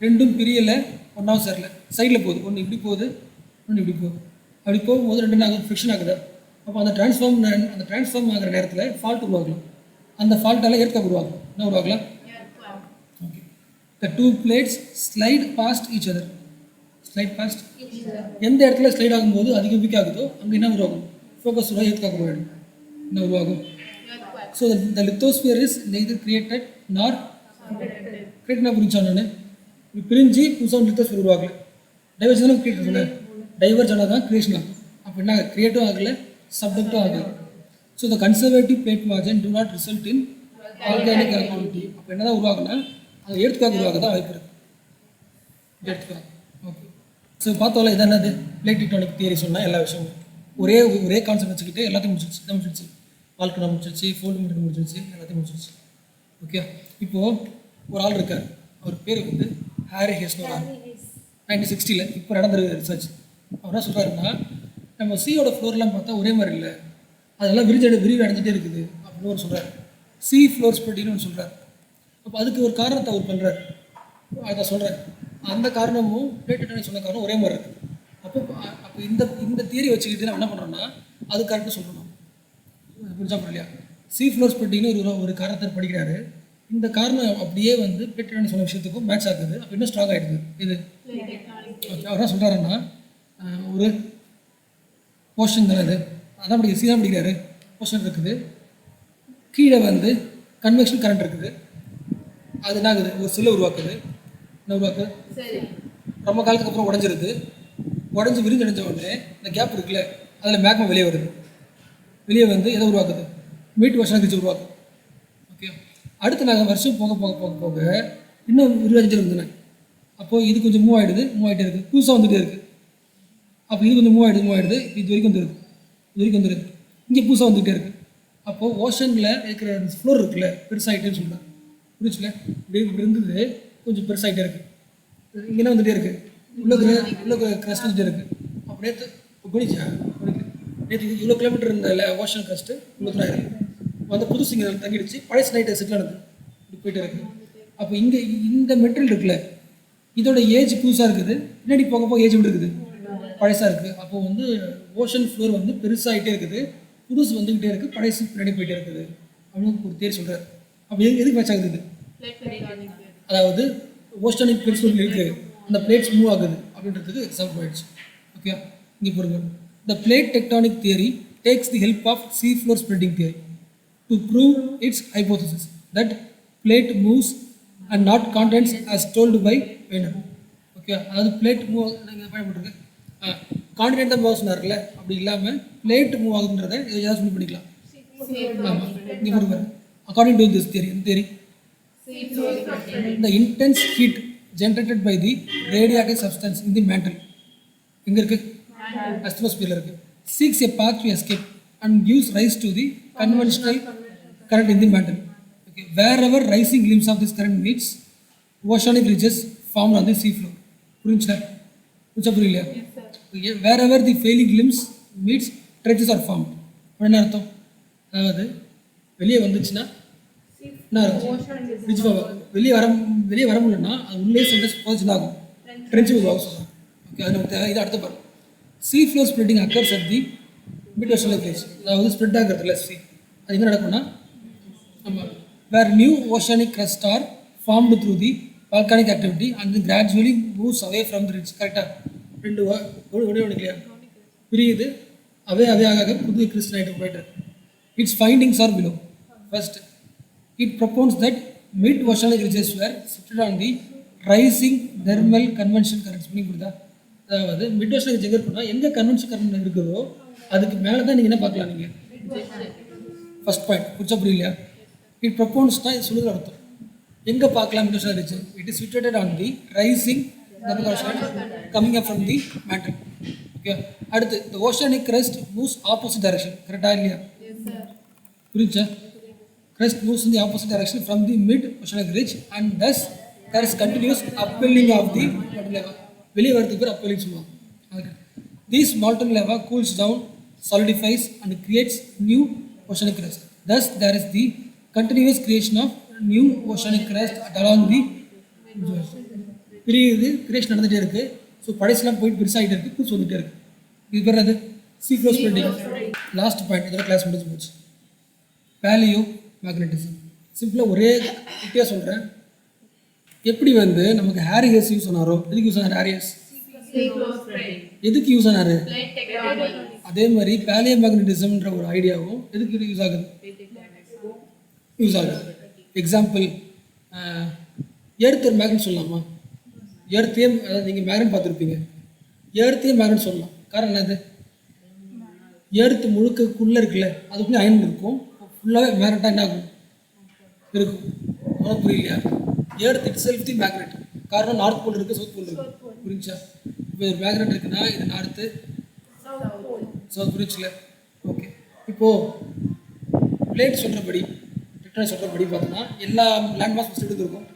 ரெண்டும் பிரியலை, ஒன்றாவும் சேரல, சைடில் போகுது. ஒன்று இப்படி போகுது, ஒன்று இப்படி போகுது. அப்படி போகும்போது ரெண்டு நாங்கள் ஃபிக்ஷன் ஆகுது. அப்போ அந்த டிரான்ஸ்ஃபார்ம் ஆகிற நேரத்தில் ஃபால்ட் உருவாகலாம். அந்த ஃபால்ட்டால் ஏற்காக உருவாகும். என்ன உருவாகலாம்? Okay, the two plates slide past each other. Slide past எந்த இடத்துல ஸ்லைட் ஆகும்போது அதிகம் வீக் ஆகுதோ அங்கே என்ன உருவாகும்? ஃபோக்கஸ் உருவாக ஏற்காக போயிடும். என்ன உருவாகும்? So the lithosphere is neither created nor கிரியேட்னா புரிஞ்சா நான் பிரிஞ்சு புதுசாக லித்தோஸ்பியர் உருவாகல. டைவர்ஜ் தானே கிரியேட் சொன்னேன். டைவர்ஜ் ஆனால் தான் கிரியேஷன் ஆகும். அப்போ என்ன கிரியேட்டும் ஆகலை, சப்ஜெக்டும் ஆகலை. So the conservative plate margin do not result in organic activity. அப்போ என்ன தான் உருவாகுனா அது ஏற்காக உருவாக தான் வாய்ப்பு இருக்குது. எடுத்துக்காக. ஓகே, ஸோ பார்த்தோம்ல இது என்னது? பிளேட் டெக்டானிக் தியரி சொன்னால் எல்லா விஷயமும் ஒரே கான்செப்ட் வச்சுக்கிட்டு எல்லாத்தையும் முடிச்சிருச்சு. வால்கனோ முடிச்சிருச்சு, ஃபோல்டு மீட்டர் முடிச்சிருச்சு, எல்லாத்தையும் முடிச்சிருச்சு. ஓகே, இப்போது ஒரு ஆள் இருக்கார். அவர் பேர் வந்து ஹாரி ஹெஸ்னோர். 1960 இப்போ நடந்துருக்க ரிசர்ச். அவர் என்ன சொல்கிறாருன்னா, நம்ம சீயோட ஃப்ளோர்லாம் பார்த்தா ஒரே மாதிரி இல்லை, அதெல்லாம் விரிவு அடைஞ்சிட்டே இருக்குது அப்படின்னு ஒரு சொல்கிறார். சி ஃப்ளோர் ஸ்ப்ரெட்டின்னு ஒன்று சொல்கிறார். அப்போ அதுக்கு ஒரு காரணத்தை அவர் பண்ணுறாரு. அதை சொல்கிறேன். அந்த காரணமும் பிளேட் டெக்டானிக் சொன்ன காரணம் ஒரே மாதிரி இருக்குது. அப்போ இந்த தியரி வச்சுக்கிட்டு நம்ம என்ன பண்ணுறோம்னா அது கரெக்டாக சொல்லணும். புரிஞ்சா இல்லையா? சி ஃப்ளோர் ஸ்ப்ரெட்டிங்னு ஒரு காரணத்தை படிக்கிறாரு. இந்த காரணம் அப்படியே வந்து பிளேட் டெக்டானிக் சொன்ன விஷயத்துக்கும் மேட்ச் ஆகுது. அப்போ இன்னும் ஸ்ட்ராங் ஆகிடுது இது. ஓகே, அவர் என்ன சொல்கிறாருன்னா, ஒரு போர்ஷன் தானே இது, அதான் சி தான் படிக்கிறாரு. போர்ஷன் இருக்குது, கீழே வந்து கன்வெக்ஷன் கரண்ட் இருக்குது. அது என்ன ஆகுது? ஒரு சிலை உருவாக்குது. என்ன உருவாக்குது? ரொம்ப காலத்துக்கு அப்புறம் உடஞ்சிருது. உடஞ்சி விரிஞ்சடைஞ்ச உடனே இந்த கேப் இருக்குல்ல, அதில் மேக்மா வெளியே வருது. வெளியே வந்து எதை உருவாக்குது? மீட் வருஷம் கழிச்சு உருவாக்குது. ஓகே, அடுத்து நாங்கள் வருஷம் போக போக போக போக இன்னும் விரிவடைஞ்சிருந்தேன். அப்போது இது கொஞ்சம் மூவ் ஆகிட்டே இருக்குது, புதுசாக வந்துகிட்டே இருக்குது. அப்போ இது கொஞ்சம் மூவ் ஆகிடுது, இது வரைக்கும் வந்துடுது, இங்கே புதுசாக வந்துகிட்டே இருக்குது. அப்போது ஓஷனில் இருக்கிற ஃப்ளோர் இருக்குல்ல, பெருசாகிட்டேன்னு சொல்கிறேன். புரிச்சுல? இப்படி இருந்தது கொஞ்சம் பெருசாகிட்டே இருக்குது. இங்கே வந்துகிட்டே இருக்குது, உள்ள கிரஸ்ட் வந்துகிட்டே இருக்குது. அப்போ நேற்று இவ்வளோ கிலோமீட்டர் இருந்த ஓஷன் கிரஸ்ட்டு இவ்வளோ தூரம் இருக்குது. வந்து புதுசு இங்கே தங்கிடுச்சு, பழைய நைட்டை செட்டில் ஆனது இப்படி போயிட்டே இருக்குது. அப்போ இங்கே இந்த மெட்டீரியல் இருக்குல்ல, இதோட ஏஜ் புதுசாக இருக்குது, பின்னாடி போக போக ஏஜ் விட்டு இருக்குது, பழசாக இருக்குது. அப்போது வந்து ஓஷன் ஃப்ளோர் வந்து பெருசாகிட்டே இருக்குது, புதுசு வந்துக்கிட்டே இருக்குது, பழைசு பின்னாடி போயிட்டே இருக்குது அப்படின்னு ஒரு தேர் சொல்கிறார். அப்போ எதுக்கு மேட்ச் ஆகுது? அதாவது ஓஷனிக் பிளேட்ஸ் இருக்குது, அந்த பிளேட்ஸ் மூவ் ஆகுது அப்படின்றதுக்கு எக்ஸாம்பிள் ஆயிடுச்சு. ஓகே, இங்கே பாருங்க. The plate tectonic theory takes the help of sea floor spreading theory to prove its hypothesis that plate moves and not continents as told by Weiner. Okay, அதாவது plate move நீங்கள் பயன்பட்டுருக்கு, continent தான் move சொன்னார்ல, அப்படி இல்லாமல் plate move ஆகுதுன்றதை ஏதாவது சொல்லி பண்ணிக்கலாம். ஆமாம், இங்கே பாருங்க. அக்கார்டிங் டு திஸ் தியரி, இந்த theory, the intense heat generated by the radioactive substance in the mantle எங்கே இருக்குது? அஸ்ட்ரோஸ்பியரில் இருக்குது. seeks a path to escape and gives rise to the conventional current in the mantle. Okay, wherever rising limbs of this current meets oceanic ridges formed on the sea floor. புரிஞ்சா புரியலையா? wherever the failing limbs meets trenches are formed. என்ன அர்த்தம்? அதாவது வெளியே வந்துச்சுன்னா என்ன அர்த்தம்? Ridge வெளியே வர முடியலன்னா அது உள்ளே சொல்லிட்டு போச்சுன்னா ஆகும், ட்ரென்ச் உருவாக சொல்கிறாங்க. ஓகே, அது நமக்கு இது அடுத்த பாருங்க. Sea floor spreading occurs at the mid oceanic place. அதாவது ஸ்ப்ரெட் ஆகிறதுல சி அது என்ன நடக்கும்னா, நம்ம where new oceanic crust are formed through the volcanic activity and then gradually moves away from the ridge. கரெக்டாக ரெண்டு இல்லையா? பிரியுது, அவே ஆக புது கிறிஸ்டலைட் போயிட்டு. Its findings are below. First, it propounds that mid-oceanic ridges were situated on the rising thermal convention currents பண்ணி கொடுத்தா, அதாவது மிட் ஓஷனுக்கு எங்கே இருக்குன்னா எங்கே கன்வென்ஷன் கரண்ட் இருக்குதோ அதுக்கு மேலே தான் நீங்கள் என்ன பார்க்கலாம். நீங்கள் ஃபர்ஸ்ட் பாயிண்ட் புரிச்சா புரியலையா? இட் ப்ரொபோன்ஸ் தான் இது சொல்லுற அர்த்தம். எங்கே பார்க்கலாம் மிட் ஓஷன் இருந்துச்சு? It is situated on the rising thermal convention coming up from the mantle. Okay, அடுத்து the oceanic crust moves opposite direction. கரெக்டாக இல்லையா? புரிஞ்சா? crust moves in the opposite direction from the mid oceanic ridge and thus there is continuous upwelling of the molten lava. வெளியே வரதுக்கு பேர் upwelling சொல்லுவாங்க. Okay. This molten lava cools down, solidifies and creates new oceanic crust. Thus there is the continuous creation of new oceanic crust along the பெரிய creation நடந்துகிட்டே இருக்குது. So படைசெல்லாம் போயிட்டு பெருசாகிட்டே இருக்குது, புதுசு வந்துகிட்டே இருக்குது. இது பேர் அது சீக்ரோ ஸ்ப்ரெட்டிங். லாஸ்ட் பாயிண்ட், இதோட கிளாஸ் முடிஞ்சு போச்சு. Paleo magnetism. சிம்பிளாக ஒரே குட்டியாக சொல்கிறேன். எப்படி வந்து நமக்கு ஹாரியஸ் யூஸ் ஆனாரோ, எதுக்கு யூஸ் ஆனார் ஹாரியஸ்? எதுக்கு யூஸ் ஆனார்? அதே மாதிரி பேலியோ மேக்னட்டிசம்ன்ற ஒரு ஐடியாவும் எதுக்கு யூஸ் ஆகுது? எக்ஸாம்பிள், எர்த் ஒரு மேக்னெட் சொல்லலாமா? எர்த்தே, அதாவது நீங்கள் மேக்னெட் பார்த்துருப்பீங்க, எர்த்தே மேக்னெட் சொல்லலாம். காரணம் என்னது? எர்த் முழுக்கக்குள்ளே இருக்குல்ல, அதுக்குள்ளே அயன் இருக்கும், ஃபுல்லாகவே மேக்னெட்டாக என்ன ஆகும்? இருக்கும். அவ்வளோ புரியலையா? Earth it self the magnet. காரணம் நார்த் போல் இருக்குது, சவுத் போல் இருக்குது. புரிஞ்சா? இப்போ ஒரு மேக்னெட் இருக்குன்னா இது நார்த்து சவுத், புரிஞ்சுல? ஓகே, இப்போது பிளேட் சொல்கிறபடி, டெக்டானிக் சொல்கிறபடி பார்த்தோன்னா எல்லா லேண்ட் மாஸ் ஃபஸ்ட் எடுத்து இருக்கும்,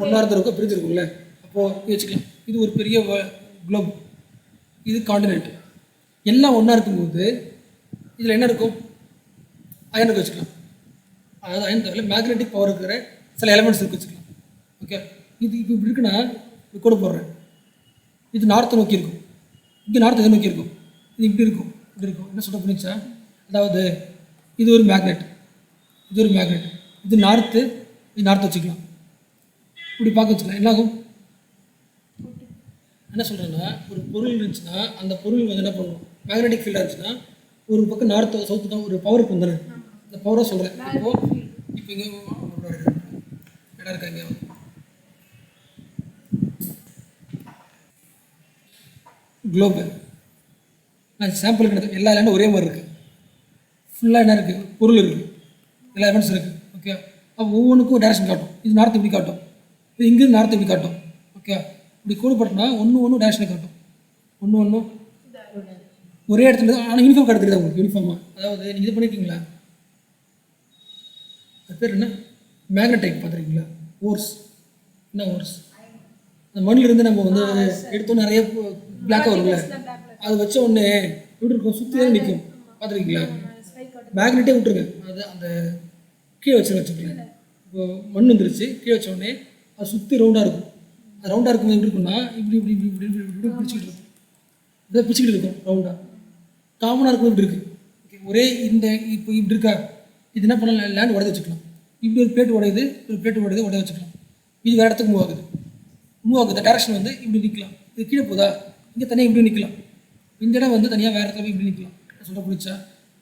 ஒன்றா இருந்திருக்கும், பிரிஞ்சு இருக்கும்ல. அப்போது வச்சுக்கலாம், இது ஒரு பெரிய குளோப், இது காண்டினென்ட். எல்லாம் ஒன்றா இருக்கும்போது இதில் என்ன இருக்கும்? அயனுக்கு வச்சுக்கலாம். அதாவது அயன் தவிர மேக்னெட்டிக் பவர் இருக்கிற சில எலமெண்ட்ஸ் இருக்கு வச்சுக்கலாம். ஓகே, இது இப்போ இப்படி இருக்குன்னா இது கூட போடுறேன், இது நார்த்தை நோக்கி இருக்கும், இங்கே நார்த்தை எதை நோக்கி இருக்கும்? இது இப்படி இருக்கும், இப்படி இருக்கும். என்ன சொல்ல புரிஞ்சா? அதாவது இது ஒரு மேக்னெட், இது ஒரு மேக்னெட், இது நார்த்து, இது நார்த்து வச்சுக்கலாம், இப்படி பார்க்க வச்சுக்கலாம். என்னாகும்? என்ன சொல்கிறேன்னா, ஒரு பொருள் இருந்துச்சுன்னா அந்த பொருள் வந்து என்ன பண்ணுவோம்? மேக்னெட்டிக் ஃபீல்டாக இருந்துச்சுன்னா ஒரு பக்கம் நார்த்து சவுத்து தான் ஒரு பவர் இருக்கும் தானே, அந்த பவராக சொல்கிறேன். இப்போ இங்கே இடம் இருக்கா? இங்கே குளோபு நான் சாம்பிள் கிடையாது, எல்லா லேண்டும் ஒரே மாதிரி இருக்குது, ஃபுல்லாக என்ன இருக்குது? பொருள் இருக்குது, எல்லா எலமெண்ட்ஸ் இருக்குது. ஓகே, அப்போ ஒவ்வொன்றுக்கும் டேரக்ஷன் காட்டும். இது நார்த்து இப்படி காட்டும், இது இங்கேருந்து நார்த்து இப்படி காட்டும். ஓகே, இப்படி கூடப்பட்டோம்னா ஒன்று டேரக்ஷனை காட்டும், ஒன்று ஒரே இடத்துல தான். ஆனால் யூனிஃபார்ம் காட்டுறது உங்களுக்கு யூனிஃபார்மாக. அதாவது நீங்கள் இது பண்ணியிருக்கீங்களா? அது பேர் என்ன? மேக்னடைட் பார்த்துருக்கீங்களா? ஓர்ஸ். என்ன ஓர்ஸ்? அந்த மண்ணிலிருந்து நம்ம வந்து எடுத்தோன்னு நிறைய பிளாக்காக வரும்ல, அது வச்ச உடனே எப்படி இருக்கும்? சுற்றி தான் நிற்கும். பார்த்துருக்கீங்களா? மேக்னெட்டே விட்டுருங்க, அது அந்த கீழே வச்சுக்கலாம். இப்போ மண் வந்துருச்சு, கீழே வச்ச உடனே அது சுற்றி ரவுண்டாக இருக்கும். அது ரவுண்டாக இருக்கும்போது எப்படி இருக்குன்னா இப்படி இப்படி இப்படி இப்படி இப்படி இப்படி பிடிச்சிக்கிட்டு இருக்கும், இதை பிடிச்சிக்கிட்டு இருக்கும் ரவுண்டாக. காமனாக இருக்கும், இப்படி இருக்குது. ஓகே, ஒரே இந்த இப்போ இப்படி இருக்கா, இது என்ன பண்ணலாம்? லேண்ட் உடச்சி வச்சுக்கலாம். இப்படி ஒரு பிளேட் உடையுது, ஒரு பிளேட் உடையுது, உடைய வச்சுக்கலாம். இது வேறு இடத்துக்கு மூவ் ஆகுது, இந்த டைரக்ஷன் வந்து இப்படி நிற்கலாம். இது கீழே போதா, இங்கே தனியாக இப்படி நிற்கலாம். இந்த இடம் வந்து தனியாக வேறு இடத்துல இப்படி நிற்கலாம். சொல்ல பிடிச்சா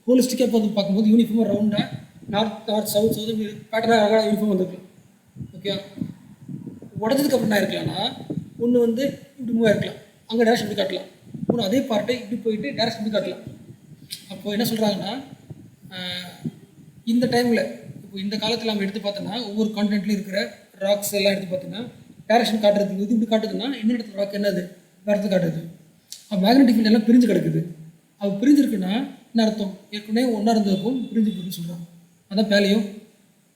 ஹோலிஸ்டிக்காக பார்த்து பார்க்கும்போது யூனிஃபார்மாக ரவுண்டாக நார்த் சவுத் பேட்டர்னாக அழகாக யூனிஃபார்ம் வந்துருக்கலாம். ஓகே, உடஞ்சதுக்கு அப்புறம் என்ன இருக்கலாம்னா, ஒன்று வந்து இப்படி மூவ் ஆகிருக்கலாம், அங்கே டேரக்ஷன் இப்படி காட்டலாம். ஒன்று அதே பார்ட்டை இப்படி போயிட்டு டேரக்ஷன் இப்படி காட்டலாம். அப்போது என்ன சொல்கிறாங்கன்னா, இந்த டைமில் இப்போ இந்த காலத்தில் நம்ம எடுத்து பார்த்தோன்னா ஒவ்வொரு கான்டினென்ட்லையும் இருக்கிற ராக்ஸ் எல்லாம் எடுத்து பார்த்தோன்னா டேரக்ஷன் காட்டுறதுக்கு இது இப்படி காட்டுதுன்னா இன்னொரு இடத்துல ராக் என்னது வேறு காட்டுது. அப்போ மேக்னெட்டிக் ஃபீல்ட் எல்லாம் பிரிஞ்சு கிடக்குது. அது பிரிஞ்சிருக்குன்னா என்ன அர்த்தம்? ஏற்கனவே ஒன்றா இருந்ததுக்கும் பிரிஞ்சு போகுதுன்னு சொல்கிறாங்க. அதான் பேலியோ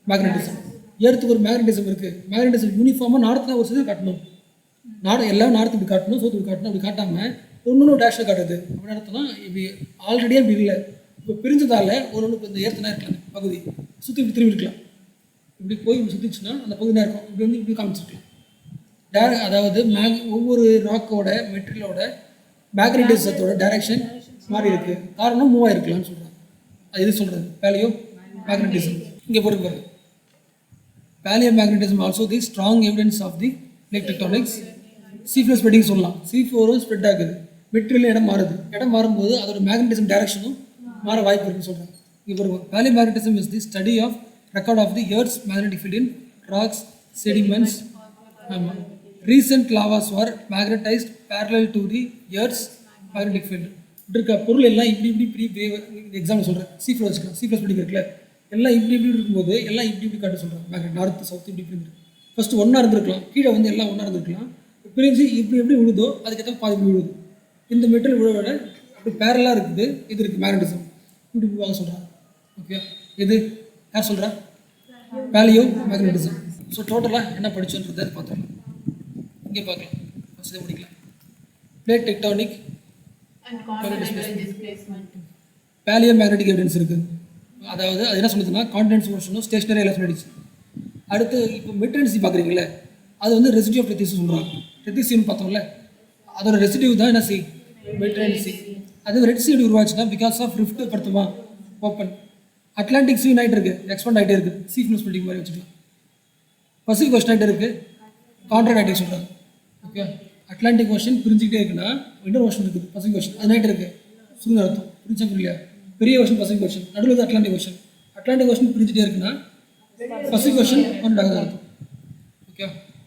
மேக்னெட்டிசம். எர்த்துக்கு ஒரு மேக்னெட்டிசம் இருக்குது. மேக்னெட்டிசம் யூனிஃபார்மாக நார்த்தில் ஒரு சில காட்டணும், எல்லாம் நார்த்து இப்படி காட்டணும், சவுத்து இப்படி காட்டணும். அப்படி காட்டாமல் ஒன்று டேஷில் காட்டுது. அப்படின்னு அர்த்தம்னா இப்படி ஆல்ரெடியே இப்படி இல்லை, இப்போ பிரிஞ்சதால் ஒன்று இப்போ இந்த ஏர்த்தனா இருக்கலாம், பகுதி சுற்றி இப்படி திரும்பி இருக்கலாம். இப்படி போய் இப்படி சுற்றிச்சுன்னா அந்த பகுதி தான் இருக்கும். இப்படி வந்து இப்படி காமிச்சிருக்கலாம். அதாவது ஒவ்வொரு ராக்கோட மெட்டீரியலோட மேக்னெட்டிசத்தோட டைரக்ஷன் மாறி இருக்குது. காரணம் மூவ் ஆகிருக்கலாம்னு சொல்கிறாங்க. அது எது சொல்கிறது? Paleo magnetism. இங்கே போட்டு பாருங்க. Paleo magnetism also the strong evidence of the plate tectonics. C4 spreading சொல்லலாம். C4 ஸ்ப்ரெட் ஆகுது, மெட்டீரியல் இடம் மாறுது. இடம் மாறும்போது அதோட மேக்னெட்டிசம் டைரக்ஷனும் மாற வாய்ப்பு இருக்குன்னு சொல்கிறாங்க. இங்கே பாருங்க, paleo magnetism is the study of record of the earth's magnetic field in rocks, sediments, ஆமாம், recent lavas were magnetized parallel to the earth's magnetic field. இப்படி இருக்க பொருள் எல்லாம் இப்படி இப்படி இப்படி எக்ஸாம்பிள் சொல்கிறேன், C++ வச்சுக்கலாம், C++ படிக்கிறதுல எல்லாம் இப்படி இப்படி இருக்கும்போது எல்லாம் இப்படி இப்படி காட்ட சொல்கிறாங்க. மேக்னெட் நார்த்து சவுத் இப்படி இப்படி இருக்கு. ஃபஸ்ட்டு ஒன்றா இருந்திருக்கலாம், கீழே வந்து எல்லாம் ஒன்றா இருந்திருக்கலாம், பிரிஞ்சு இப்படி எப்படி விழுதோ அதுக்கேற்ற பாதி இப்படி விழுது. இந்த மெட்டீரியல் விழ விட அப்படி பேரலாக இருக்குது, இது இருக்குது மேக்னட்டிசம் இப்படி வாங்க சொல்கிறாங்க. ஓகே, இது யார் சொல்கிறா? Paleo magnetism. ஸோ டோட்டலாக என்ன படிச்சோன்றதை பார்த்துக்கலாம். இங்கே பார்க்கலாம், ஃபஸ்ட்டு முடிக்கலாம். Plate tectonic and continental displacement. Paleo magnetic evidence இருக்குது. அதாவது அது என்ன சொல்லுதுன்னா கான்டினென்ட்ஸ் ஓஷனும் ஸ்டேஷனரி எல்லாம் சொல்லிடுச்சு. அடுத்து இப்போ மெட்ரன்சி பார்க்குறீங்களே, அது வந்து ரெசிடியூ ஆஃப் ரெத்திஸ் சொல்கிறாங்க. ரெத்திசின்னு பார்த்தோம்ல, அதோட ரெசிடியூ தான் என்ன சி மெட்ரன்சி. அது ரெட் சீடு உருவாச்சுன்னா பிகாஸ் ஆஃப் ரிஃப்ட் படுத்துமா ஓப்பன். அட்லாண்டிக் சீன் ஆகிட்டு இருக்குது, எக்ஸ்பெண்ட் ஆகிட்டே இருக்குது, சி ஃபியூஸ் பில்டிங் மாதிரி வச்சுக்கலாம். பசிபிக் ஓஷன் ஆகிட்டே இருக்குது, கான்ட்ராக்ட் ஆகிட்டே சொல்கிறாங்க. ஓகே, அட்லாண்டிக் ஓஷன் பிரிஞ்சுக்கிட்டே இருக்குன்னா இண்டர் ஓஷன் இருக்குது, பசிபிக் ஓஷன் அது நைட்டு இருக்குது சுருங்க அர்த்தம். புரிஞ்சா புரியலையா? பெரிய ஓஷன் பசிபிக் ஓஷன், நடுவில் வந்து அட்லாண்டிக் ஓஷன். அட்லாண்டிக் ஓஷன் பிரிஞ்சுட்டே இருக்குன்னா பசிபிக் ஓஷன் ஒன்றாக அர்த்தம். Okay,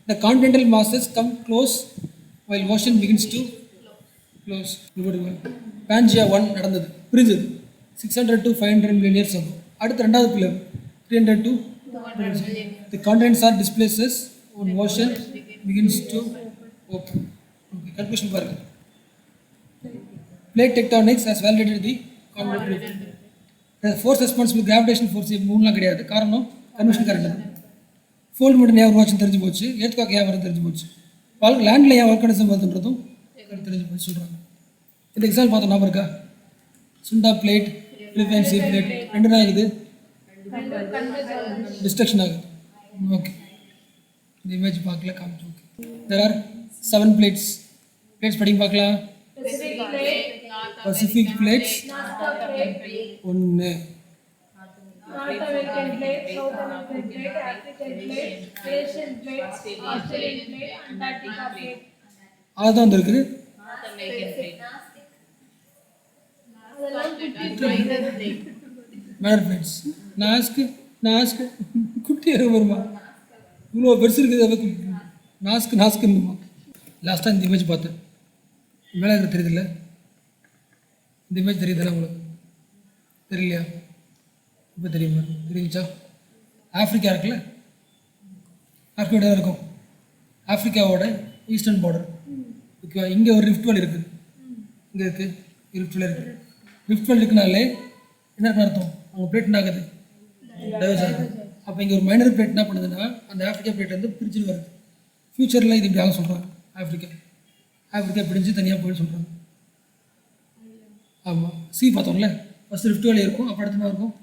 the continental masses come close while ocean begins to close. Pangaea 1 நடந்தது, பிரிஞ்சது 600 to 500 million years ago. அடுத்து ரெண்டாவது pillar 300 to 200 million. The continents are displaces when ocean begins to open. Okay, conclusion பாருங்க. Plate tectonics has validated the continental. The force responsible gravitational force மூணுலாம் கிடையாது, காரணம் convention correct. Fold மட்டும் ஏன் உருவாச்சுன்னு தெரிஞ்சு போச்சு, ஏர்த்குவாக் ஏன் வருது தெரிஞ்சு போச்சு, லேண்டில் ஏன் வல்கனிசம் வருதுன்றதும் தெரிஞ்சு போச்சு சொல்கிறாங்க. இந்த எக்ஸாம்பிள் பார்த்தோம் ஞாபகம் இருக்கா? சுண்டா பிளேட், பிலிப்பைன்ஸ் பிளேட் ரெண்டு தான் ஆகுது, டிஸ்ட்ரக்ஷன் ஆகுது. ஓகே, இந்த இமேஜ் பார்க்கல காமிச்சு. Okay, there are 7 plates. Plates படிங்க பார்க்கலாம். Pacific plates 1, North American plate, South American plate, African plate, Asian plate, Australian plate, Antarctica plate. அதுதான் இருக்குது. North American plate. Major plates நாஸ்க்கு குட்டி வருமா, இவ்வளோ பெருசு இருக்குது, அதை நாஸ்க்குமா. லாஸ்ட்டாக இந்த இமேஜ் பார்த்தேன், மேலே இருக்கிற தெரியுதுல்ல, இந்த இமேஜ் தெரியுதுல்ல உங்களுக்கு? தெரியலையா? இப்போ தெரியுமா? தெரியுச்சா? ஆஃப்ரிக்கா இருக்குல்ல, ஆஃப்ரிக்கா இருக்கும், ஆஃப்ரிக்காவோட ஈஸ்டர்ன் பார்டர். ஓகேவா? இங்கே ஒரு ரிஃப்ட் வேலி இருக்குது, இங்கே இருக்குது, ரிஃப்ட் வேலி இருக்குது. ரிஃப்ட் வேலி இருக்குனாலே என்ன அர்த்தம்? அவங்க பிளேட் என்ன ஆகுது, டைவர்ஸ் ஆகுது. அப்போ இங்கே ஒரு மைனர் பிளேட் என்ன பண்ணுதுன்னா அந்த ஆஃப்ரிக்கா பிளேட் வந்து பிரிச்சுன்னு வருது. ஃப்யூச்சரில் இது இப்படி ஆக சொல்கிறாங்க, ஆஃப்ரிக்கா பிரிஞ்சு தனியாக போயிட்டு சொல்கிறாங்க. ஆமாம், சி பார்த்தோம்ல, ஃபஸ்ட்டு ரிஃப்ட் வேலி இருக்கும், அப்போ அடுத்த இருக்கும்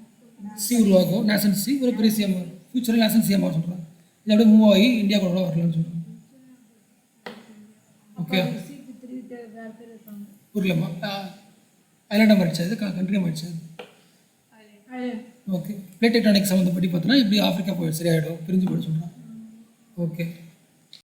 சி உருவாகும், நேஷன் சி ஒரு பெரிய சிஎம் வரும். ஃப்யூச்சரில் நேஷன் சிஎம் சொல்கிறாங்க. இது அப்படியே மூவ் ஆகி இந்தியா கூட வரலாம்னு சொல்கிறாங்க. ஓகே, புரியலம்மா? ஐலாண்டாக மாறிச்சது, கண்ட்ரியாக மாறிச்சது. ஓகே, பிளேட் டெக்டானிக் சம்மந்தப்படி பார்த்தோன்னா இப்படி ஆஃப்ரிக்கா போய் சரியாயிடும், பிரிஞ்சு போயிட சொல்கிறாங்க. ஓகே.